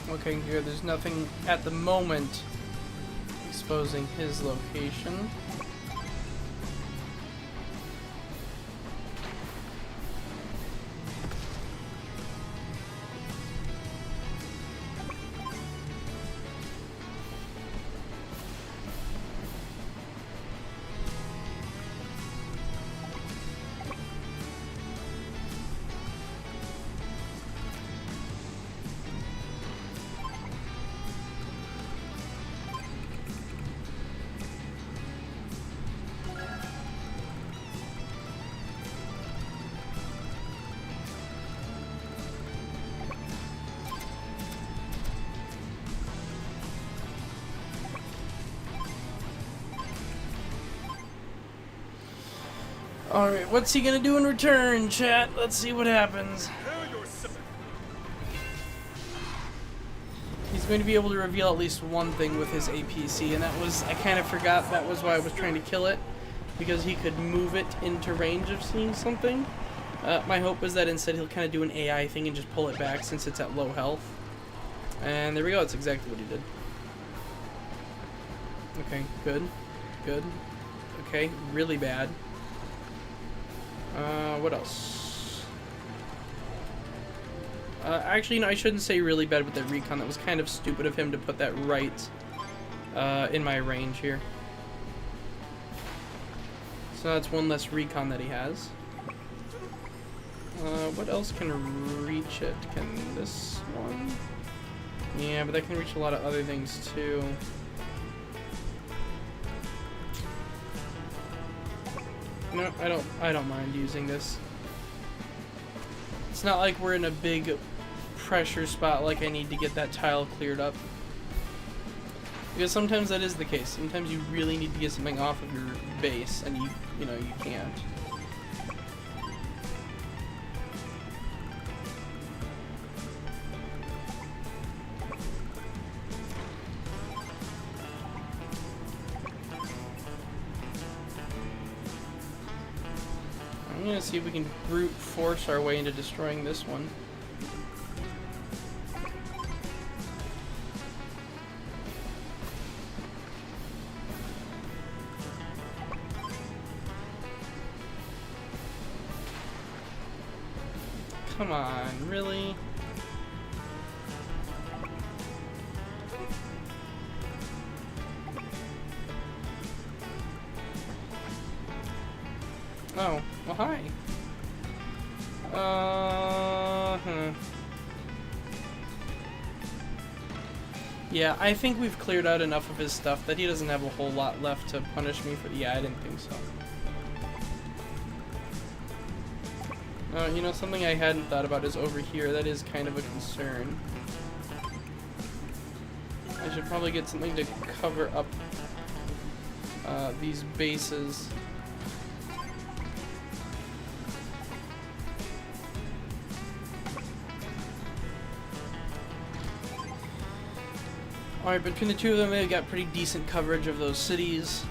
[SPEAKER 1] Okay, here, there's nothing at the moment exposing his location. Alright, what's he gonna do in return, chat? Let's see what happens.
[SPEAKER 2] Prepare yourself.
[SPEAKER 1] He's going to be able to reveal at least one thing with his APC, and that was, I kind of forgot that was why I was trying to kill it, because he could move it into range of seeing something. My hope was that instead he'll kind of do an AI thing and just pull it back since it's at low health. And there we go, that's exactly what he did. Okay, good. Good. Okay, really bad. What else? Actually, no, I shouldn't say really bad with that recon. That was kind of stupid of him to put that right in my range here. So that's one less recon that he has. What else can reach it? Can this one? Yeah, but that can reach a lot of other things too. No, I don't mind using this. It's not like we're in a big pressure spot like I need to get that tile cleared up. Because sometimes that is the case. Sometimes you really need to get something off of your base and you know, you can't. I'm gonna see if we can brute force our way into destroying this one. Come on, really? Oh, well, hi. Yeah, I think we've cleared out enough of his stuff that he doesn't have a whole lot left to punish me for. Yeah, I didn't think so. You know, something I hadn't thought about is over here. That is kind of a concern. I should probably get something to cover up these bases. Alright, between the two of them, they've got pretty decent coverage of those cities.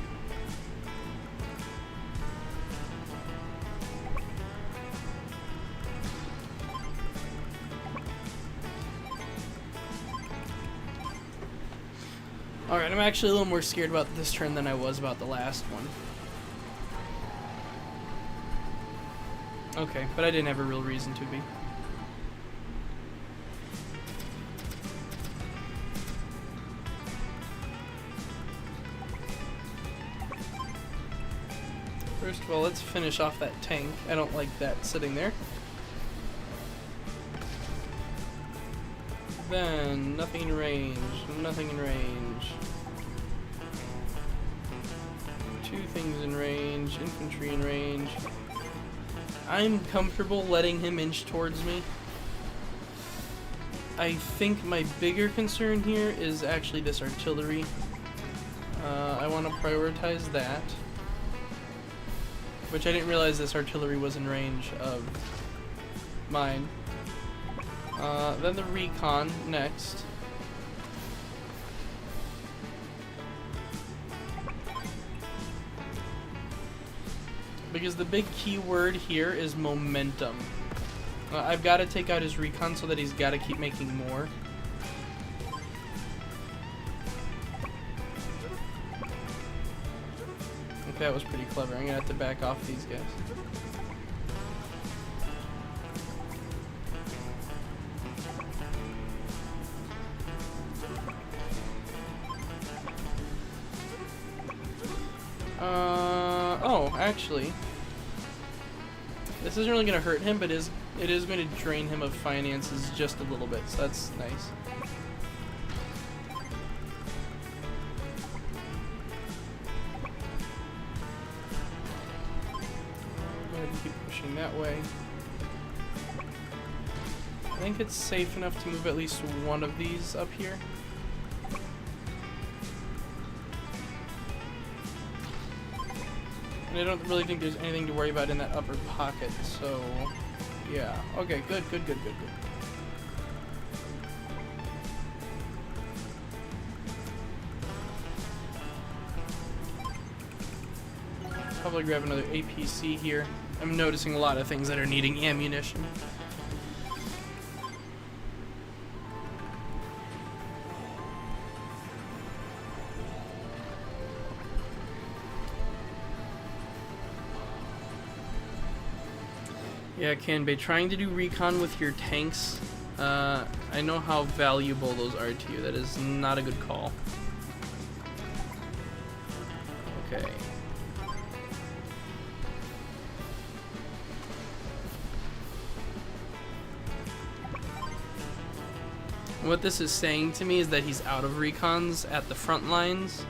[SPEAKER 1] Alright, I'm actually a little more scared about this turn than I was about the last one. Okay, but I didn't have a real reason to be. First of all, let's finish off that tank. I don't like that sitting there. Then, nothing in range, nothing in range. Two things in range, infantry in range. I'm comfortable letting him inch towards me. I think my bigger concern here is actually this artillery. I want to prioritize that. Which I didn't realize this artillery was in range of mine. Then the recon next. Because the big key word here is momentum. I've got to take out his recon so that he's got to keep making more. Okay, that was pretty clever. I'm going to have to back off these guys. Oh, actually, this isn't really going to hurt him, but it is going to drain him of finances just a little bit, so that's nice. Go ahead and keep pushing that way. I think it's safe enough to move at least one of these up here. And I don't really think there's anything to worry about in that upper pocket, so yeah. Okay, good. Probably grab another APC here. I'm noticing a lot of things that are needing ammunition. Yeah, Kanbei, trying to do recon with your tanks, I know how valuable those are to you. That is not a good call. Okay. What this is saying to me is that he's out of recons at the front lines,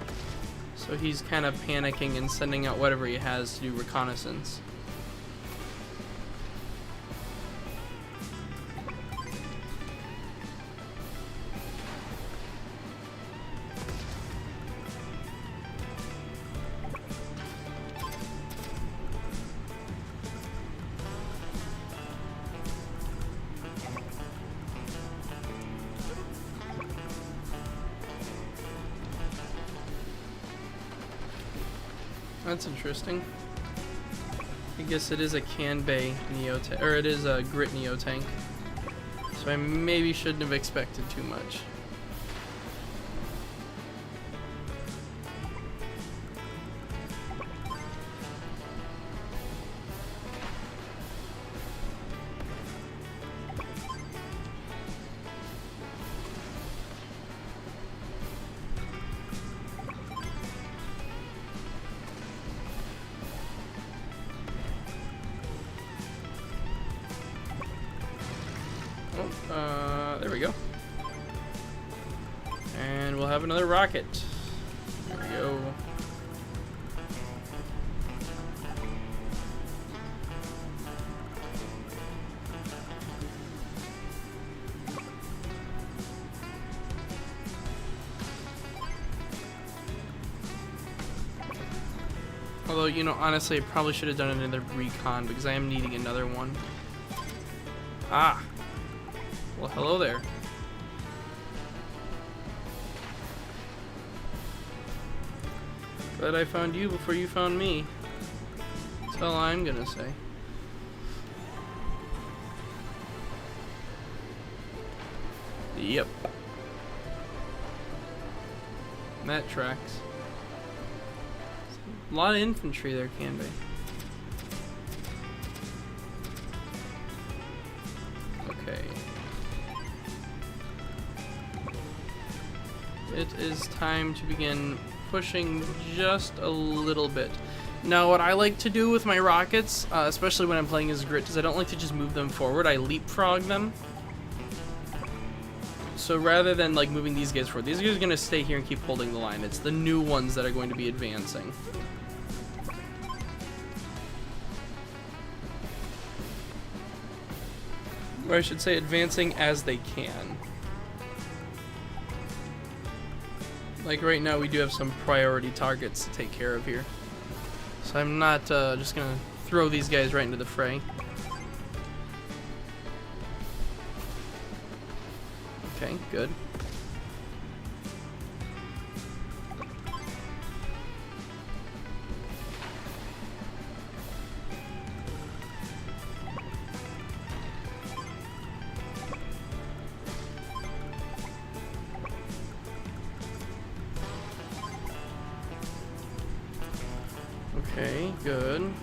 [SPEAKER 1] so he's kind of panicking and sending out whatever he has to do reconnaissance. That's interesting. I guess it is a Kanbei Neo tank, or it is a Grit Neo tank. So I maybe shouldn't have expected too much. go. And we'll have another rocket. There we go. Although, you know, honestly, I probably should have done another recon because I am needing another one. Ah. Well, hello there. Glad I found you before you found me. That's all I'm gonna say. Yep. That tracks. A lot of infantry there, can be. Okay. It is time to begin pushing just a little bit. Now, what I like to do with my rockets, especially when I'm playing as Grit, is I don't like to just move them forward. I leapfrog them. So rather than like moving these guys forward, these guys are going to stay here and keep holding the line. It's the new ones that are going to be advancing. Or I should say advancing as they can. Like right now we do have some priority targets to take care of here. So I'm not just going to throw these guys right into the fray. Okay, good. Okay, good.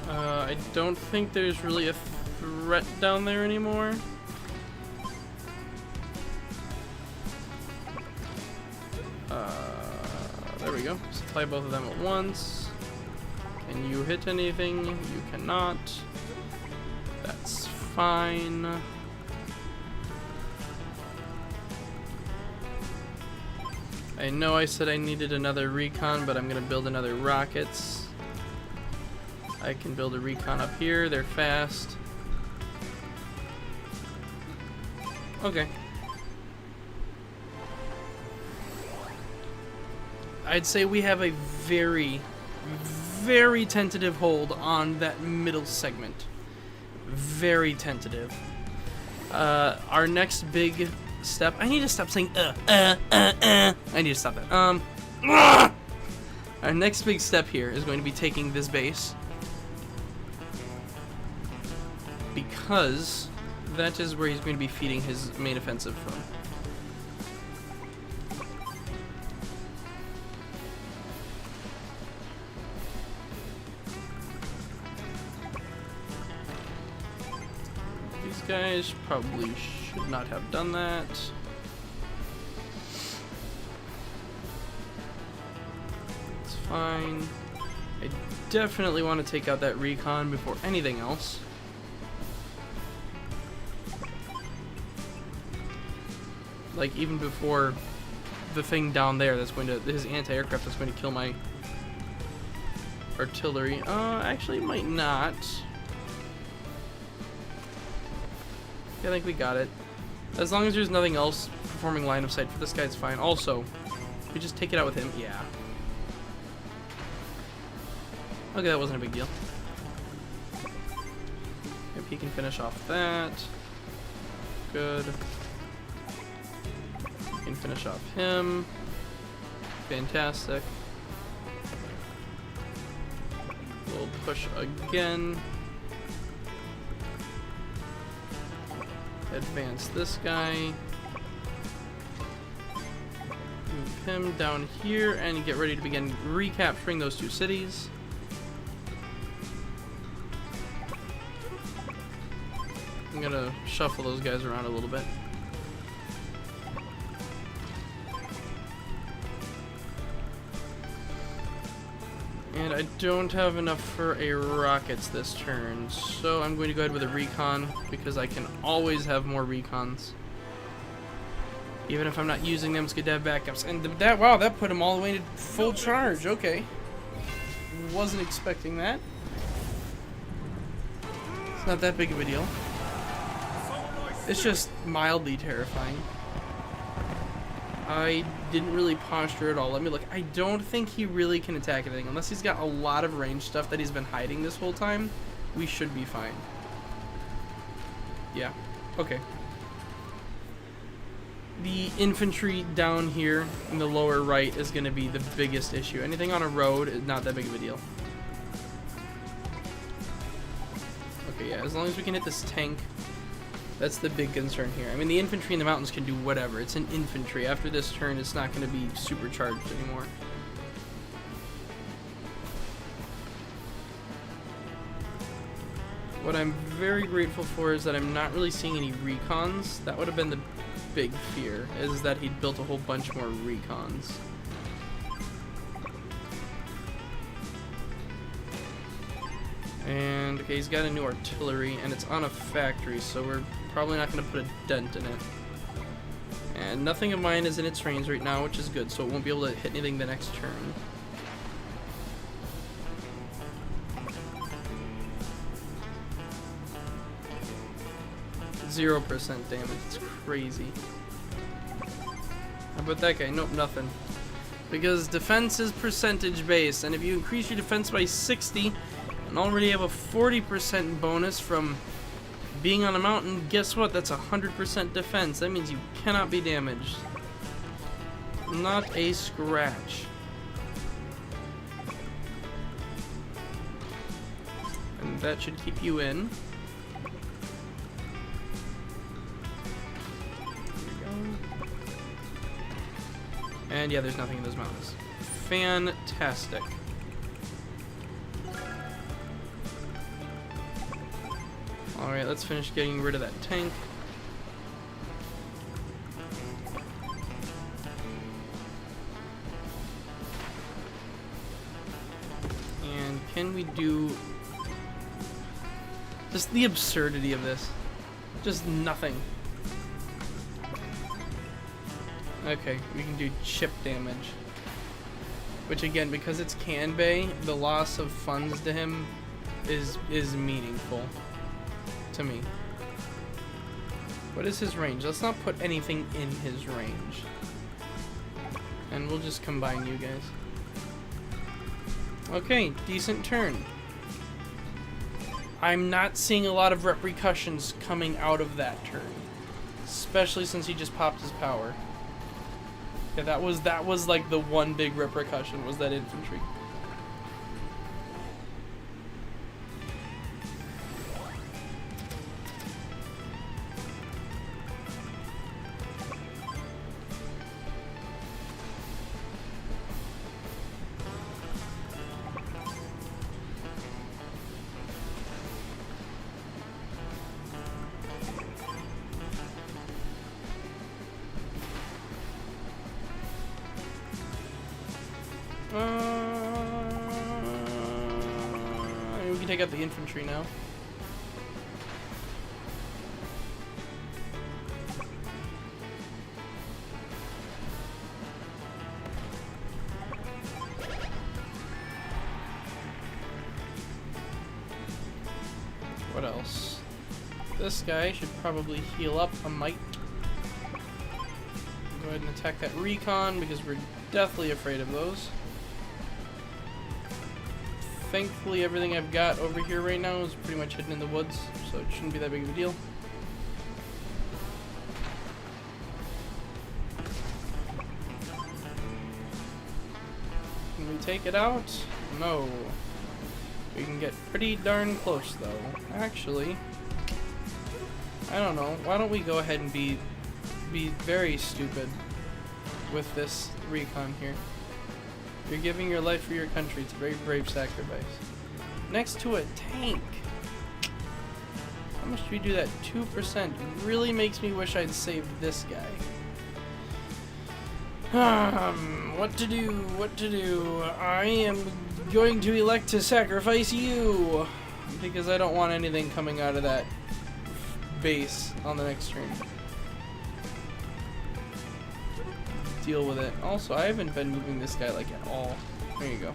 [SPEAKER 1] I don't think there's really a threat down there anymore. There we go. Supply both of them at once. Can you hit anything? You cannot. That's fine. I know I said I needed another recon, but I'm gonna build another rockets. I can build a recon up here. They're fast. Okay. I'd say we have a very, very tentative hold on that middle segment. Very tentative. Our next big step. I need to stop saying I need to stop that. Our next big step here is going to be taking this base, because that is where he's going to be feeding his main offensive from. These guys probably should not have done that. It's fine. I definitely want to take out that recon before anything else. Like, even before the thing down there that's going to, his anti-aircraft that's going to kill my artillery. Actually, it might not. I think we got it. As long as there's nothing else performing line of sight for this guy, it's fine. Also, we just take it out with him. Yeah. Okay, that wasn't a big deal. If he can finish off that. Good. He can finish off him. Fantastic. We'll push again. Advance this guy. Move him down here and get ready to begin recapturing those two cities. I'm gonna shuffle those guys around a little bit. And I don't have enough for a rockets this turn, so I'm going to go ahead with a recon because I can always have more recons. Even if I'm not using them, it's good to have backups. And that, wow, that put him all the way to full charge. Okay. Wasn't expecting that. It's not that big of a deal. It's just mildly terrifying. I didn't really posture at all. Let me look. I don't think he really can attack anything. Unless he's got a lot of range stuff that he's been hiding this whole time, we should be fine. Yeah. Okay. The infantry down here in the lower right is going to be the biggest issue. Anything on a road is not that big of a deal. Okay, yeah, as long as we can hit this tank, that's the big concern here. I mean, the infantry in the mountains can do whatever. It's an infantry. After this turn, it's not going to be supercharged anymore. What I'm very grateful for is that I'm not really seeing any recons. That would have been the big fear, is that he'd built a whole bunch more recons. And, okay, he's got a new artillery, and it's on a factory, so we're probably not going to put a dent in it. And nothing of mine is in its range right now, which is good, so it won't be able to hit anything the next turn. %0 damage. It's crazy. How about that guy? Nope, nothing. Because defense is percentage based, and if you increase your defense by 60 and already have a 40% bonus from being on a mountain, guess what? That's 100% defense. That means you cannot be damaged. Not a scratch. And that should keep you in. And yeah, there's nothing in those mountains. Fantastic. Alright, let's finish getting rid of that tank. And can we do just the absurdity of this? Just nothing. Okay, we can do chip damage. Which again, because it's Kanbei, the loss of funds to him is meaningful to me. What is his range? Let's not put anything in his range. And we'll just combine you guys. Okay, decent turn. I'm not seeing a lot of repercussions coming out of that turn. Especially since he just popped his power. Yeah, that was like the one big repercussion, was that infantry. We can take out the infantry now. What else? This guy should probably heal up a mite. Go ahead and attack that recon because we're deathly afraid of those. Thankfully, everything I've got over here right now is pretty much hidden in the woods, so it shouldn't be that big of a deal. Can we take it out? No. We can get pretty darn close, though. Actually, I don't know. Why don't we go ahead and be very stupid with this recon here. You're giving your life for your country. It's a very brave sacrifice. Next to a tank. How much do we do that? 2%. Really makes me wish I'd saved this guy. What to do? What to do? I am going to elect to sacrifice you because I don't want anything coming out of that base on the next stream. Deal with it. Also, I haven't been moving this guy like at all. There you go.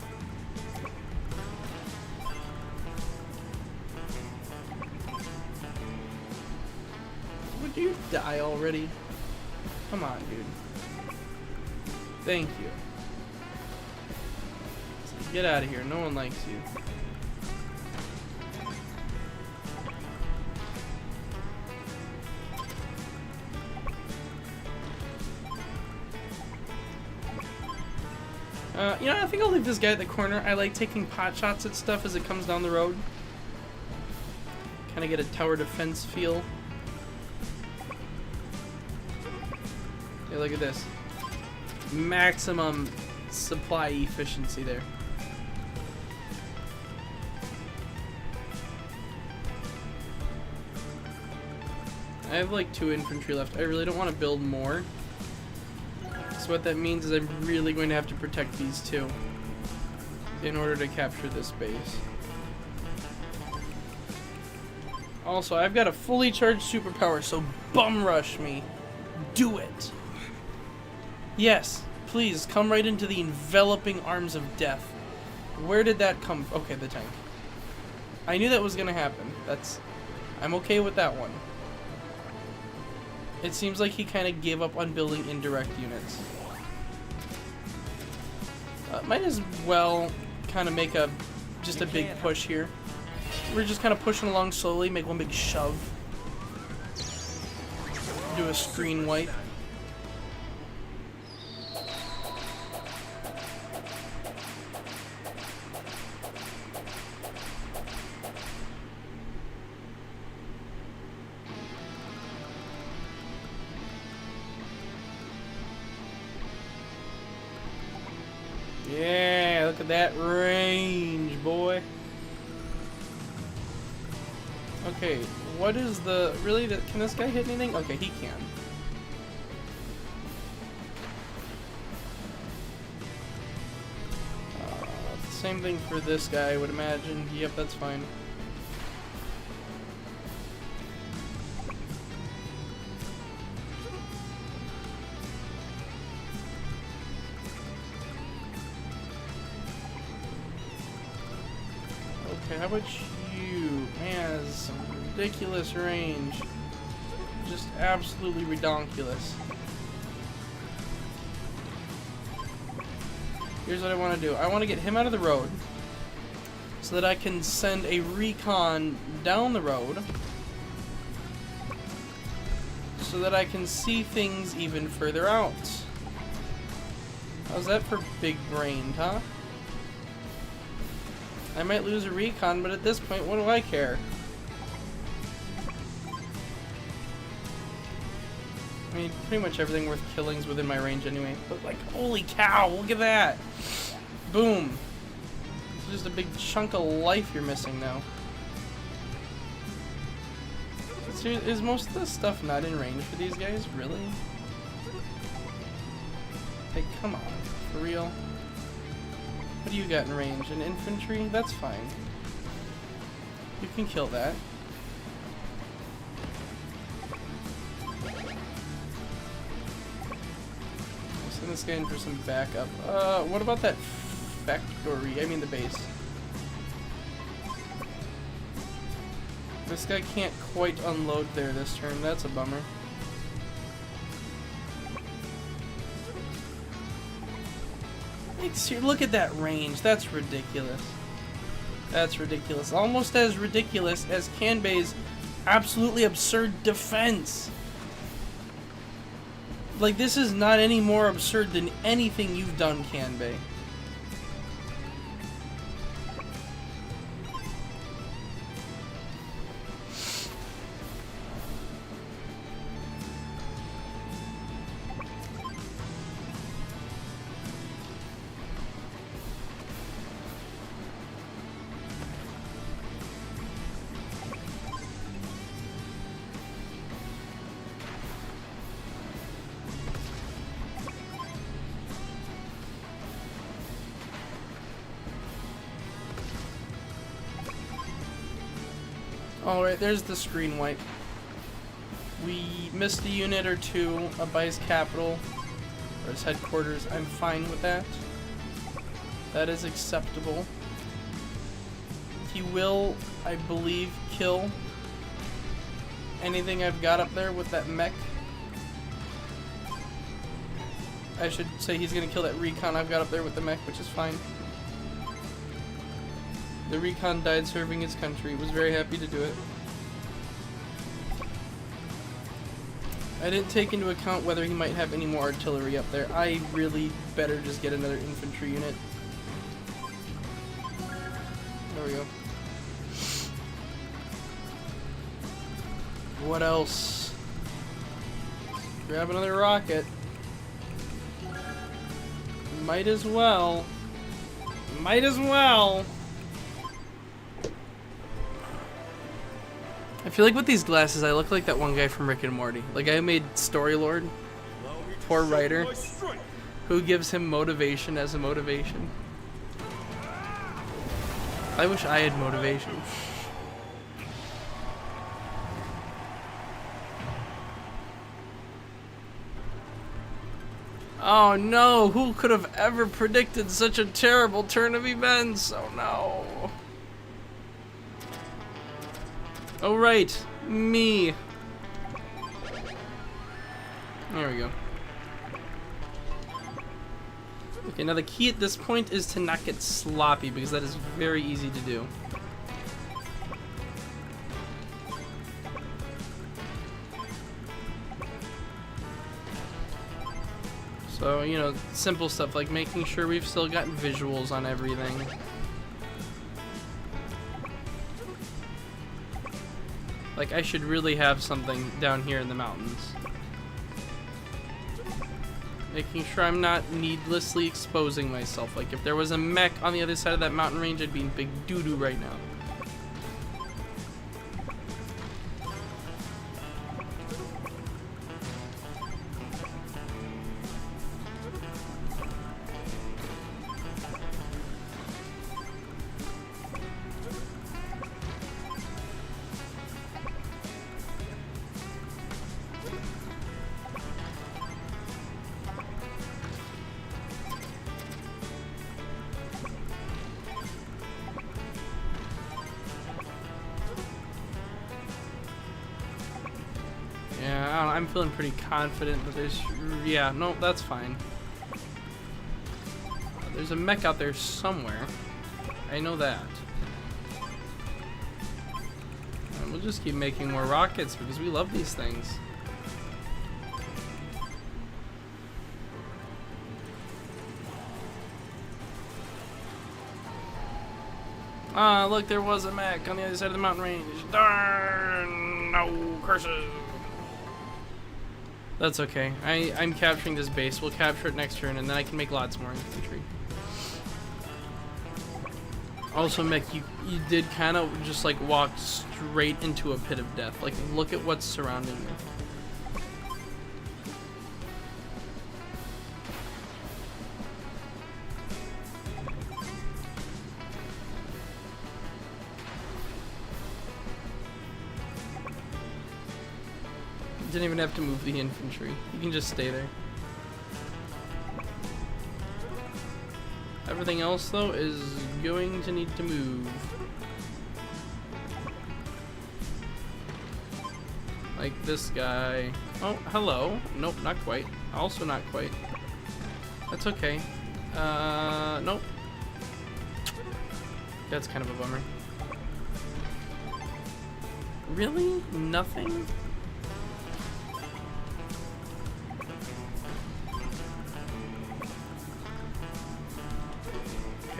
[SPEAKER 1] Would you die already? Come on, dude. Thank you. Get out of here. No one likes you. You know, I think I'll leave this guy at the corner. I like taking pot shots at stuff as it comes down the road. Kind of get a tower defense feel. Hey, look at this. Maximum supply efficiency there. I have like 2 infantry left. I really don't want to build more. So what that means is I'm really going to have to protect these 2 in order to capture this base. Also, I've got a fully charged superpower, so bum rush me. Do it. Yes, please come right into the enveloping arms of death. Where did that come from? Okay, the tank. I knew that was gonna happen. I'm okay with that one. It seems like he kind of gave up on building indirect units. Might as well kind of make just a big push here. We're just kind of pushing along slowly, make one big shove. Do a screen wipe. Yeah, look at that range, boy. Okay, what is the... Really? Can this guy hit anything? Okay, he can. Same thing for this guy, I would imagine. Yep, that's fine. Okay, how about you? Man, this is some ridiculous range. Just absolutely redonkulous. Here's what I want to do. I want to get him out of the road so that I can send a recon down the road so that I can see things even further out. How's that for big brained, huh? I might lose a recon, but at this point, what do I care? I mean, pretty much everything worth killing is within my range anyway. But like, holy cow, look at that! Boom! It's just a big chunk of life you're missing now. Is most of this stuff not in range for these guys? Really? Hey, come on. For real? What do you got in range? An infantry? That's fine. You can kill that. Send this guy in for some backup. What about that factory? I mean the base. This guy can't quite unload there this turn. That's a bummer. Look at that range. That's ridiculous. That's ridiculous. Almost as ridiculous as Kanbei's absolutely absurd defense. Like, this is not any more absurd than anything you've done, Kanbei. Alright, there's the screen wipe. We missed a unit or two up by his capital, or his headquarters. I'm fine with that. That is acceptable. He will, I believe, kill anything I've got up there with that mech. I should say he's gonna kill that recon I've got up there with the mech, which is fine. The recon died serving his country. Was very happy to do it. I didn't take into account whether he might have any more artillery up there. I really better just get another infantry unit. There we go. What else? Grab another rocket. Might as well. Might as well. I feel like with these glasses, I look like that one guy from Rick and Morty. Like I made Storylord, poor writer, who gives him motivation as a motivation. I wish I had motivation. Oh no, who could have ever predicted such a terrible turn of events? Oh no. Oh right, me. There we go. Okay, now the key at this point is to not get sloppy, because that is very easy to do. So, you know, simple stuff like making sure we've still got visuals on everything. Like, I should really have something down here in the mountains. Making sure I'm not needlessly exposing myself. Like, if there was a mech on the other side of that mountain range, I'd be in big doo-doo right now. Yeah, I don't know, I'm feeling pretty confident that there's... Yeah, no, that's fine. There's a mech out there somewhere. I know that. And we'll just keep making more rockets because we love these things. Ah, look, there was a mech on the other side of the mountain range. Darn! No, curses! That's okay. I'm capturing this base. We'll capture it next turn, and then I can make lots more infantry. Also, mech, you did kind of just like walk straight into a pit of death. Like, look at what's surrounding you. Didn't even have to move the infantry. You can just stay there. Everything else, though, is going to need to move. Like this guy. Oh, hello. Nope, not quite. Also not quite. That's okay. Nope. That's kind of a bummer. Really? Nothing?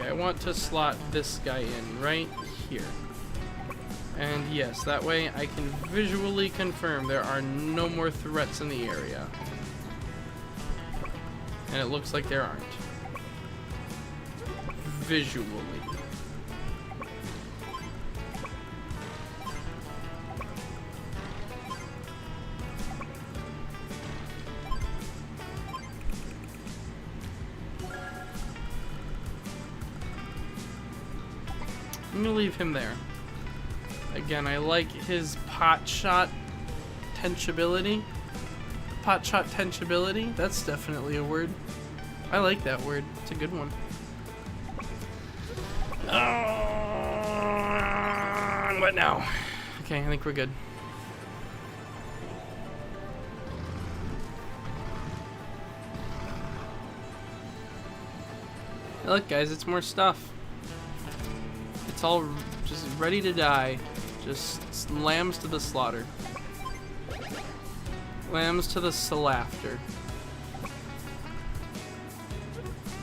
[SPEAKER 1] I want to slot this guy in right here. And yes, that way I can visually confirm there are no more threats in the area. And it looks like there aren't. Visually. I'm gonna leave him there. Again, I like his pot shot tenchability. Pot shot tenchability. That's definitely a word. I like that word. It's a good one. What now? Okay, I think we're good. Look, guys, it's more stuff. It's all just ready to die. Just lambs to the slaughter. Lambs to the slaughter.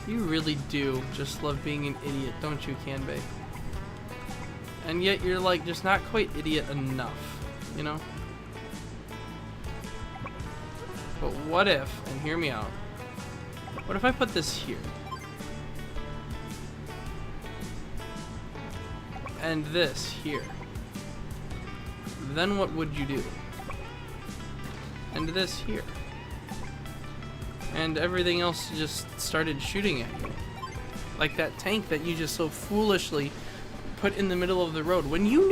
[SPEAKER 1] You really do just love being an idiot, don't you, Kanbei? And yet you're like just not quite idiot enough, you know? But what if, and hear me out, what if I put this here? And this here. Then what would you do? And this here. And everything else just started shooting at you. Like that tank that you just so foolishly put in the middle of the road. When you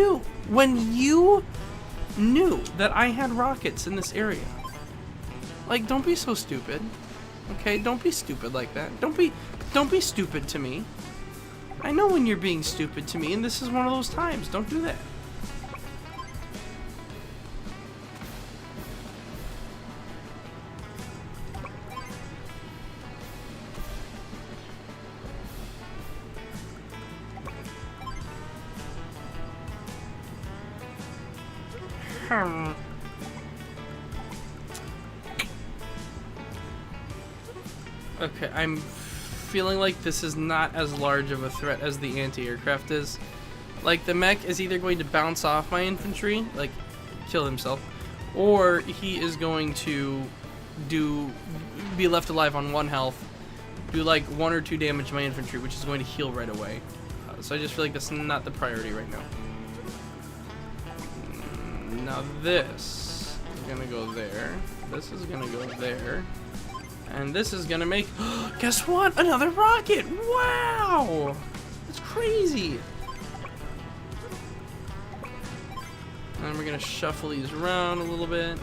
[SPEAKER 1] knew that I had rockets in this area. Like, don't be so stupid. Okay, don't be stupid like that. Don't be stupid to me. I know when you're being stupid to me, and this is one of those times. Don't do that. Okay, I'm feeling like this is not as large of a threat as the anti-aircraft is. Like, the mech is either going to bounce off my infantry, like, kill himself, or he is going to be left alive on 1 health, do like 1 or 2 damage to my infantry, which is going to heal right away. So I just feel like that's not the priority right now. Now this is gonna go there. This is gonna go there. And this is gonna make, guess what? Another rocket! Wow! That's crazy! And we're gonna shuffle these around a little bit.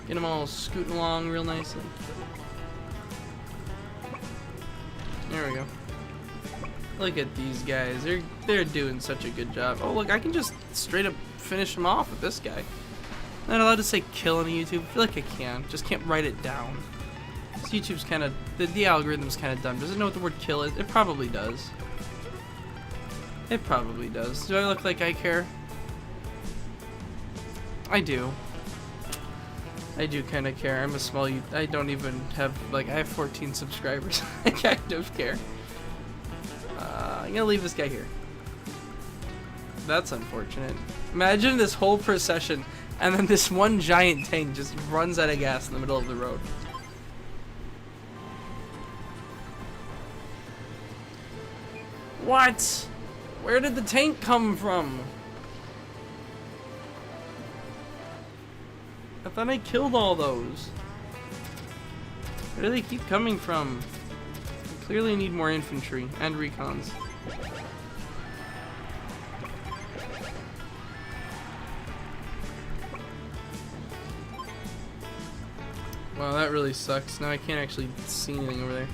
[SPEAKER 1] Get them all scooting along real nicely. There we go. Look at these guys. They're doing such a good job. Oh, look, I can just straight up finish them off with this guy. Not allowed to say kill on YouTube. I feel like I can. Just can't write it down. This YouTube's kind of... The algorithm's kind of dumb. Does it know what the word kill is? It probably does. It probably does. Do I look like I care? I do. I do kind of care. I'm a small... I don't even have... Like, I have 14 subscribers. I kind of care. I'm gonna leave this guy here. That's unfortunate. Imagine this whole procession, and then this one giant tank just runs out of gas in the middle of the road. What? Where did the tank come from? I thought I killed all those. Where do they keep coming from? I clearly need more infantry and recons. Wow, that really sucks. Now I can't actually see anything over there.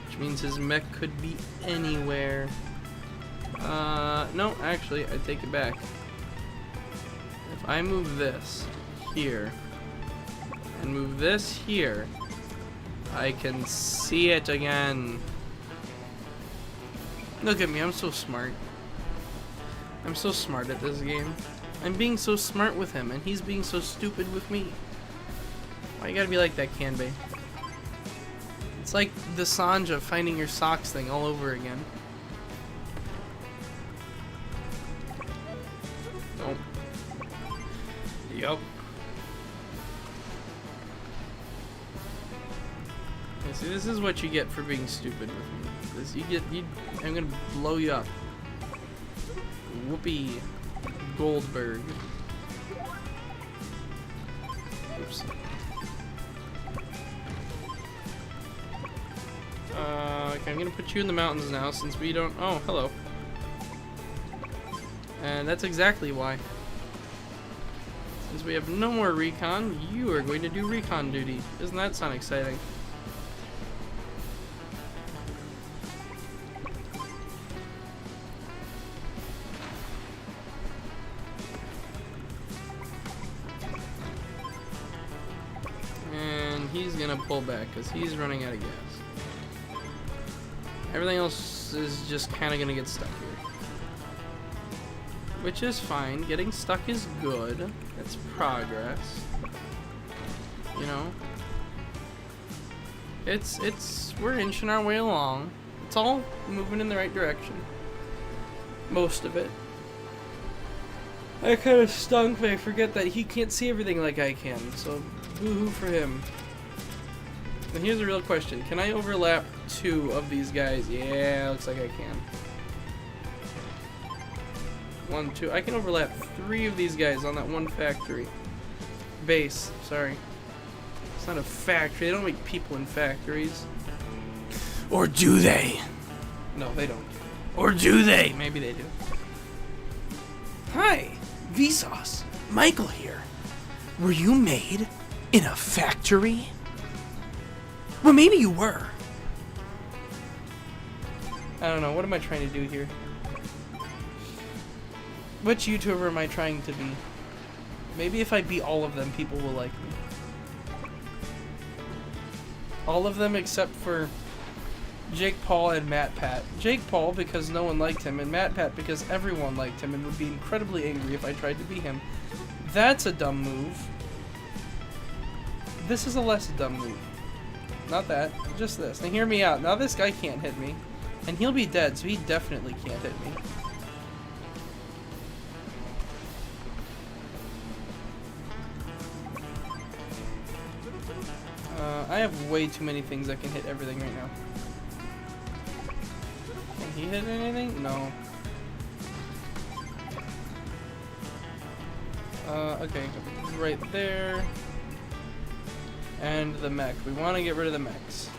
[SPEAKER 1] Which means his mech could be anywhere. No, actually, I take it back. If I move this here, and move this here, I can see it again. Look at me, I'm so smart. I'm so smart at this game. I'm being so smart with him, and he's being so stupid with me. Why you gotta be like that, Kanbei? It's like the Sanja finding your socks thing all over again. Nope. Yup. See, this is what you get for being stupid with me. This I'm gonna blow you up. Whoopi Goldberg. Oops. Okay, I'm gonna put you in the mountains now since we don't. Oh, hello. And that's exactly why. Since we have no more recon, you are going to do recon duty. Doesn't that sound exciting? And he's gonna pull back because he's running out of gas. Everything else is just kind of gonna get stuck here. Which is fine. Getting stuck is good. It's progress. You know? We're inching our way along. It's all moving in the right direction. Most of it. I kind of stunk, but I forget that he can't see everything like I can, so boo-hoo for him. And here's a real question. Can I overlap 2 of these guys? Yeah, looks like I can. 1, 2. I can overlap 3 of these guys on that one factory. Base, sorry. It's not a factory. They don't make people in factories. Or do they? No, they don't. Or do they? Maybe they do. Hi, Vsauce. Michael here. Were you made in a factory? Well, maybe you were. I don't know. What am I trying to do here? Which YouTuber am I trying to be? Maybe if I beat all of them, people will like me. All of them except for Jake Paul and Matt Pat. Jake Paul because no one liked him, and Matt Pat because everyone liked him and would be incredibly angry if I tried to beat him. That's a dumb move. This is a less dumb move. Not that, just this. Now hear me out. Now this guy can't hit me. And he'll be dead, so he definitely can't hit me. I have way too many things that can hit everything right now. Can he hit anything? No. Okay, right there. And the mech. We want to get rid of the mechs.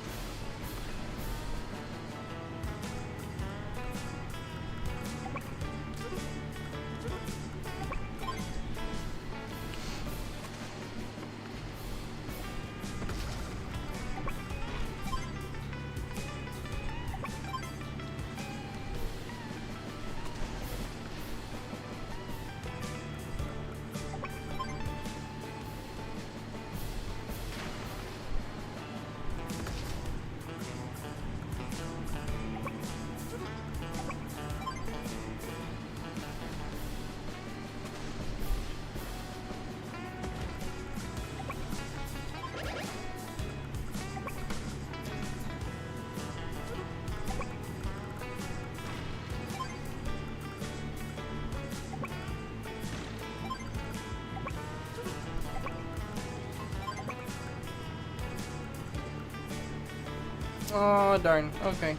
[SPEAKER 1] Oh, darn. Okay.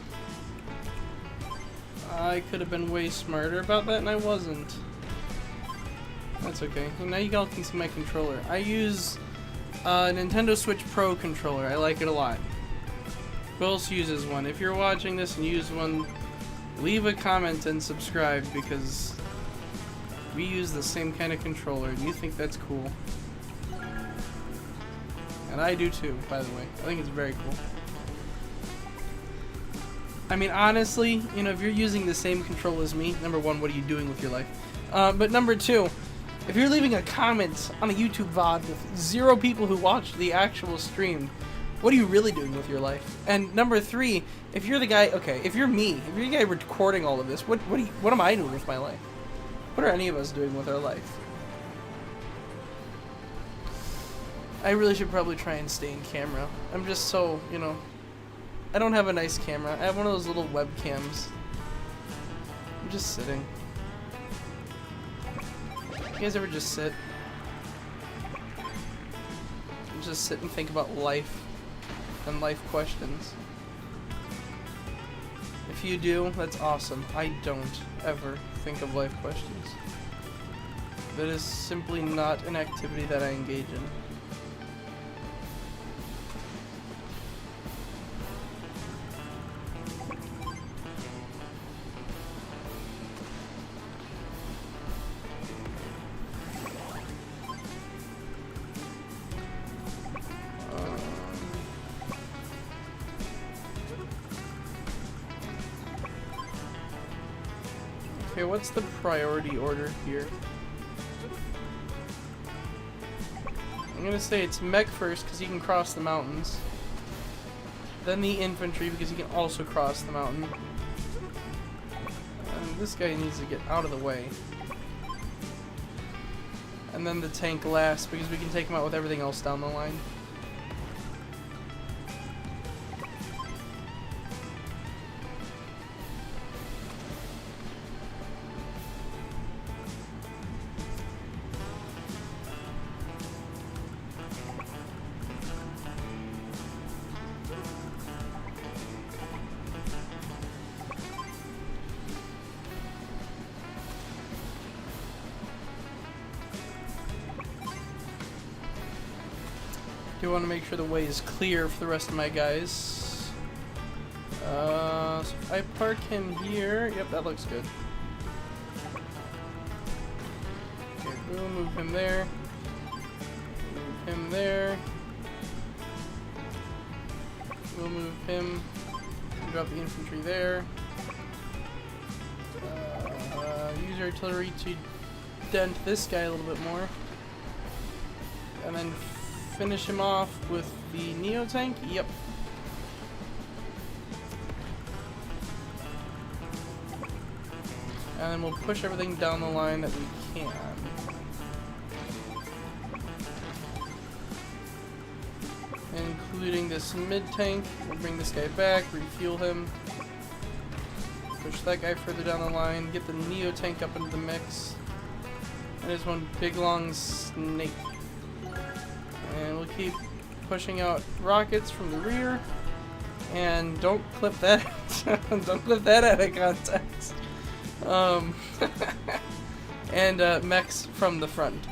[SPEAKER 1] I could have been way smarter about that, and I wasn't. That's okay. Well, now you all can see my controller. I use a Nintendo Switch Pro controller. I like it a lot. Who else uses one? If you're watching this and use one, leave a comment and subscribe, because we use the same kind of controller. Do you think that's cool? And I do too, by the way. I think it's very cool. I mean, honestly, you know, if you're using the same control as me, number one, what are you doing with your life? But number two, if you're leaving a comment on a YouTube VOD with 0 people who watched the actual stream, what are you really doing with your life? And number three, if you're the guy, okay, if you're me, if you're the guy recording all of this, what am I doing with my life? What are any of us doing with our life? I really should probably try and stay in camera. I'm just so, you know, I don't have a nice camera. I have one of those little webcams. I'm just sitting. You guys ever just sit? Just sit and think about life and life questions. If you do, that's awesome. I don't ever think of life questions. That is simply not an activity that I engage in. Okay, what's the priority order here? I'm gonna say it's mech first because he can cross the mountains. Then the infantry because he can also cross the mountain. And this guy needs to get out of the way. And then the tank last because we can take him out with everything else down the line. Do want to make sure the way is clear for the rest of my guys. So if I park him here, yep, that looks good. Okay, we'll move him there. Move him there. We'll move him. Drop the infantry there. Use artillery to dent this guy a little bit more. And then finish him off with the Neo tank. Yep. And then we'll push everything down the line that we can. Including this mid tank. We'll bring this guy back, refuel him. Push that guy further down the line. Get the Neo tank up into the mix. And there's one big long snake. And we'll keep pushing out rockets from the rear. And don't clip that. Don't clip that out of context. And mechs from the front.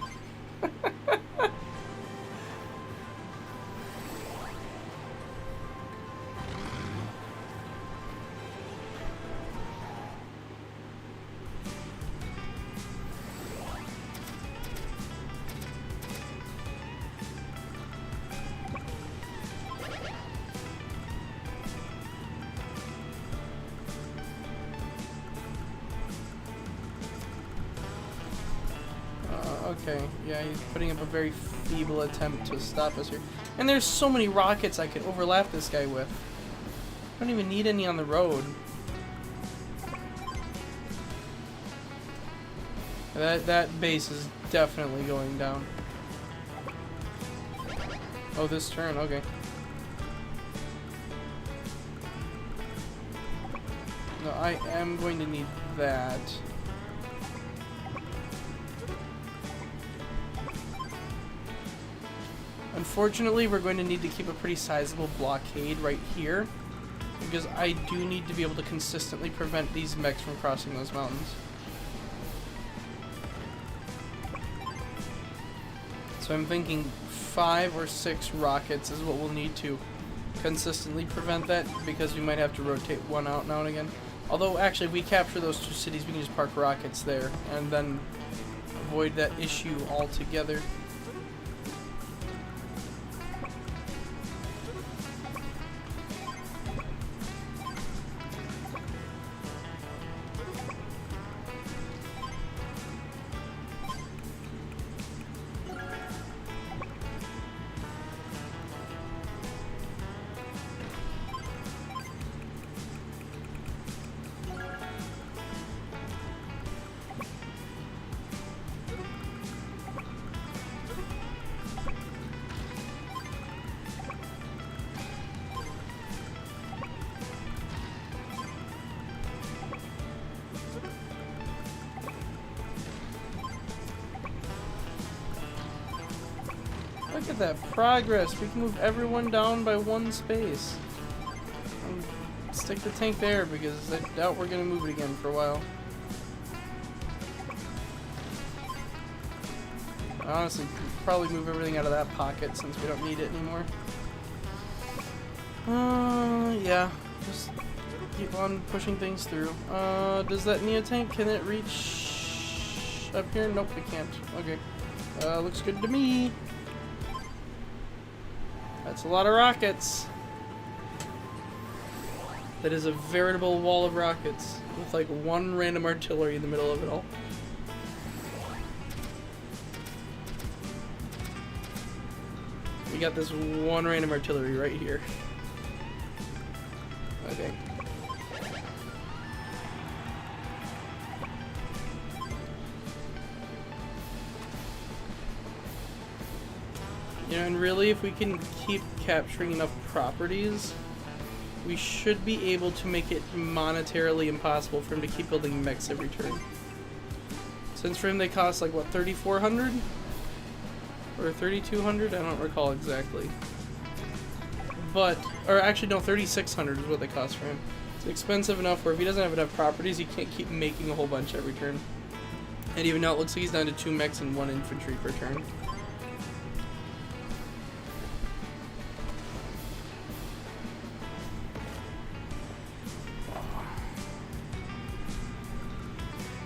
[SPEAKER 1] Okay, yeah, he's putting up a very feeble attempt to stop us here. And there's so many rockets I could overlap this guy with. I don't even need any on the road. That base is definitely going down. Oh, this turn, okay. No, I am going to need that. Unfortunately, we're going to need to keep a pretty sizable blockade right here, because I do need to be able to consistently prevent these mechs from crossing those mountains. So I'm thinking 5 or 6 rockets is what we'll need to consistently prevent that, because we might have to rotate one out now and again. Although, actually, if we capture those 2 cities, we can just park rockets there, and then avoid that issue altogether. Look at that progress. We can move everyone down by 1 space. And stick the tank there because I doubt we're going to move it again for a while. Honestly, probably move everything out of that pocket since we don't need it anymore. Yeah. Just keep on pushing things through. Does that Neo tank, can it reach up here? Nope, it can't. Okay. Looks good to me. That's a lot of rockets. that is a veritable wall of rockets with like one random artillery in the middle of it all. We got this one random artillery right here. Okay. You know, and really, if we can keep capturing enough properties, we should be able to make it monetarily impossible for him to keep building mechs every turn. Since for him they cost like, what, 3,400? Or 3,200? I don't recall exactly. But, or actually no, 3,600 is what they cost for him. It's expensive enough where if he doesn't have enough properties, he can't keep making a whole bunch every turn. And even now it looks like he's down to 2 mechs and 1 infantry per turn.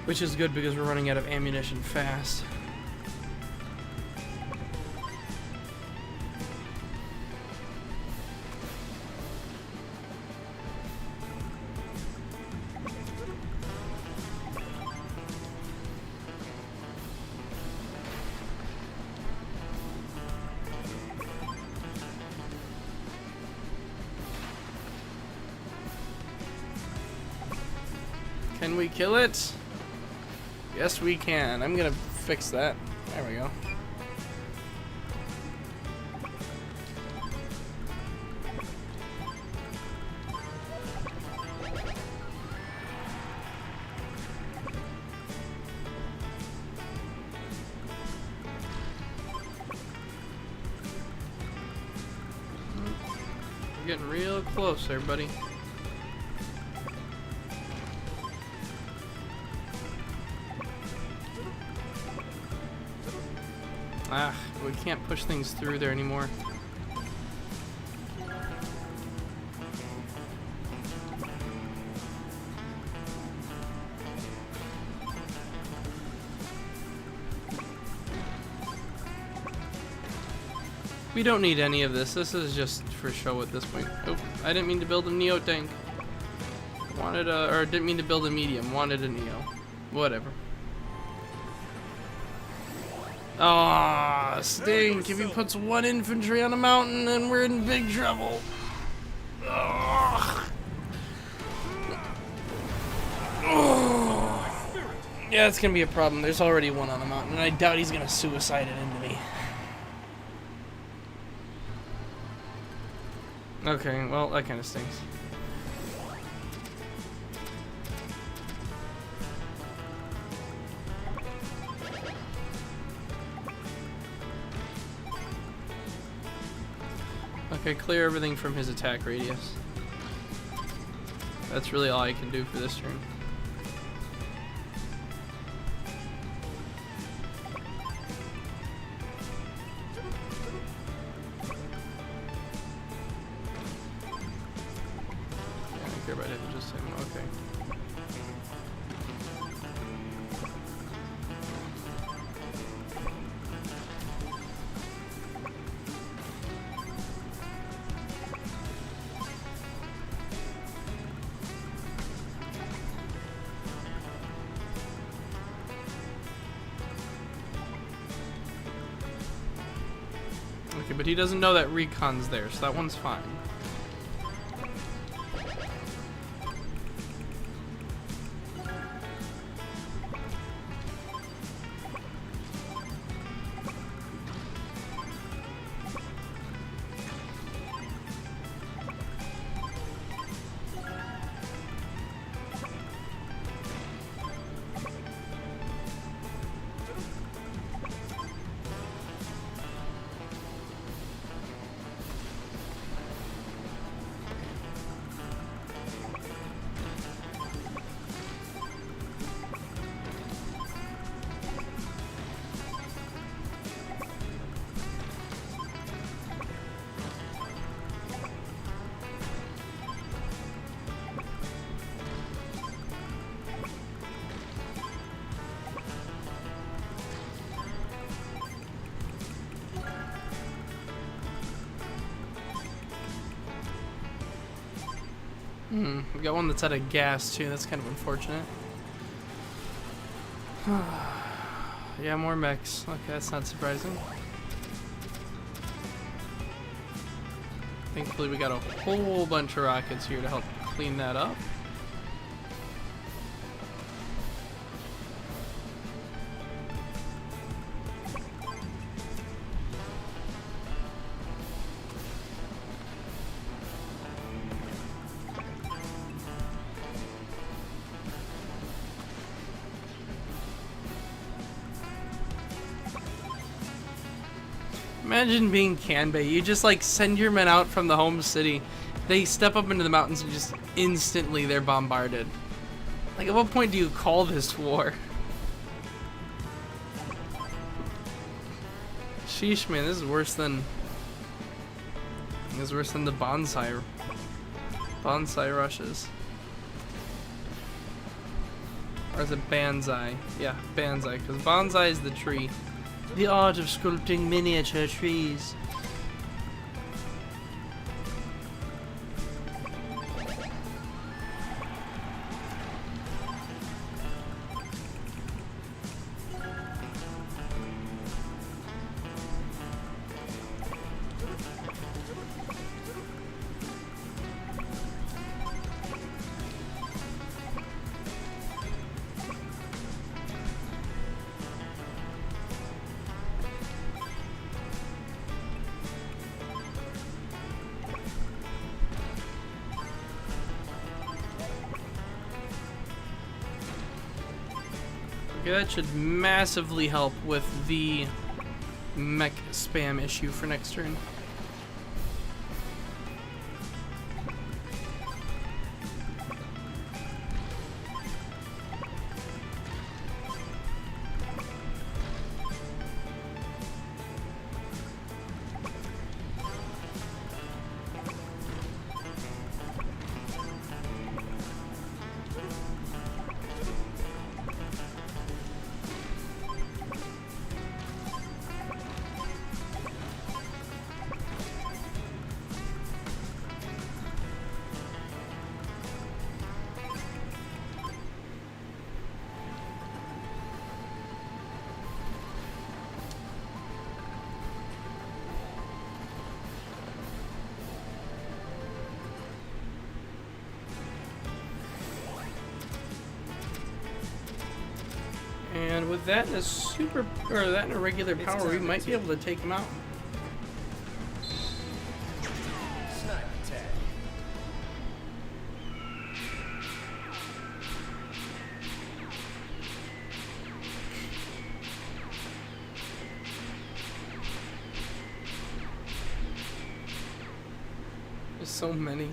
[SPEAKER 1] Which is good because we're running out of ammunition fast. Can we kill it? Yes, we can. I'm gonna fix that. There we go. We're getting real close there, buddy. Ah, we can't push things through there anymore. We don't need any of this. This is just for show at this point. Oh, I didn't mean to build a Neo tank. Wanted a, or didn't mean to build a medium. Wanted a Neo. Whatever. Ah, stink. If he puts 1 infantry on a mountain, then we're in big trouble. Ugh. Ugh. Yeah, it's gonna be a problem. There's already 1 on the mountain, and I doubt he's gonna suicide it into me. Okay, well, that kind of stinks. Okay, clear everything from his attack radius. That's really all I can do for this turn. Yeah, I don't care about it, just him. Okay. Okay, but he doesn't know that recon's there, so that one's fine. We got one that's out of gas too. That's kind of unfortunate. Yeah, more mechs. Okay, that's not surprising. Thankfully, we got a whole bunch of rockets here to help clean that up. Imagine being Kanbei. You just like send your men out from the home city. They step up into the mountains and just instantly they're bombarded. Like, at what point do you call this war? Sheesh, man, this is worse than the bonsai rushes. Or is it Banzai? Yeah, Banzai, because bonsai is the tree. The art of sculpting miniature trees. Okay, that should massively help with the mech spam issue for next turn. And with that in a regular power, we might be able to take him out.
[SPEAKER 2] Snipe attack.
[SPEAKER 1] There's so many.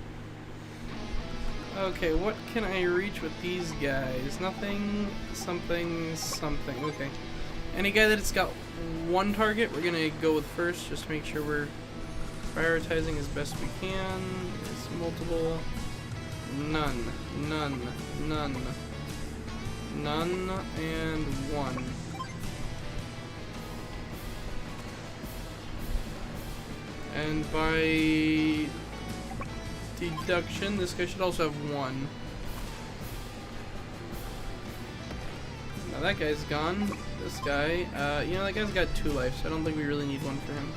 [SPEAKER 1] Okay, what can I reach with these guys? Nothing, something, something. Okay. Any guy that's got one target, we're gonna go with first, just to make sure we're prioritizing as best we can. It's multiple. None, none, none, none, and one. And by deduction, this guy should also have one. Now that guy's gone. This guy, you know, that guy's got 2 lives, so I don't think we really need one for him.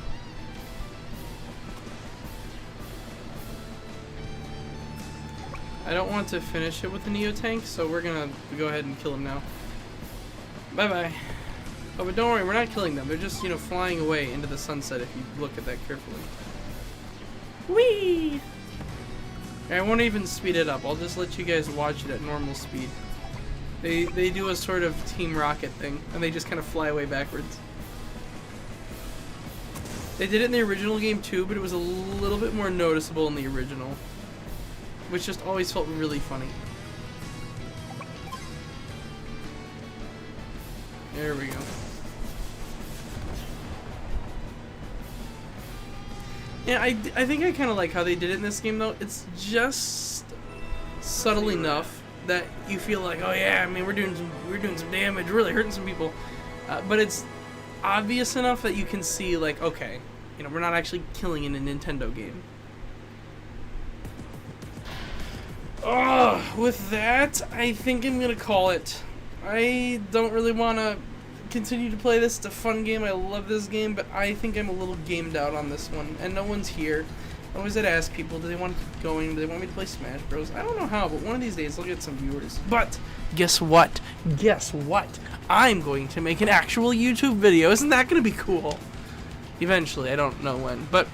[SPEAKER 1] I don't want to finish it with the Neo tank, so we're gonna go ahead and kill him now. Bye bye. Oh, but don't worry, we're not killing them. They're just, you know, flying away into the sunset if you look at that carefully. Whee! I won't even speed it up. I'll just let you guys watch it at normal speed. They do a sort of Team Rocket thing, and they just kind of fly away backwards. They did it in the original game too, but it was a little bit more noticeable in the original, which just always felt really funny. There we go. Yeah, I think I kind of like how they did it in this game, though. It's just subtle enough that you feel like, oh yeah, I mean, we're doing some damage, really hurting some people, but it's obvious enough that you can see, like, okay, you know, we're not actually killing in a Nintendo game. With that, I think I'm gonna call it. I don't really want to continue to play this. It's a fun game. I love this game, but I think I'm a little gamed out on this one, and no one's here. I always had to ask people, do they want to keep going? Do they want me to play Smash Bros? I don't know how, but one of these days I'll get some viewers. But guess what? Guess what? I'm going to make an actual YouTube video. Isn't that going to be cool? Eventually. I don't know when. But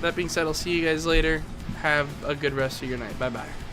[SPEAKER 1] that being said, I'll see you guys later. Have a good rest of your night. Bye-bye.